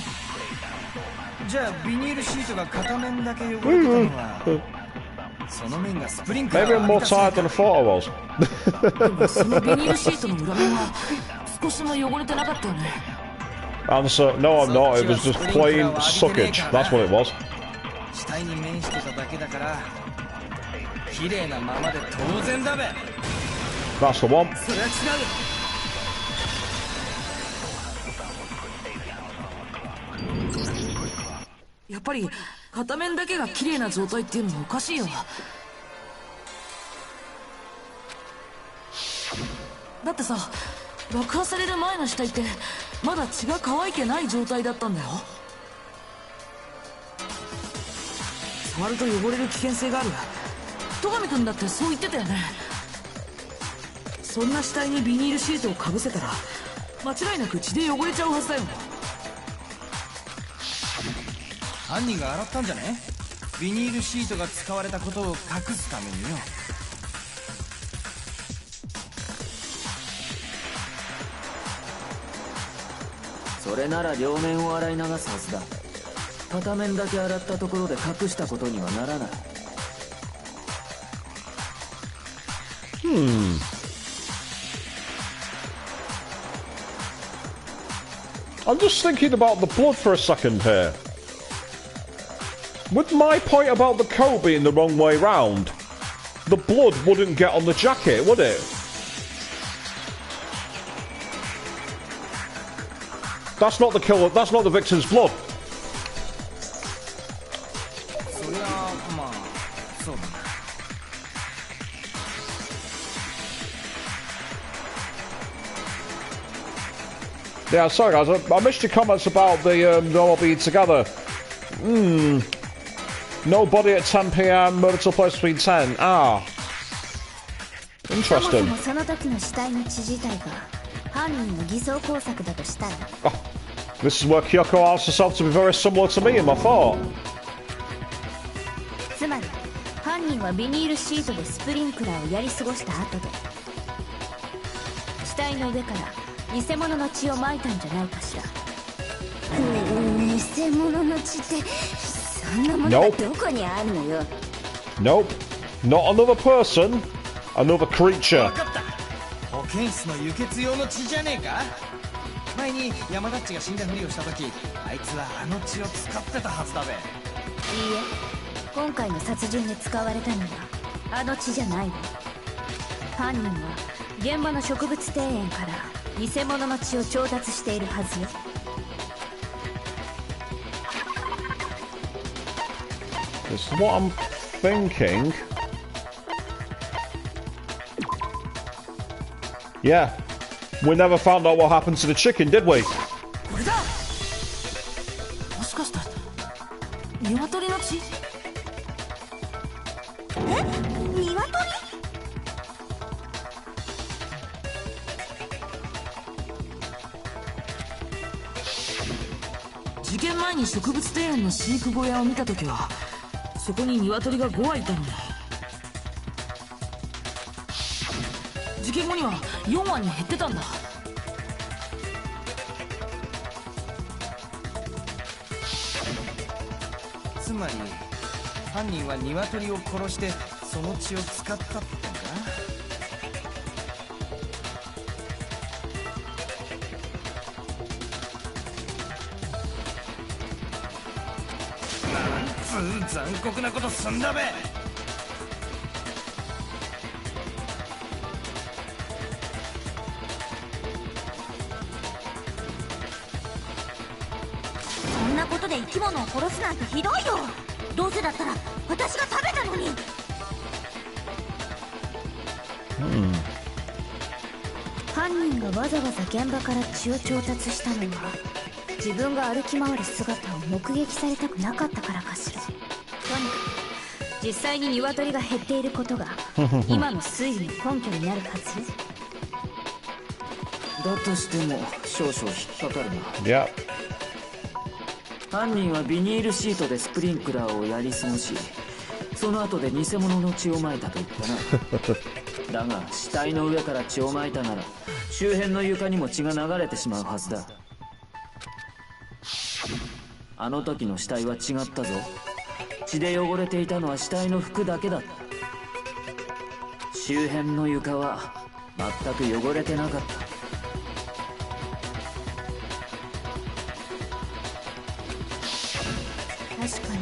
じゃあビニールシートが片面だけ汚れてたのはその面がスプリンクラー Maybe を I'm 浴 more びたせい tired than I か。 thought I was. でもそのビニールシートの裏面は少しも汚れてなかったよね。Answer, no I'm not. It was just plain suckage. That's what it was. 死体に面してただけだから綺麗なままで当然だべ。 That's the one. それは違う。やっぱり片面だけが綺麗な状態っていうのもおかしいよ。だってさ、爆破される前の死体ってまだ血が乾いてない状態だったんだよ。触ると汚れる危険性がある。戸上君だってそう言ってたよね。そんな死体にビニールシートをかぶせたら間違いなく血で汚れちゃうはずだよ。犯人が洗ったんじゃね？ビニールシートが使われたことを隠すためによ。それなら両面を洗い流すはずだ。片面だけ洗ったところで隠したことにはならない。I'm just thinking about the blood for a second here. With my point about the coat being the wrong way round, the blood wouldn't get on the jacket, would it? That's not the killer, that's not the victim's blood. そりゃまあそうだな。Yeah, sorry guys, I missed your comments about the all being together. No body at 10 PM, murder took place between 10. Ah. そも Interesting. そもその時の死体の血自体が犯人の偽装工作だとしたら、 Oh, this is where Kyoko asks herself to be very similar to me in my thought. つまり犯人はビニールシートでスプリンクラーをやり過ごした後で死体の上から偽物の血をまいたんじゃないかしら。偽物の血ってそんなものがどこにあるのよ。 Nope. Not another person, another creature. 分かった。保健室の輸血用の血じゃねえか。前に山田っちが死んだふりをした時、あいつはあの血を使ってたはずだべ。いいえ、今回の殺人で使われたのはあの血じゃないわ。犯人は現場の植物庭園から偽物の血を調達しているはずよ。 This is what I'm thinking. Yeah. We never found out what happened to the chicken, did we? これだ。もしかして鶏の血？鶏？事件前に植物庭園の飼育小屋を見たときはそこに鶏が5羽いたのに、事件後には4羽に減ってたんだ。つまり犯人は鶏を殺してその血を使ったってんだ。なんつう残酷なことすんだべ。そんなことで生き物を殺すなんてひどいよ。どうせだったら私が食べたのに。犯人がわざわざ現場から血を調達したのは自分が歩き回る姿を目撃されたくなかったからかしら。とにかく実際に鶏が減っていることが今の推理の根拠になるはず。だとしても少々引っかかるな。 Yeah. 犯人はビニールシートでスプリンクラーをやり過ごし、その後で偽物の血をまいたと言ったな。だが死体の上から血をまいたなら周辺の床にも血が流れてしまうはずだ。あの時の死体は違ったぞ。血で汚れていたのは死体の服だけだった。周辺の床は全く汚れてなかった。確かに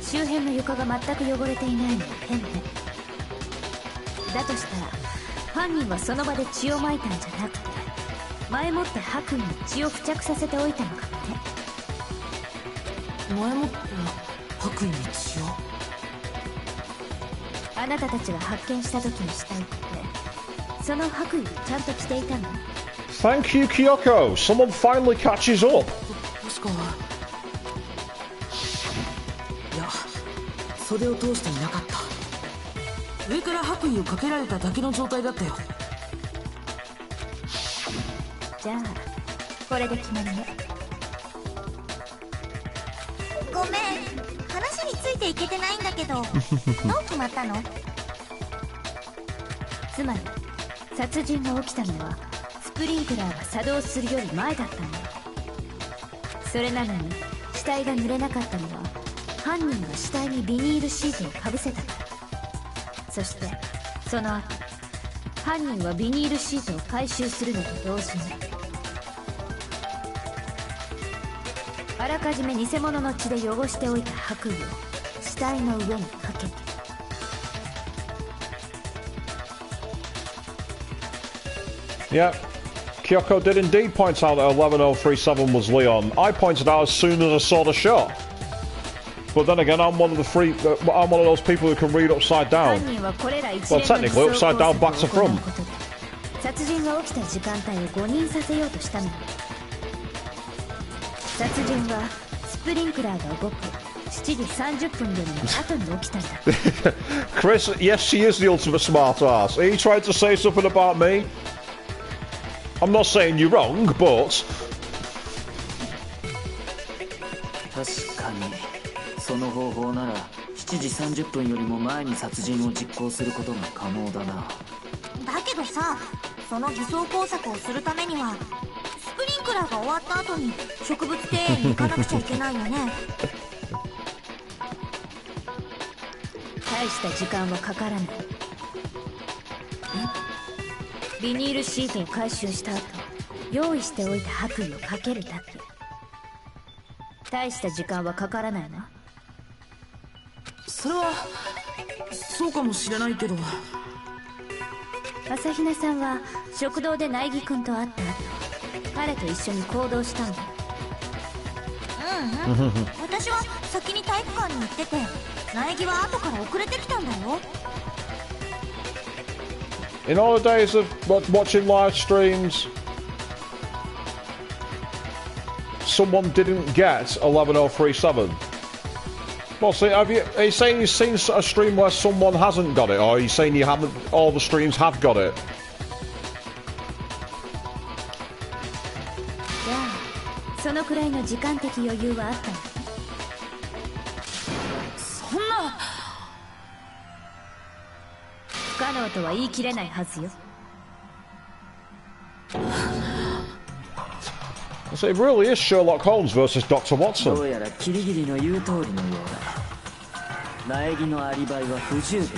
周辺の床が全く汚れていないのは変ね。だとしたら犯人はその場で血をまいたんじゃなくて前もって白衣に血を付着させておいたのかもね。前もって白衣に血を。あなたたちが発見した時の死体ってその白衣をちゃんと着ていたの？ Thank you, Kyoko. Someone finally catches up. 確かいや袖を通していなかった。上から白衣をかけられただけの状態だったよ。じゃあこれで決まりね。ごめん、話についていけてないんだけどどう決まったの？つまり殺人が起きたのはスプリンクラーが作動するより前だったんだ。それなのに死体が濡れなかったのは犯人が死体にビニールシートをかぶせたから。そしてその後犯人はビニールシートを回収するのと同時にあらかじめ偽物の血で汚しておいた白衣を死体の上にかけて。Yeah, Kyoko did indeed point out that 11037 was Leon. I pointed out as soon as I saw the shot. But then again, I'm one of those people who can read upside down. Well, technically, upside down, back to front. 殺人が起きた時間帯を誤認させようとしたの。殺人はスプリンクラーが動く7時30分よりも後に起きたんだ。Chris, yes, she is the ultimate smartass. Are you trying to say something about me? I'm not saying you're wrong, but 確かにその方法なら7時30分よりも前に殺人を実行することが可能だな。だけどさ、その偽装工作をするためにはスプリンクラーが終わった後に植物庭園に行かなくちゃいけないよね。大した時間はかからない。ビニールシートを回収した後用意しておいた白衣をかけるだけ。大した時間はかからないな。それはそうかもしれないけど。朝比奈さんは食堂で苗木君と会った後彼と一緒に行動したんだ。私は先に体育館に行ってて苗木は後から遅れてきたんだよ。in all the days of watching live streams, someone didn't get 11037. Well, see, are you saying you've seen a stream where someone hasn't got it, or are you saying you haven't? All the streams have got it. じゃあそのくらいの時間的余裕はあったの。そんな不可能とは言い切れないはずよ。So it really is Sherlock Holmes versus Dr. Watson. どうやらキリギリの言う通りのようだ。苗木のアリバイは不十分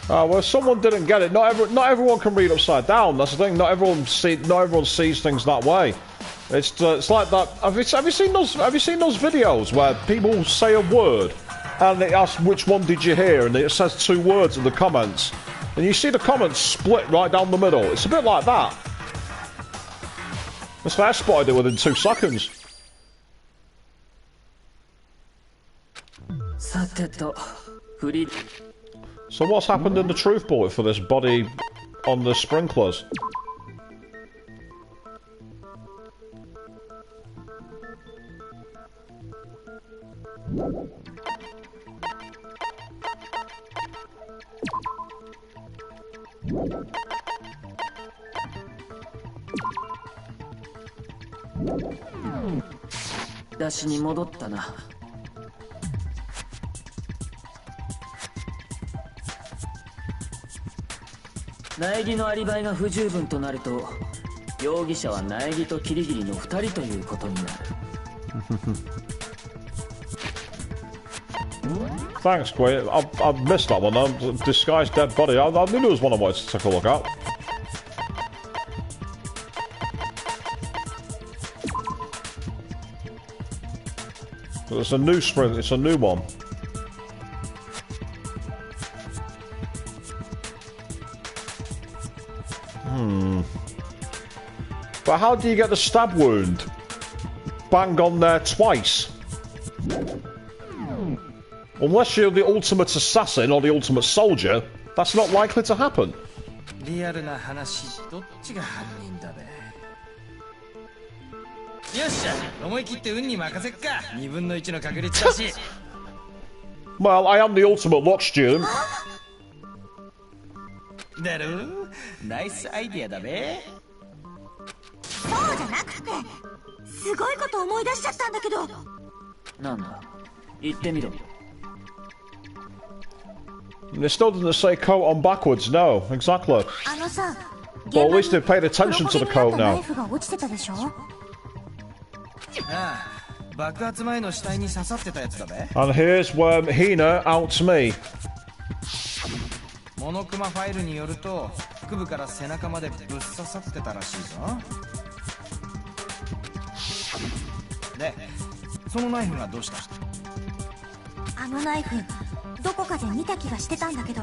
だ。Well, someone didn't get it. Not everyone can read upside down. That's the thing. Not everyone sees things that way. It's like that. Have you seen those videos where people say a word and it asks which one did you hear, and it says two words in the comments, and you see the comments split right down the middle. It's a bit like that. That's why I spotted it within 2 seconds. So what's happened in the truth bullet for this body on the sprinklers?出しに戻ったな。苗木のアリバイが不十分となると容疑者は苗木とキリギリの2人ということになる。Thanks, Quay. I missed that one. Disguised dead body. I knew there was one I wanted to take a look at. But it's a new spring. It's a new one. But how do you get the stab wound? Bang on there twice. Unless you're the ultimate assassin or the ultimate soldier, that's not likely to happen. リアルな話、どっちが犯人だべ。よっしゃ、思い切って運に任せっか。2分の1の確率だし。Well, I am the ultimate luck student. だろう？ナイスアイディアだべ。そうじゃなくて、すごいこと思い出しちゃったんだけど。なんだ、言ってみろ。It still doesn't say coat on backwards, no, exactly. あのさ、 Well, at least they've paid attention to the coat ナ now. イフが落ちてたでしょ。ああ、爆発前の死体に刺さってたやつだべ。 And here's where Hina outs me. モノクマファイルによると、腹部から背中までぶっ刺さってたらしいぞ。で、そのナイフがどうした？あのナイフ、どこかで見た気がしてたんだけど、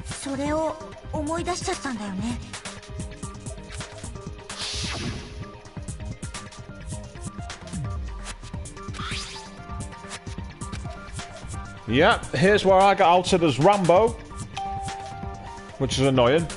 それを思い出しちゃったんだよね。Yeah, here's where I got outed as Rambo, which is annoying.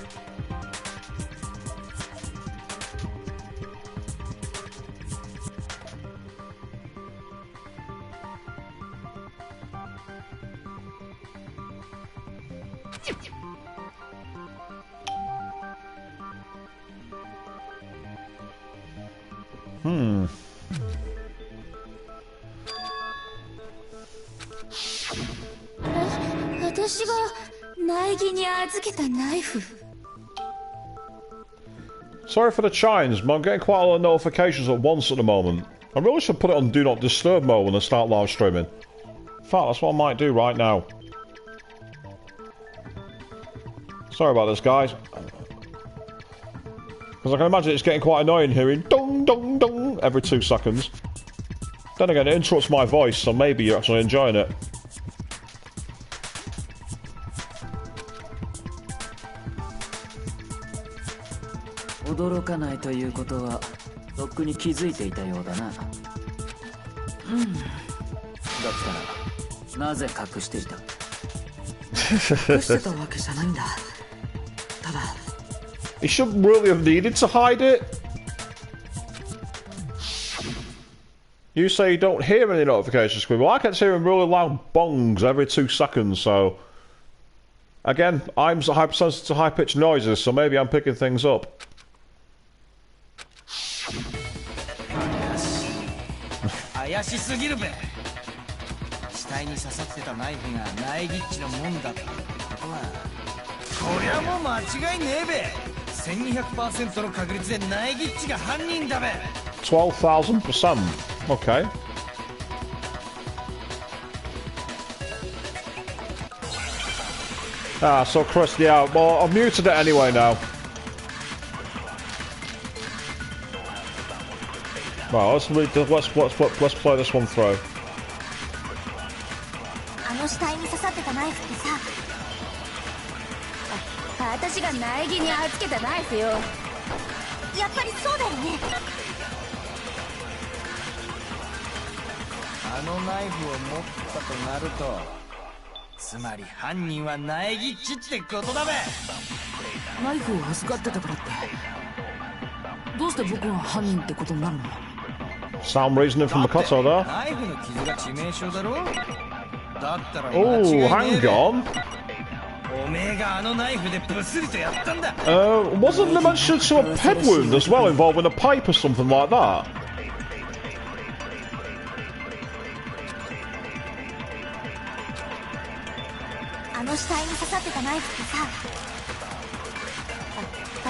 Hmm. 私が苗木に預けたナイフ。 Sorry for the chimes, but I'm getting quite a lot of notifications at once at the moment. I really should put it on Do Not Disturb mode when I start live streaming. In fact, that's what I might do right now. Sorry about this, guys. Because I can imagine it's getting quite annoying hearing dong dong dong every 2 seconds. Then again, it interrupts my voice, so maybe you're actually enjoying it. 驚かないということはとっくに気づいていたようだな。だったらなぜ隠していた？隠してたわけじゃないんだ。ただ He shouldn't really have needed to hide it. You say you don't hear any notifications scream. Well, I kept hearing really loud bongs every 2 seconds, so... Again, I'm hypersensitive to high-pitched noises, so maybe I'm picking things up. 怪しすぎるべ。死体に刺さってたナイフが苗木っちのもんだってことは、こりゃもう間違いねえべ。1200% の確率で苗木っちが犯人だべ。 12,000%. Okay. Ah, so Chris, yeah, well, I've muted it anyway now. Well, let's play this one through. あの死体に刺さってたナイフってさ、私が苗木に預けたナイフよ。やっぱりそうだよね。あのナイフを持ったとなると、つまり犯人は苗木っちってことだべ。ナイフを預かってたからってどうして僕が犯人ってことになるの？ Sound reasoning from Makoto there. ナイフの傷が致命傷だろ。だったら Oh, 間違いねえ hang べ。 on. おめえがあのナイフでブスリとやったんだ。 Wasn't there mention to a peg wound as well involving a pipe or something like that? あの死体に刺さってたナイフってさ、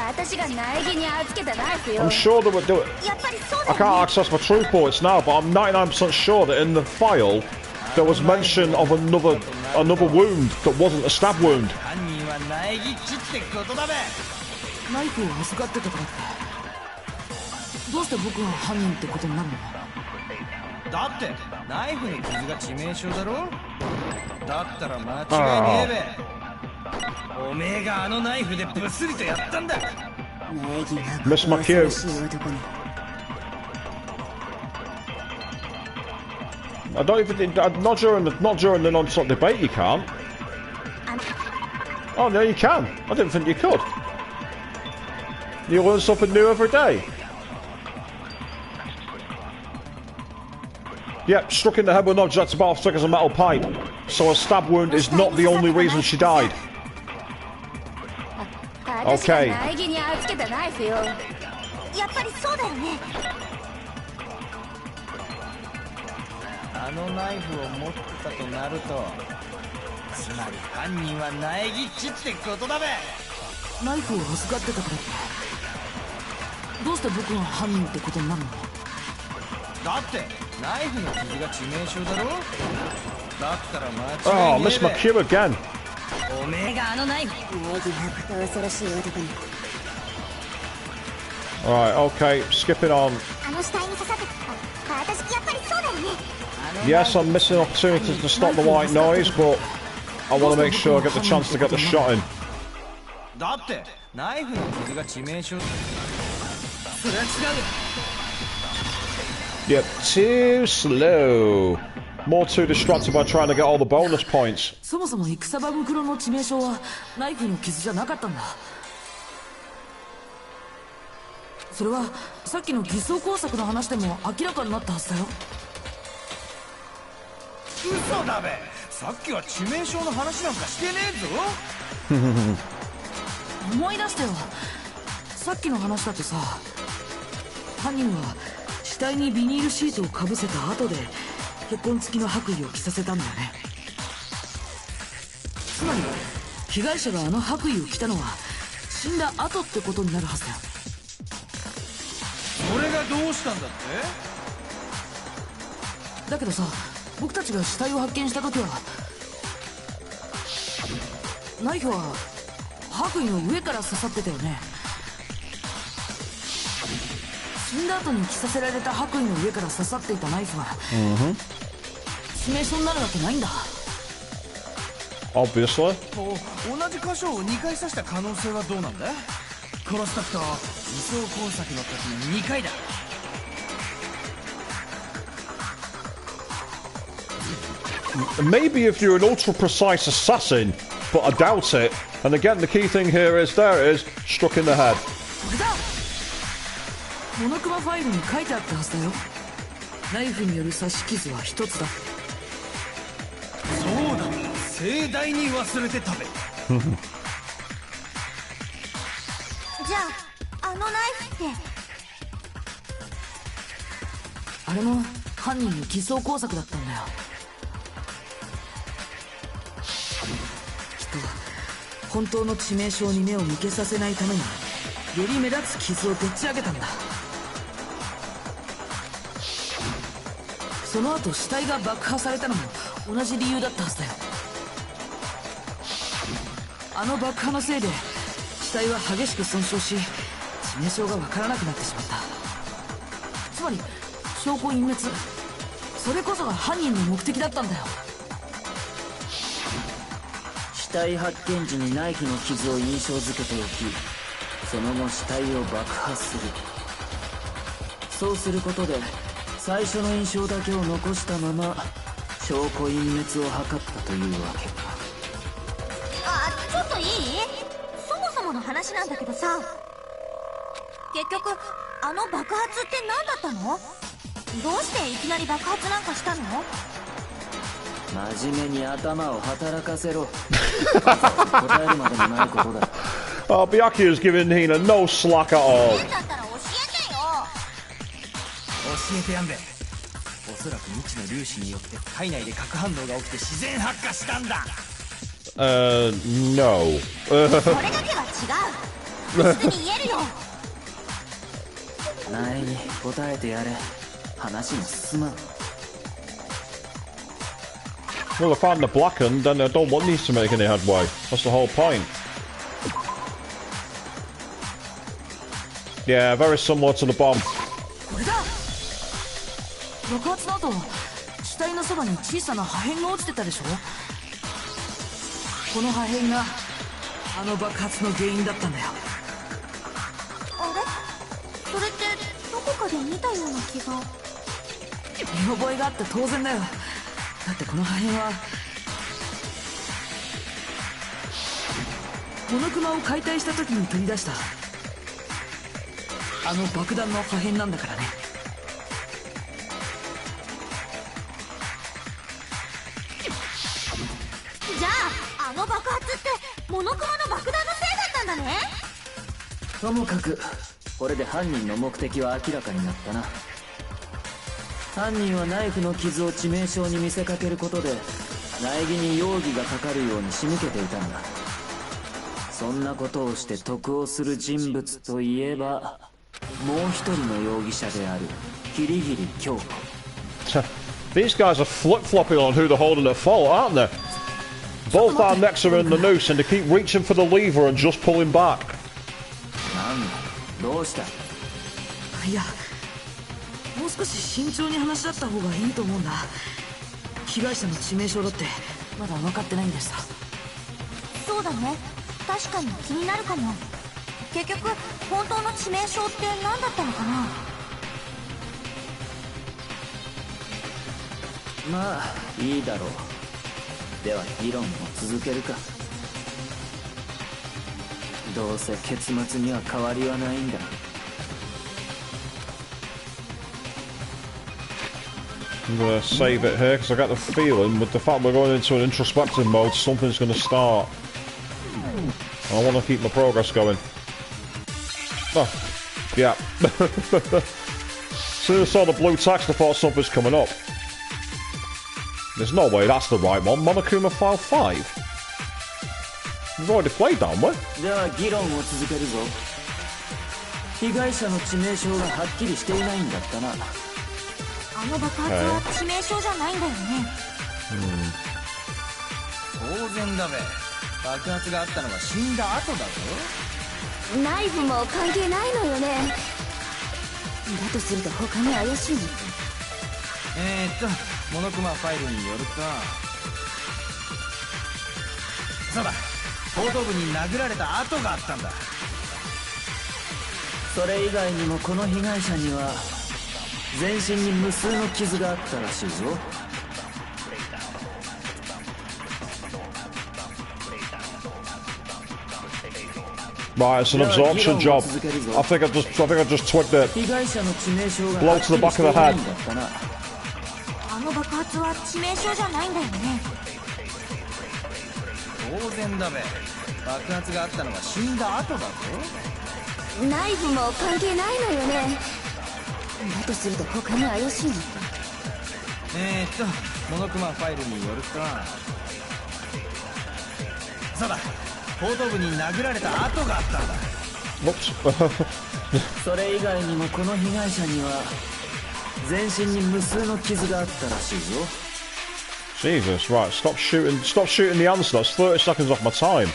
私が苗木に預けたナイフよ。 I'm sure that we're doing. やっぱりそう I だよ can't ね。 access my true points now, but I'm 99% sure that in the file there was mention of another wound that wasn't a stab wound. 犯人は苗木っちってことだべ。ナイフを預かってたからってどうして僕が犯人ってことになるの？だってナイフの傷が致命傷だろ。だったら間違いねえべ。おめえがあのナイフでブスリとやったんだ。苗木が Miss my cue. 恐ろしい男に。 I don't even. Not during the non-stop debate. You can't. Oh no, you can. I didn't think you could. You learn something new every day. Yep, struck in the head with an projectile thick as a metal pipe. So a stab wound is not the only reason she died. Okay. やっぱりそうだよね。あのナイフを持ったとなると、つまり犯人は苗木っちってことだべ。ナイフを預かってたからってどうして僕が犯人ってことになるの？だってナイフの傷が致命傷だろ。だったら間違 Oh, いね Miss えべ。 McHugh again. おめえがあのナイフ。恐ろしい男に。 Alright, okay, skipping on. あの死体に刺さってた。私やっぱりそうだよね。 Yes, I'm missing opportunities to stop the white noise, but I want to make sure I get the chance to get the shot in. だってナイフの傷が致命傷。それは違う。 Yep, too slow. More too distracted by trying to get all the bonus points. そもそも戦場袋の致命傷はナイフの傷じゃなかったんだ。それはさっきの偽装工作の話でも明らかになったはずだよ。嘘だべ。さっきは致命傷の話なんかしてねえぞ。思い出したよ。さっきの話だとさ、犯人は死体にビニールシートをかぶせた後で血痕付きの白衣を着させたんだよね。つまり被害者があの白衣を着たのは死んだ後ってことになるはずだよ。それがどうしたんだって。だけどさ、僕たちが死体を発見した時はナイフは白衣の上から刺さってたよね。死んだ後に着させられた白衣の上から刺さっていたナイフが致命傷になるわけないんだ。 Obviously. 同じ箇所を2回刺した可能性はどうなんだ。殺す時と偽装工作の時に2回だ。 Maybe if you're an ultra-precise assassin, but I doubt it. And again, the key thing here is, there it is, struck in the head. これだ。モノクマファイルに書いてあったはずだよ。ナイフによる刺し傷は1つだ。そうだ、盛大に忘れてたべ。じゃああのナイフって。あれも犯人の偽装工作だったんだよ。きっと本当の致命傷に目を向けさせないためにより目立つ傷をでっち上げたんだ。その後死体が爆破されたのも同じ理由だったはずだよ。あの爆破のせいで死体は激しく損傷し致命傷が分からなくなってしまった。つまり証拠隠滅、それこそが犯人の目的だったんだよ。死体発見時にナイフの傷を印象付けておき、その後死体を爆破する。そうすることで最初の印象だけを残したまま証拠隠滅を図ったというわけか。ちょっといい？そもそもの話なんだけどさ、結局あの爆発って何だったの？どうしていきなり爆発なんかしたの？真面目に頭を働かせろ。答えるまでもないことだ。Oh, Byakuya is giving Hina no slack at all. だったら教えてよ。教えてやんべ。おそらく未知の粒子によって体内で核反応が起きて自然発火したんだ。No. それだけは違う。普通に言えるよ。苗木、答えてやれ。話も進まん。 Well, if I'm the blackened, then I don't want these to make any headway. That's the whole point. Yeah, very similar to the bomb. これだ。爆発の後死体のそばに小さな破片が落ちてたでしょ。この破片があの爆発の原因だったんだよ。あれ？それってどこかで見たような気が。見覚えがあって当然だよ。だってこの破片はモノクマを解体した時に取り出したあの爆弾の破片なんだからね。の爆発ってモノクマの爆弾のせいだったんだね。ともかくこれで犯人の目的は明らかになったな。犯人はナイフの傷を致命傷に見せかけることで苗木に容疑がかかるように仕向けていたんだ。そんなことをして得をする人物といえばもう一人の容疑者である桐桐京子。These guys are flip-flopping on who they're holding at fault, aren't they? Both our necks are in the noose and they keep reaching for the lever and just pulling back. なんだ、どうした？いや、もう少し慎重に話し合った方がいいと思うんだ。被害者の致命傷だってまだ分かってないんですさ。そうだね、確かに気になるかも。結局本当の致命傷って何だったのかな。まあいいだろう。では議論を続けるか。どうせ結末には変わりはないんだ。I'm gonna save it here because I got the feeling with the fact we're going into an introspective mode, something's gonna start. I want to keep my progress going. Oh, yeah. As soon as I saw the blue text, I thought something's coming up. There's no way that's the right one. Monokuma File 5. We've already played that, haven't we? では議論を続けるぞ。被害者の致命傷がはっきりしていないんだったな。あの爆発は致命傷じゃないんだよね。当然だべ。爆発があったのは死んだ後だぞ。ナイフも関係ないのよね。だとすると他に怪しいの。モノクマファイルによると、そうだ、後頭部に殴られた跡があったんだ。それ以外にもこの被害者には全身に無数の傷があったらしいぞ。Right, it's an absorption job. I think I just twigged it. 被害者の致命傷が Blow to the back of the head. あの爆発は致命傷じゃないんだよね。当然だべ。爆発があったのは死んだ後だぞ。ナイフも関係ないのよね。だとすると他に怪しいの。モノクマファイルによると、そうだ、後頭部に殴られた跡があったんだ。それ以外にもこの被害者には全身に無数の傷があったらしいぞ。 Jesus, right, stop shooting the answer. That's 30 seconds off my time.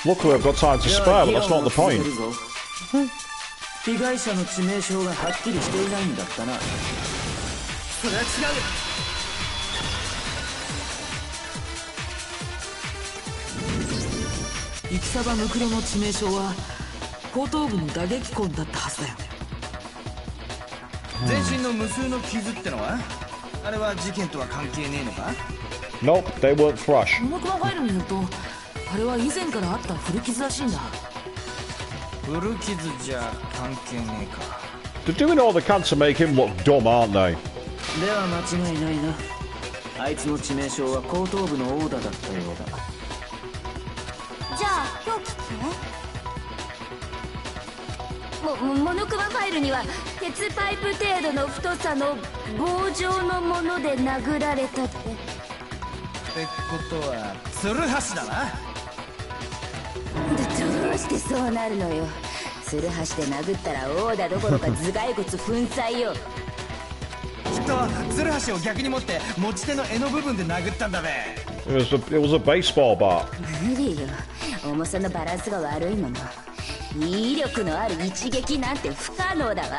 Luckily I've got time to spare, but that's not the point. 被害者の致命傷がはっきりしていないんだったな。それは違う。戦場ムクロの致命傷は後頭部の打撃痕だったはずだよ。全身の無数の傷ってのは、あれは事件とは関係ねえのか？ Nope, they weren't fresh. モノクマファイルによると、あれは以前からあった古傷らしいんだ。古傷じゃ関係ねえか。 They're doing all they can to make him look dumb, aren't they? では間違いないな。あいつの致命傷は後頭部の殴打だったようだ。じゃあ今日聞く？モノクマファイルには鉄パイプ程度の太さの棒状のもので殴られたって。ってことはツルハシだな。どうしてそうなるのよ。ツルハシで殴ったら殴打どころか頭蓋骨粉砕よ。きっとツルハシを逆に持って持ち手の柄の部分で殴ったんだべ。It was a baseball bat. 無理よ。重さのバランスが悪いもの。威力のある一撃なんて不可能だわ。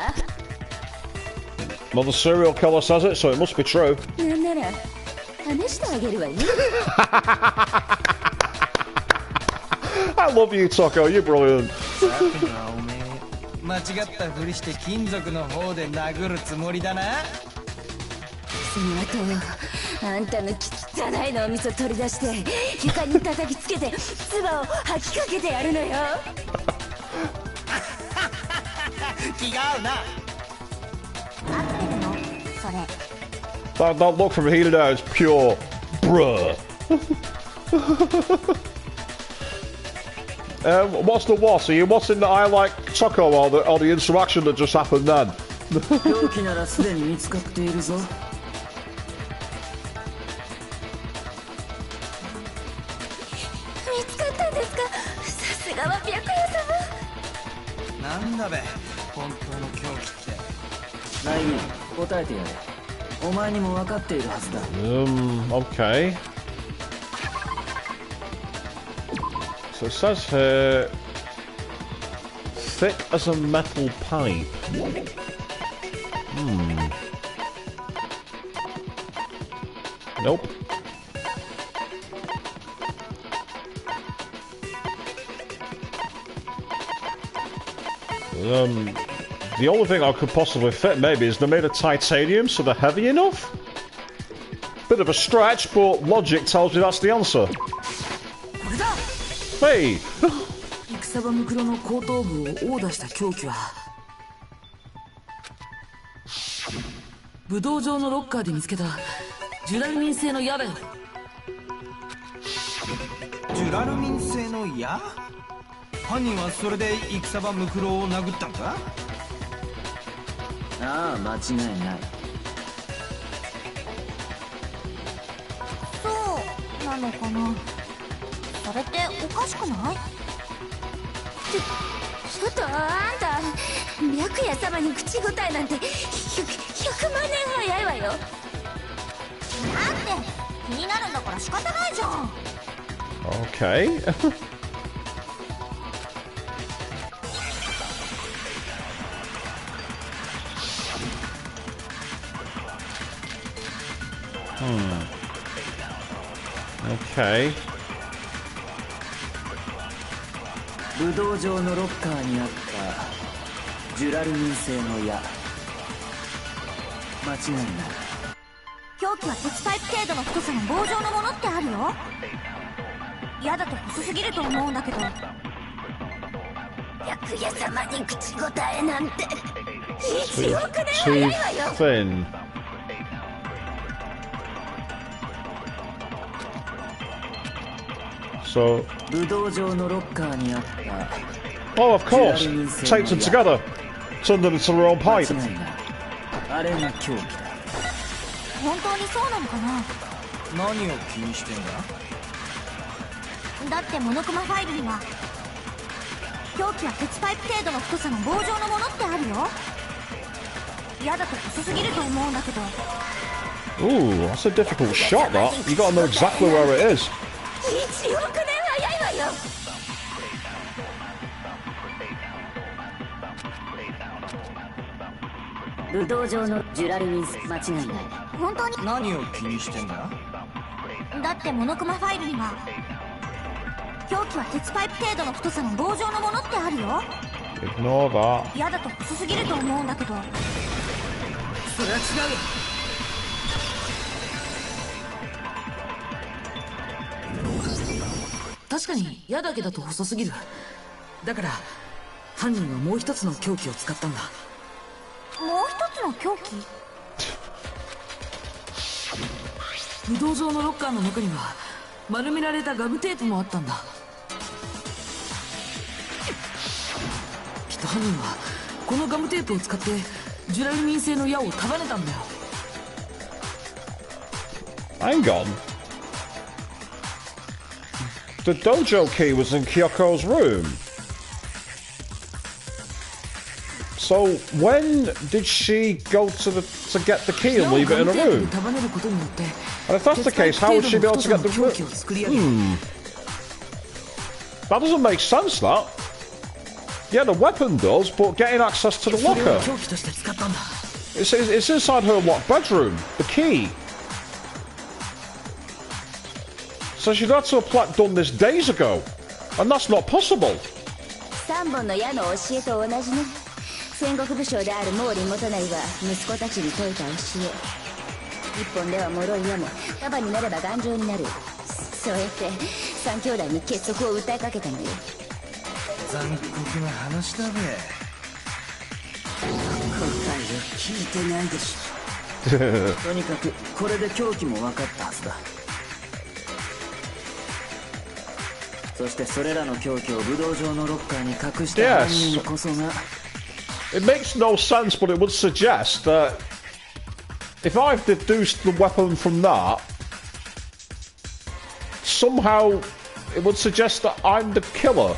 Well, the serial killer says it, so it must be true. なんなら試してあげるわよ。I love you, Toko. You're brilliant. さてはおめえ間違ったふりして金属の方で殴るつもりだな。その後あんたの汚い脳みそ取り出して床に叩きつけて唾を吐きかけてやるのよ。気が合うな。合ってるの？それ。That look from here to there is pure bruh. What's the what? Are you whatting that I like Toko or the interaction that just happened then? 凶器ならすでに見つかっているぞ。見つかったんですか。さすがは白夜様。なんだべ、本当の凶器って。ナイミ、答えてやれ。お前にも分かっているはずだ。Okay. So it says here, thick as a metal pipe. Nope. The only thing I could possibly fit maybe is they're made of titanium, so they're heavy enough? Bit of a stretch, but logic tells me that's the answer. Hey! 戦場ムクロの後頭部を殴打した凶器は武道場のロッカーで見つけたジュラルミン製の矢だよ。ジュラルミン製の矢？犯人はそれで戦場ムクロを殴ったんか？ああ、間違いない。そうなのかな。それっておかしくない？ちょっとあんた、白夜様に口答えなんて100万年早いわよ。なんて気になるんだから仕方ないじゃん。Okay. Okay. 武道場のロッカーにあったジュラルミン製の矢。間違いない。凶器は鉄パイプ程度の太さの棒状のものってあるよ。矢だと細すぎると思うんだけど。白夜様に口答えなんて1億年 Too 早いわよ。 thin. So, 武道場のロッカーにあった oh, of course, taped them together, turned them into their own pipe. 間違いない。あれが凶器だ。本当にそうなのかな。何を気にしてんだ？だってモノクマファイルには凶器は鉄パイプ程度の太さの棒状のものってあるよ。矢だと細すぎると思うんだけど。 Ooh, that's a difficult shot, that. You gotta know exactly where it is. 1億年早いわよ。武道場のジュラルミンス、間違いない。本当に？何を気にしてんだ？だってモノクマファイルには凶器は鉄パイプ程度の太さの棒状のものってあるよ。 Ignore that. 矢だと細すぎると思うんだけど。それは違うよ。確かに矢だけだと細すぎる。だから犯人はもう一つの凶器を使ったんだ。もう一つの凶器？武道場のロッカーの中には丸められたガムテープもあったんだ。きっと犯人はこのガムテープを使ってジュラルミン製の矢を束ねたんだよ。Hang on. The dojo key was in Kyoko's room. So when did she go to get the key and leave it in a room? And if that's the case, how would she be able to get the room? That doesn't make sense, that. Yeah, the weapon does, but getting access to the locker. It's inside her locked bedroom. The key. So she'd had to have done this days ago. And that's not possible. 3本の矢の教えと同じね。戦国武将である毛利元就は息子たちに説いた教え。一本では脆い矢も束になれば頑丈になる。そうやって三兄弟に結束を訴えかけたのよ。残酷な話だべ。答えを聞いてないでしょ。とにかくこれで凶器も分かったはずだ。そしてそれらの凶器を武道場のロッカーに隠した犯人こそが。 It makes no sense, but it would suggest that if I've deduced the weapon from that, somehow it would suggest that I'm the killer.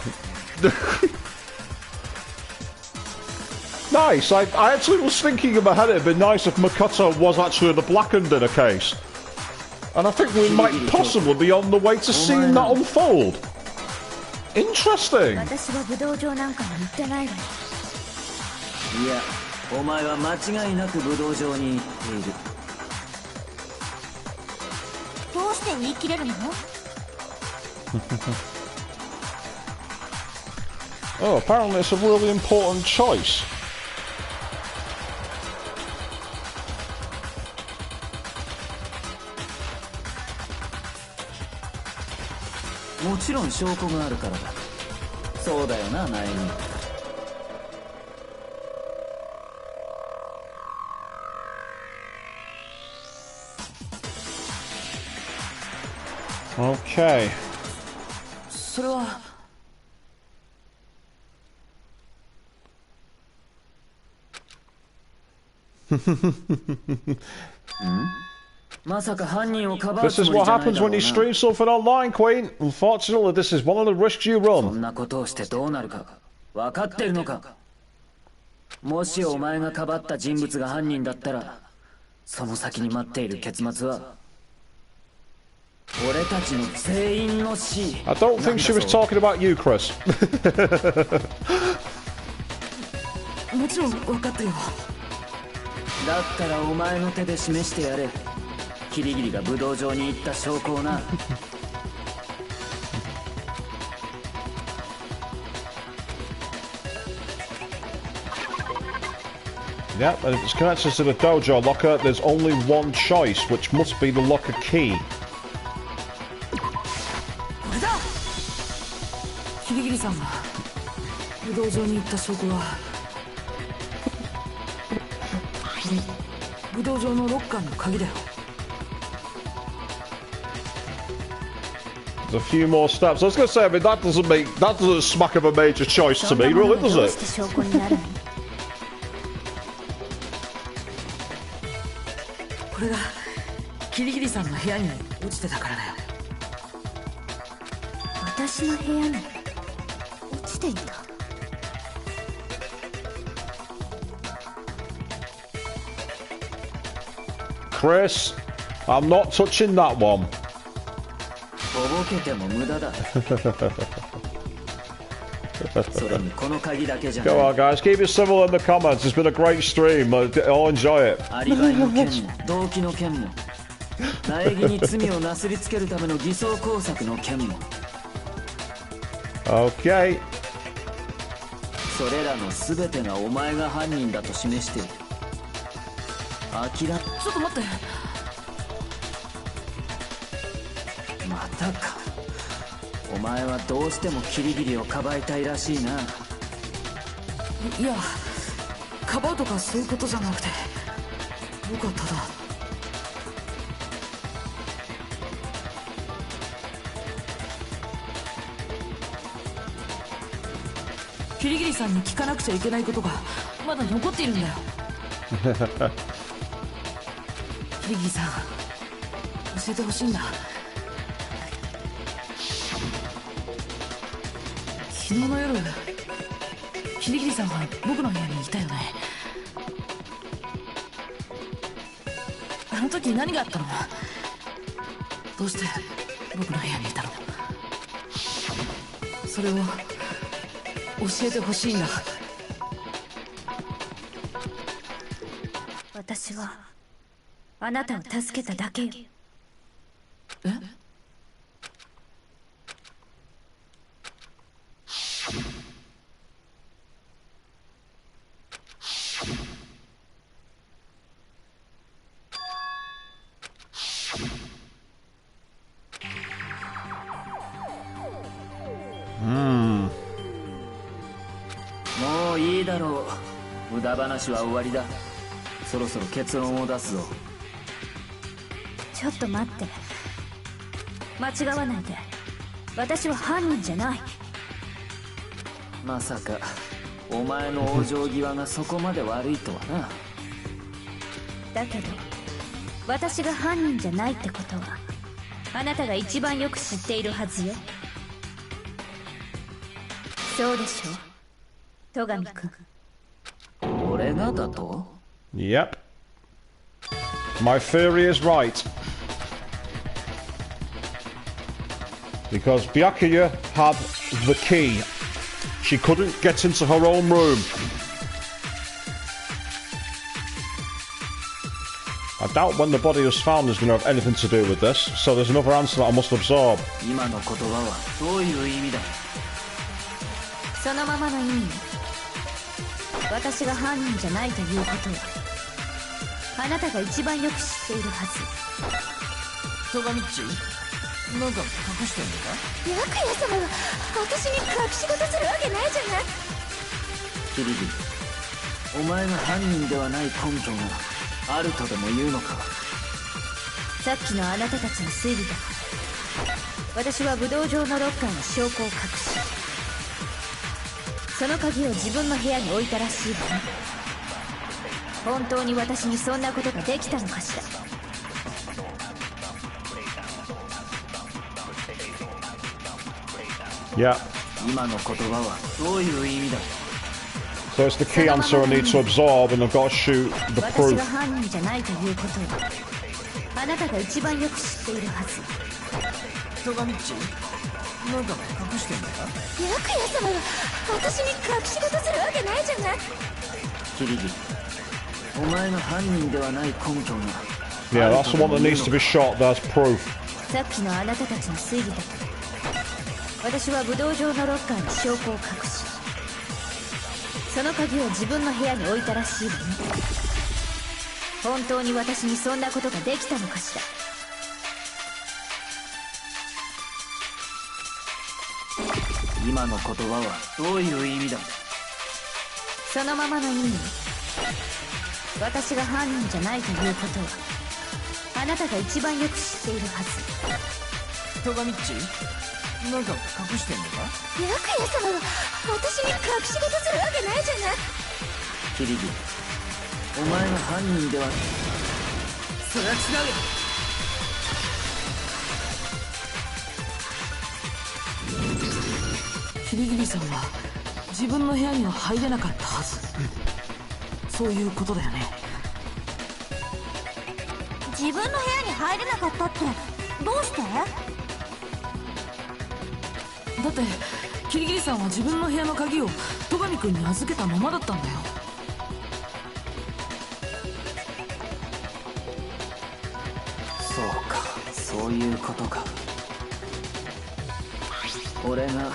Nice. I actually was thinking in my head it'd be nice if Makoto was actually the blackened in a case. And I think we might possibly be on the way to seeing that unfold. Interesting. 私は武道場なんかに行ってないわよ。いや、お前は間違いなく武道場に行っている。どうして言い切れるの？ Oh, apparently it's a really important choice. もちろん証拠があるからだ。そうだよな、ナエミ。Okay. それはまさか犯人をかばう This つ is もり what じゃない happens だろ when う you な。 stream something online, Queen. Unfortunately, this is one of the risks you そ run. んなことをしてどうなるか分かってるのか。もしお前がかばった人物が犯人だったら、その先に待っている結末は俺たちの全員の死。 I don't think she was talking about you, Chris. もちろん分かってるよ。だったらお前の手で示してやれ。キリギリが武道場に行った証拠をな。Yep, and if it's connected to the dojo locker, there's only one choice, which must be the locker key. これだ。キリギリさんが武道場に行った証拠は武道場のロッカーの鍵だよ。 There's a few more steps. I was going to say, I mean, that doesn't smack of a major choice to me, really, does どう it? して証拠になるの？これがキリギリさんの部屋に落ちてたからだよ。私の部屋に落ちていた。Chris, I'm not touching that one. とぼけても無駄だ。それにこの鍵だけじゃない。 Go on, guys, keep it civil in the comments. It's been a great stream. I'll enjoy it. アリバイの件も動機の件も苗木に罪をなすりつけるための偽装工作の件も Okay. それらの全てがお前が犯人だと示している。ちょっと待って。またか。お前はどうしてもキリギリをかばいたいらしいな。いや、かばうとかそういうことじゃなくて、僕はただキリギリさんに聞かなくちゃいけないことがまだ残っているんだよ。キリギリさん、教えてほしいんだ。昨日の夜、キリギリさんは僕の部屋にいたよね。あの時何があったの？どうして僕の部屋にいたの？それを教えてほしいんだ。私はあなたを助けただけよ。え？もういいだろう。無駄話は終わりだ。そろそろ結論を出すぞ。ちょっと待って。間違わないで。私は犯人じゃない。まさかお前の往生際がそこまで悪いとはな。だけど私が犯人じゃないってことはあなたが一番よく知っているはずよ。そうでしょ戸上君。俺がだと？ Yep. My theory is right. Because Byakuya had the key. She couldn't get into her own room. I doubt when the body was found is going to have anything to do with this, so there's another answer that I must absorb. 今の言葉はどういう意味だ？そのままの意味。私が犯人じゃないということはあなたが一番よく知っているはず。戸上っちなんか隠してんのか？白夜様が私に隠し事するわけないじゃない。キリギリ、お前が犯人ではない根拠があるとでも言うのか？さっきのあなたたちの推理だ。私は武道場のロッカーに証拠を隠しその鍵を自分の部屋に置いたらしいわね。本当に私にそんなことができたのかしら。Yeah. 今の言葉はどういう意味だ？ So it's the key answer I need to absorb, and I've got to shoot the 私 proof. が犯人じゃないということはあなたが一番よく知っているはず。戸上っちなんか隠してんのか？白夜様が私に隠し事するわけないじゃない。キリギリ、お前が犯人ではない根拠が Yeah, that's the one that needs to be shot. There's proof. さっきのあなたたちの推理だ。私は武道場のロッカーに証拠を隠しその鍵を自分の部屋に置いたらしいわね。本当に私にそんなことができたのかしら。今の言葉はどういう意味だ？そのままの意味。私が犯人じゃないということはあなたが一番よく知っているはず。戸上っちなんか隠してんのか？白夜様が私に隠し事するわけないじゃない。キリギリ、お前が犯人では。そりゃ違うよ。キリギリさんは自分の部屋には入れなかったはず。そういうことだよね。自分の部屋に入れなかったってどうして？だってキリギリさんは自分の部屋の鍵を戸上君に預けたままだったんだよ。そうか、そういうことか。俺が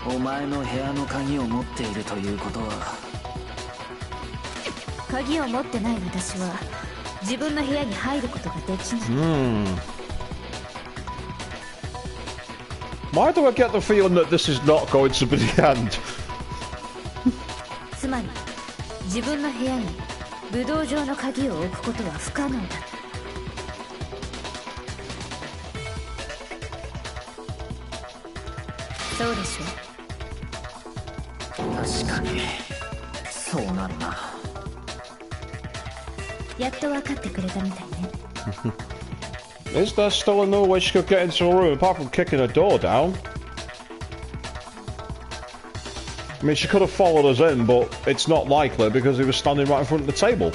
お前の部屋の鍵を持っているということは。鍵を持ってない私は自分の部屋に入ることができない。Why do I get the feeling that this is not going to be the end? つまり自分の部屋に武道場の鍵を置くことは不可能だ。そうでしょ。確かにそうなるな。やっと分かってくれたみたいね。Is there still another way she could get into her room apart from kicking her door down? I mean, she could have followed us in, but it's not likely because he was standing right in front of the table.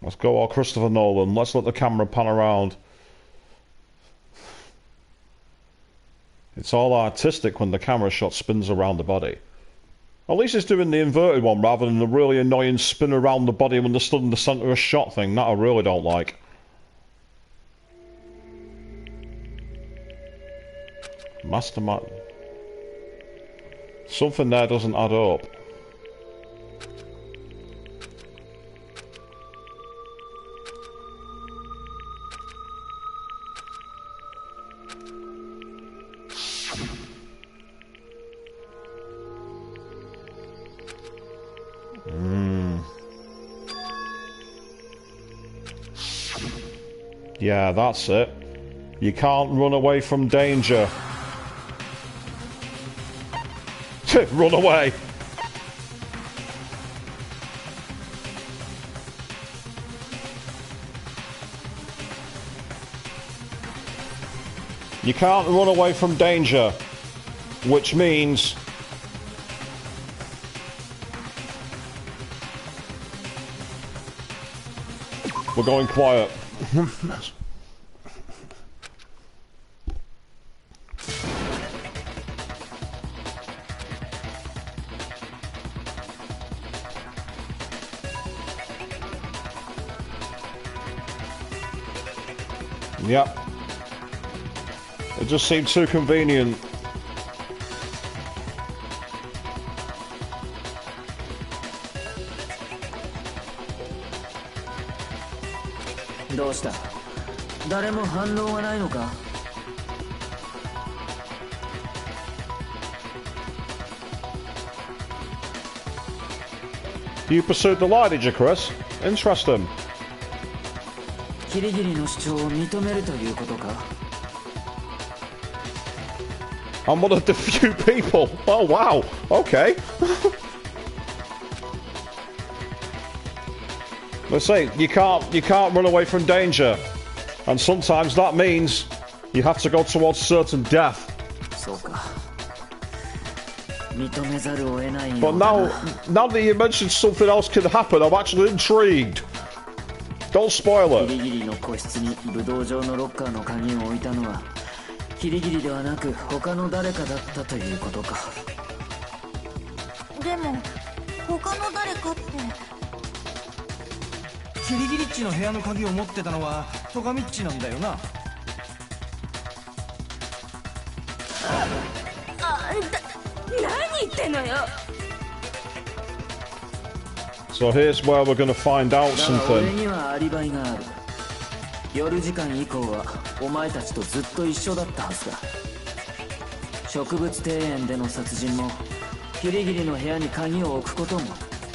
Let's go all Christopher Nolan. Let's let the camera pan around. It's all artistic when the camera shot spins around the body. At least it's doing the inverted one rather than the really annoying spin around the body when they're stood in the centre of shot thing. That I really don't like. Mastermind. Something there doesn't add up. Yeah, that's it. You can't run away from danger. Run away! You can't run away from danger, which means we're going quiet. Yep. It just seemed too convenient. You pursued the lie, did you, Chris? Interesting. I'm one of the few people. Oh wow. Okay. Let's say you can't run away from danger, and sometimes that means you have to go towards certain death. But now that you mentioned something else could happen, I'm actually intrigued. Don't spoil it. キリギリではなく他の誰かだったということか。でも他の誰かって。キリギリッチの部屋の鍵を持ってたのはトガミッチなんだよな。何言ってんのよ。So here's where we're going to find out something. 俺にはアリバイがある。夜時間以降はお前たちとずっと一緒だったはずだ。植物庭園での殺人もキリギリの部屋に鍵を置くことも。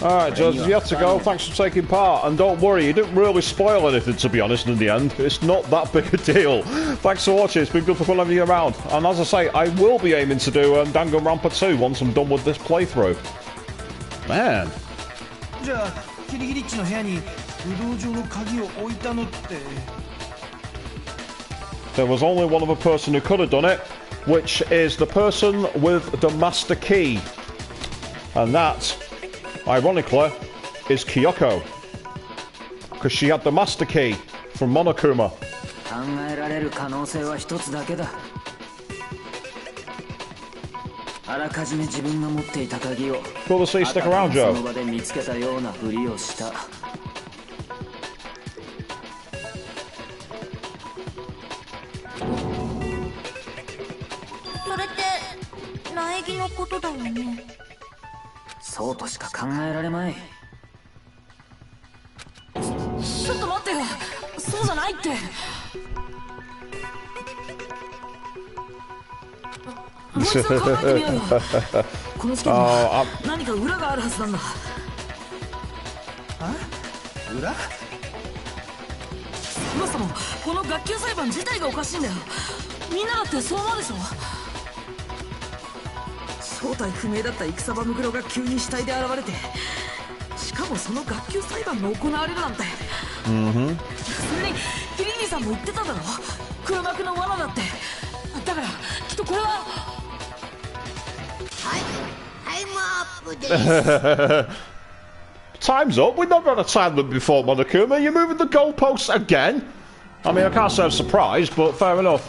Alright, Judge, you have to go. Thanks for taking part. And don't worry, you didn't really spoil anything, to be honest, in the end. It's not that big a deal. Thanks for watching. It's been good for having you around. And as I say, I will be aiming to do Danganronpa 2 once I'm done with this playthrough. Man. じゃあ、キリギリッチの部屋に武道場の鍵を置いたのって。There was only one other person who could have done it, which is the person with the master key. And that, ironically, is Kyoko. Because she had the master key from Monokuma. 考えられる可能性は一つだけだ。あらかじめ自分が持っていた鍵を Cool to see you stick around, Joe. その場で見つけたようなふりをした。それって苗木のことだよね。そうとしか考えられまい。ちょっと待ってよ。そうじゃないって。もう一度考えてみようよ。この事件は何か裏があるはずなんだ。裏？そもそもこの学級裁判自体がおかしいんだよ。みんなだってそう思うでしょ。正体不明だった戦場ムクロが急に死体で現れて、しかもその学級裁判が行われるなんて。それにキリギリさんも言ってただろ。黒幕の罠だって。だからきっとこれは。タイムアップです。Time's up. We've never had a time limit before, Monokuma. You're moving the goalposts again? I mean, I can't say I'm surprised, but fair enough.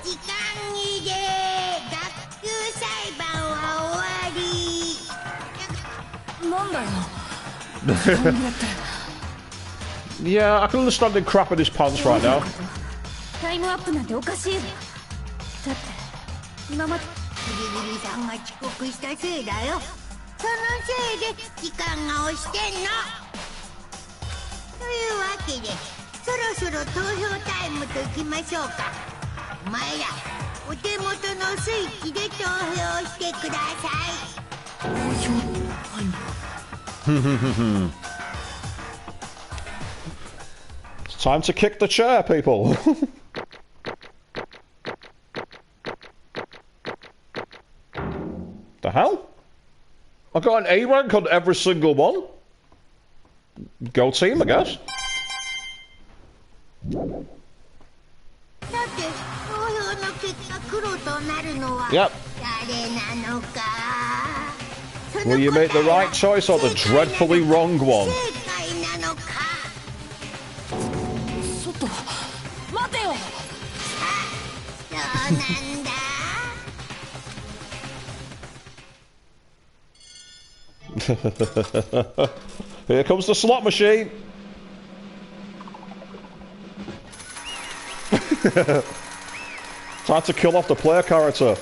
Yeah, I can understand him crapping his pants right now. タイムアップなんておかしい。だって今までギリギリさんが遅刻したせいだよ。そのせいで時間が押してんの。というわけでそろそろ投票タイムといきましょうか。お前らお手元のスイッチで投票してください。投票タイム。It's time to kick the chair, people. The hell? I got an A rank on every single one. Go team, I guess. さて投票の結果黒となるのは Yep. 誰なのか。 Will you make the right choice or the dreadfully wrong one? 正解なのか。ちょっと待てよ。そうなんだ。Here comes the slot machine. Time to kill off the player character.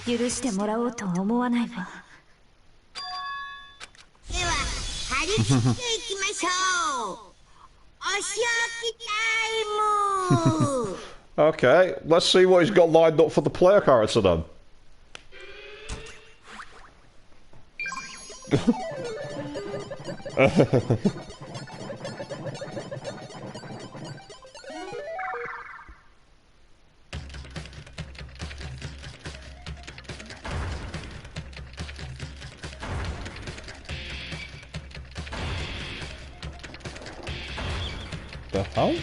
許してもらおうとは思わないわ。では張り切っていきましょう。お仕置きタイム。Okay, let's see what he's got lined up for the player character then. The hell?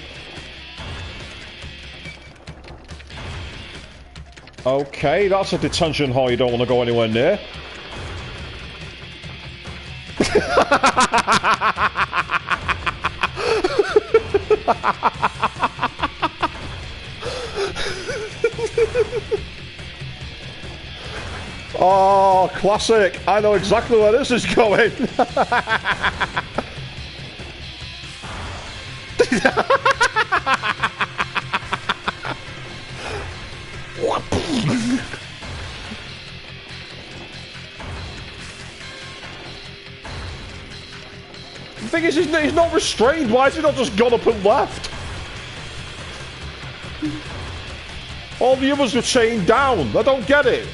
Okay, that's a detention hall you don't want to go anywhere near. Oh, classic. I know exactly where this is going. The thing is, he's not restrained. Why has he not just gone up and left? All the others are chained down. I don't get it.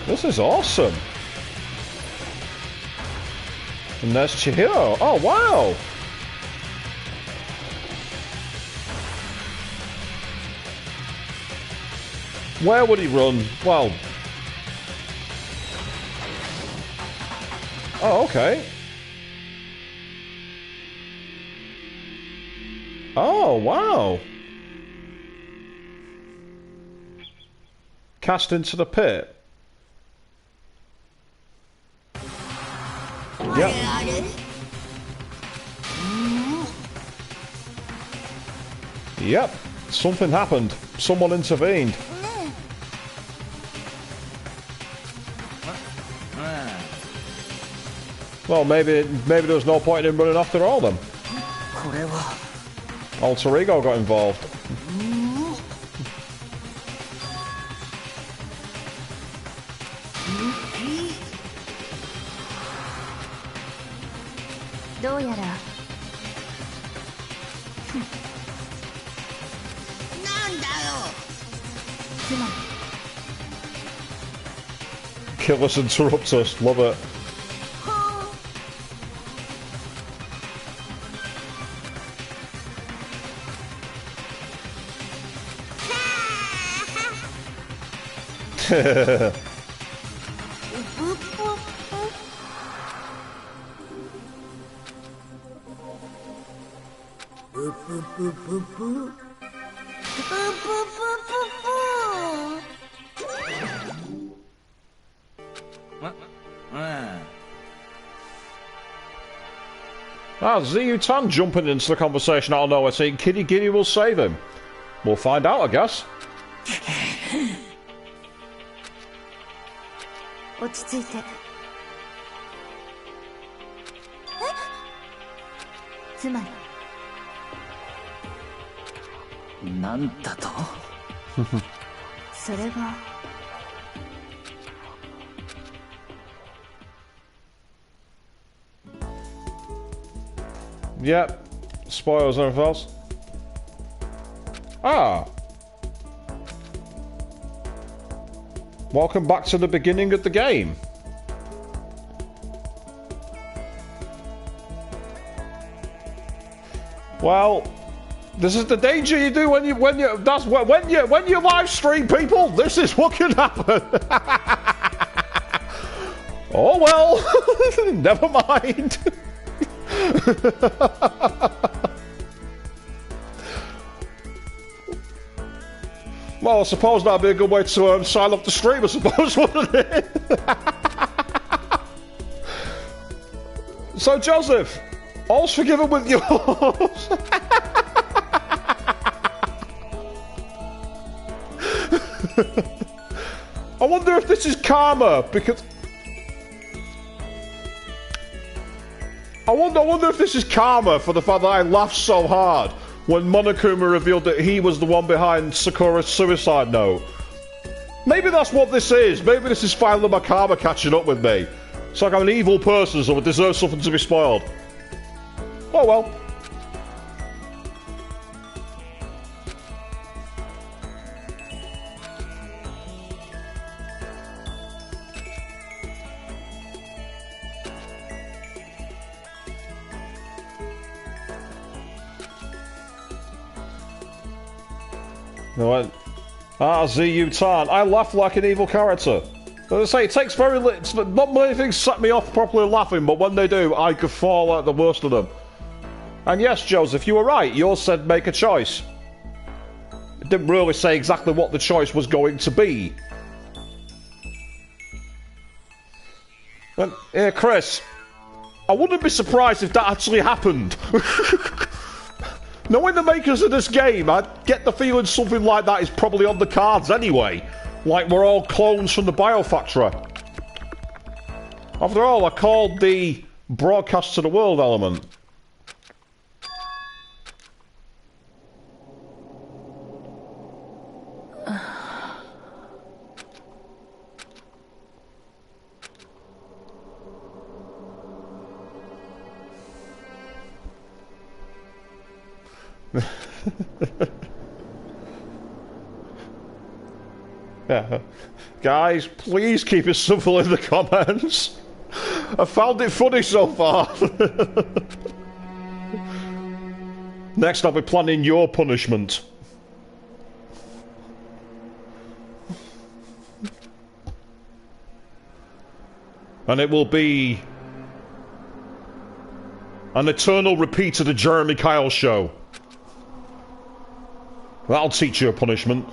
This is awesome. And there's Chihiro. Oh, wow. Where would he run? Well... Oh, okay. Oh, wow. Cast into the pit. Yep. Yep. Something happened. Someone intervened. Well, maybe there was no point in him running after all them. Alter Ego got involved. どうやらなんだよ。 つまり Kill us, interrupt us. Love it. Ziyutan jumping into the conversation out of nowhere saying Kitty Giddy will save him. We'll find out, I guess. 落ち着いて。つまりなんだと？それが Yep. Spoilers and everything else. Ah. Welcome back to the beginning of the game. Well, this is the danger you do when you live stream, people. This is what can happen. Oh well, never mind. Well, I suppose that'd be a good way to sign off the stream, I suppose, wouldn't it? So, Joseph, all's forgiven with yours. I wonder if this is karma, because... I wonder if this is karma for the fact that I laughed so hard when Monokuma revealed that he was the one behind Sakura's suicide note. Maybe that's what this is. Maybe this is finally my karma catching up with me. It's like I'm an evil person, so I deserve something to be spoiled. Oh well. I went, Ziyutan. I laugh like an evil character. As I say, it takes very little. Not many things set me off properly laughing, but when they do, I could fall at the worst of them. And yes, Joseph, you were right. Yours said make a choice. It didn't really say exactly what the choice was going to be. And, Chris, I wouldn't be surprised if that actually happened. Knowing the makers of this game, I get the feeling something like that is probably on the cards anyway. Like we're all clones from the Biofactory. After all, I called the broadcast to the world element. Yeah. Guys, please keep it simple in the comments. I found it funny so far. Next, I'll be planning your punishment. And it will be an eternal repeat of the Jeremy Kyle show. That'll teach you a punishment.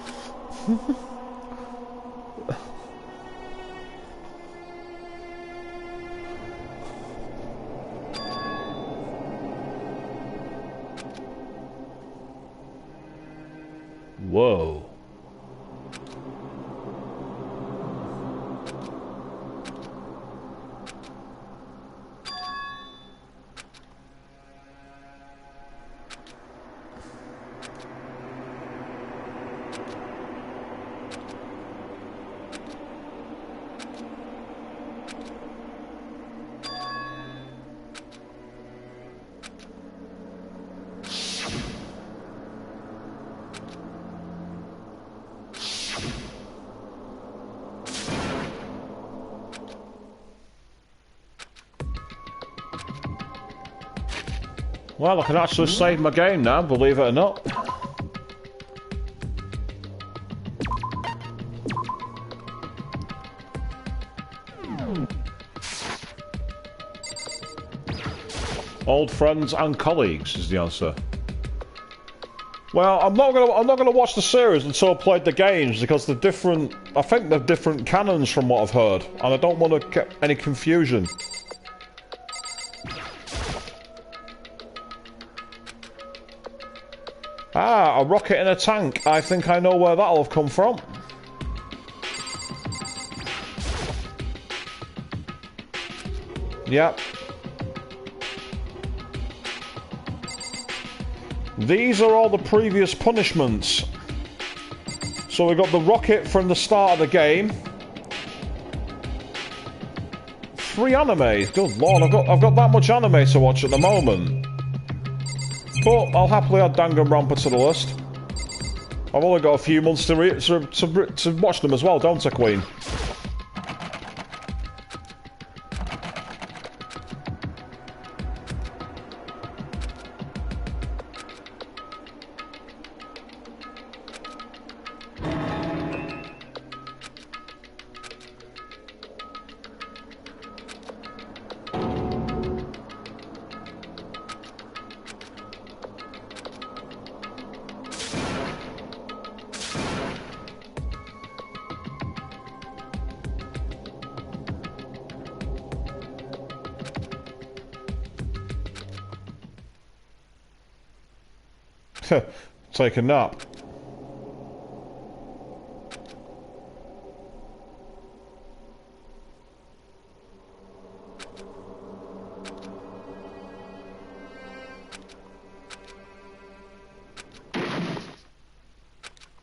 Whoa. Well, I can actually save my game now, believe it or not. Old friends and colleagues is the answer. Well, I'm not gonna watch the series until I've played the games because they're different. I think they're different canons from what I've heard, and I don't want to get any confusion. Ah, a rocket in a tank. I think I know where that'll have come from. Yep. These are all the previous punishments. So we got the rocket from the start of the game. 3 anime. Good lord, I've got that much anime to watch at the moment. But I'll happily add Danganronpa to the list. I've only got a few months to watch them as well, don't I, Queen? Take a nap.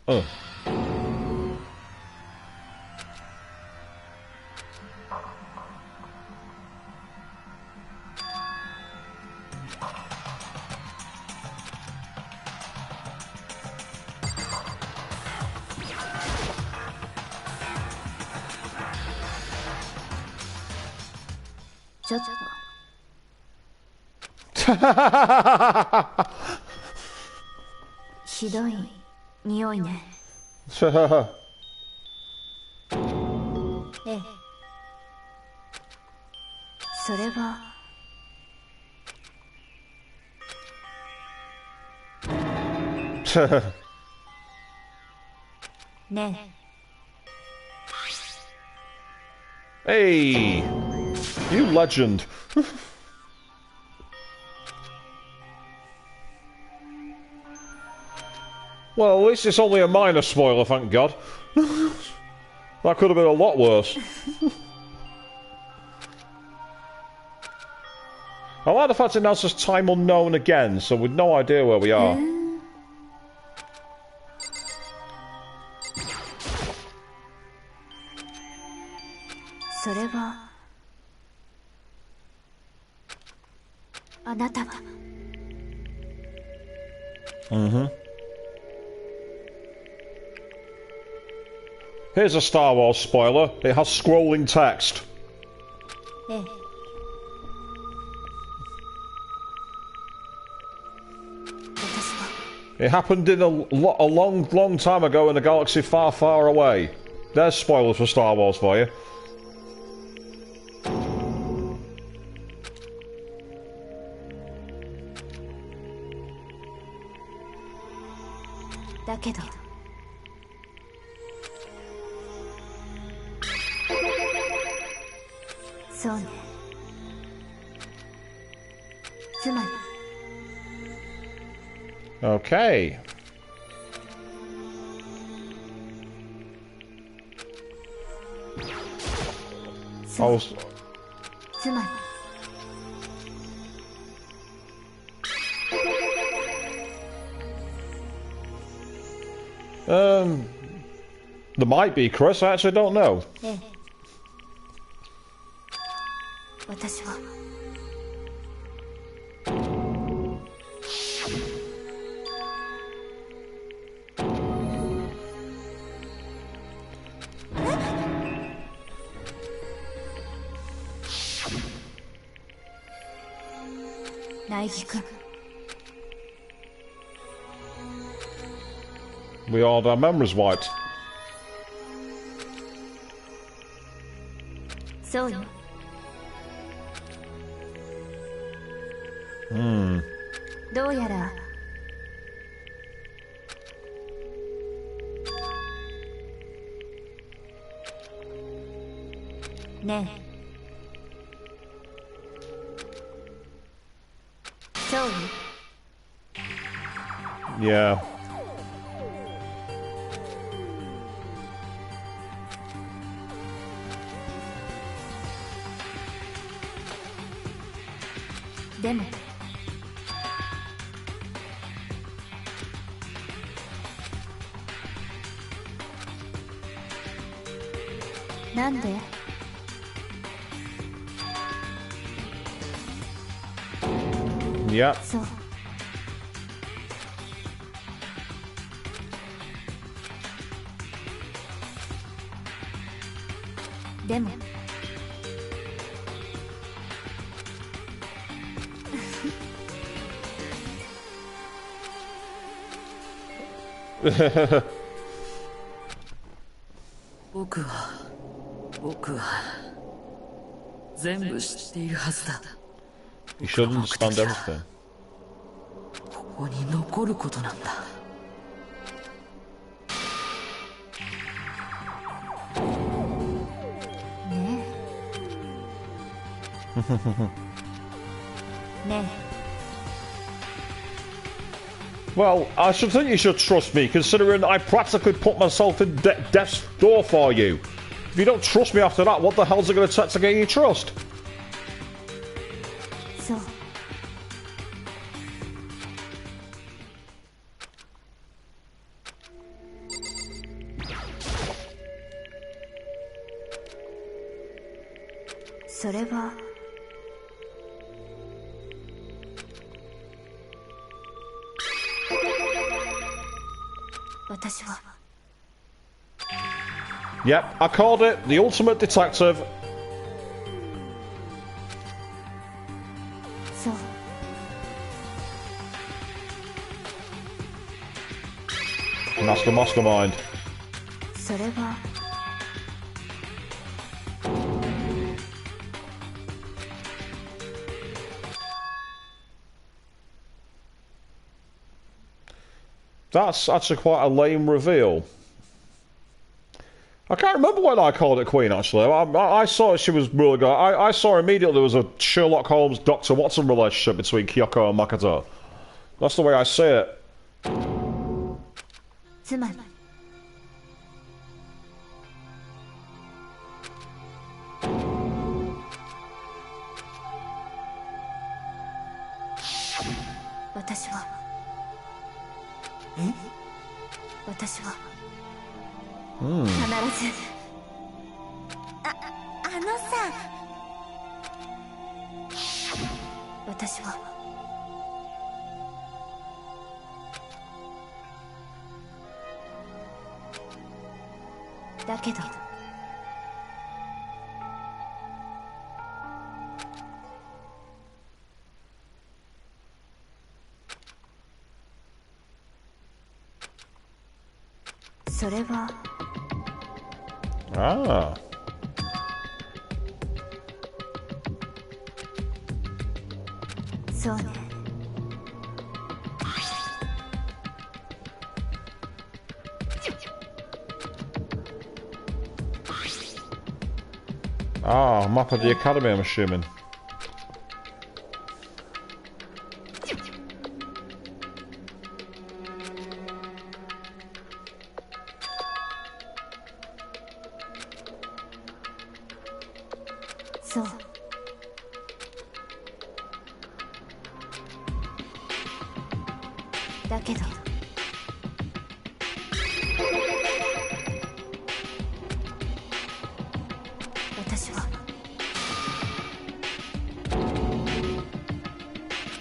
Oh.ひどい匂いね。ええ。それは。ねえ。Hey, you legend. Well, at least it's only a minor spoiler, thank God. That could have been a lot worse. I like the fact it now says time unknown again, so we've no idea where we are. Here's a Star Wars spoiler. It has scrolling text. It happened in a long time ago in a galaxy far, far away. There's spoilers for Star Wars for you. Okay. There might be, Chris. I actually don't know. We all had our memories wiped. そうよ。どうやらねえ。そうよ。Yeah. でもなんでYeah. そうでも僕は全部知っているはずだ。 You should understand everything. ここに残ることなんだ。ねえね Well, I should think you should trust me, considering I practically put myself in death's door for you. If you don't trust me after that, what the hell's it going to take to gain your trust? えそうそれは私は Yep, I called it the ultimate detective. そう Master Mastermind. それは That's actually quite a lame reveal. I can't remember when I called it Queen, actually. I saw she was really good. I saw immediately there was a Sherlock Holmes, Dr. Watson relationship between Kyoko and Makoto. That's the way I see it. つまり私は私は必ずあのさ、私はだけどそれは Ah. そうね Ah, map of the academy, I'm assuming. そうだけど私は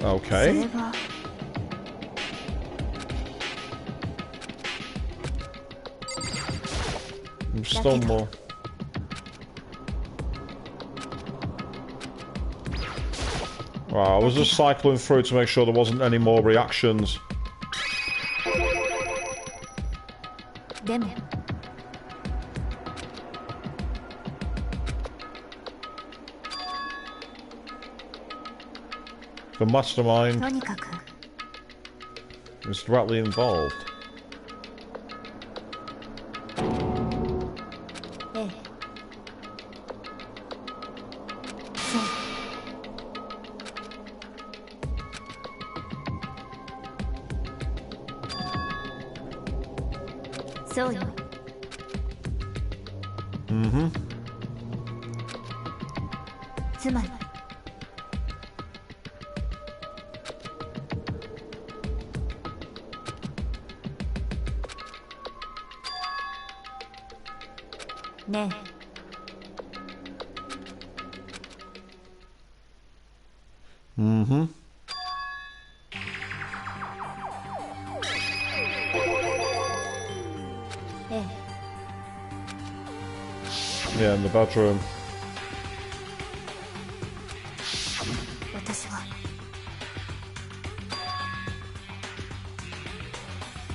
Okay. それは Still more. Wow, I was just cycling through to make sure there wasn't any more reactions. でも The mastermind とにかく is directly involved. ええそうよ Mm-hmm. つまりねえ Mm-hmm. Yeah, in the bedroom. 私は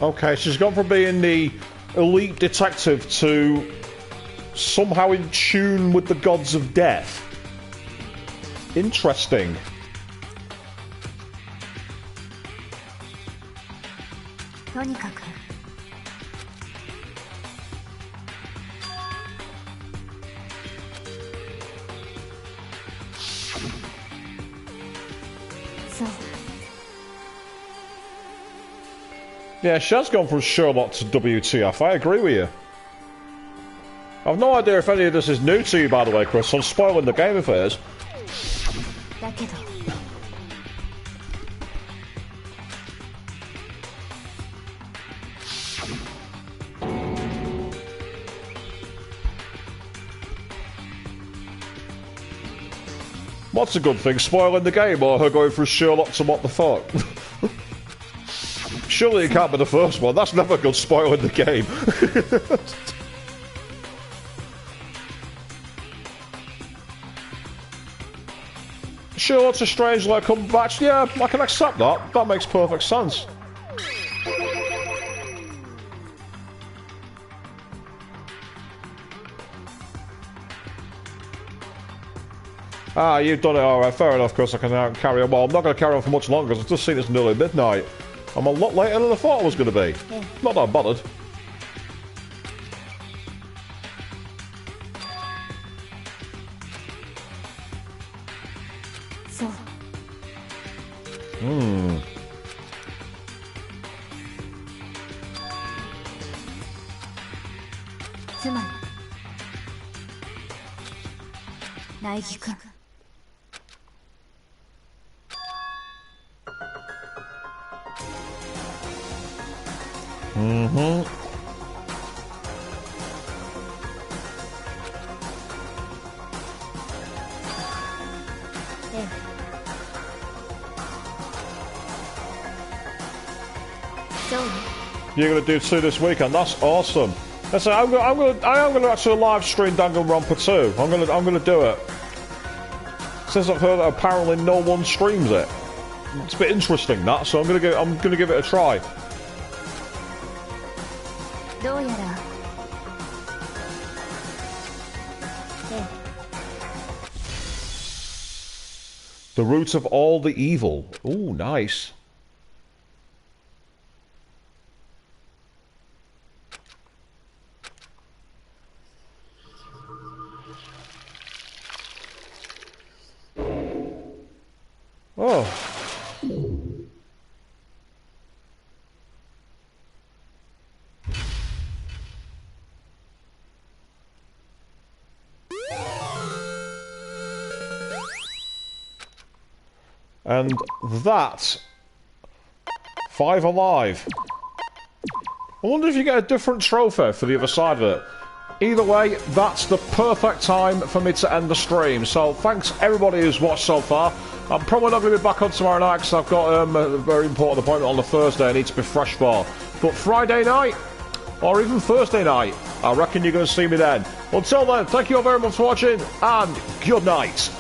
Okay, she's gone from being the elite detective to somehow in tune with the gods of death. Interesting. とにかくそう Yeah, she has gone from Sherlock to WTF. I agree with you. I've no idea if any of this is new to you, by the way, Chris. I'm spoiling the game if it is. だけど What's a good thing, spoiling the game or her going from Sherlock to what the fuck? Surely it can't be the first one. That's never good, spoiling the game. Sherlock's a strange like comeback. Yeah, I can accept that. That makes perfect sense. Ah, you've done it alright, fair enough, Chris, I can now carry on. Well, I'm not going to carry on for much longer, because I've just seen it's nearly midnight. I'm a lot later than I thought I was going to be. Yeah. Not that I'm bothered.そう Hmm. つまり苗木君 Mm-hmm. You're going to do 2 this weekend. That's awesome. Listen, I am going to actually live stream Danganronpa 2. I'm going to do it. Since I've heard that apparently no one streams it. It's a bit interesting that, so I'm going to give it a try. どうやら The root of all the evil. Ooh, nice. Oh. And that 5 alive. I wonder if you get a different trophy for the other side of it. Either way, that's the perfect time for me to end the stream. So thanks everybody who's watched so far. I'm probably not going to be back on tomorrow night because I've got a very important appointment on the Thursday I need to be fresh for. But Friday night, or even Thursday night, I reckon you're going to see me then. Until then, thank you all very much for watching, and good night.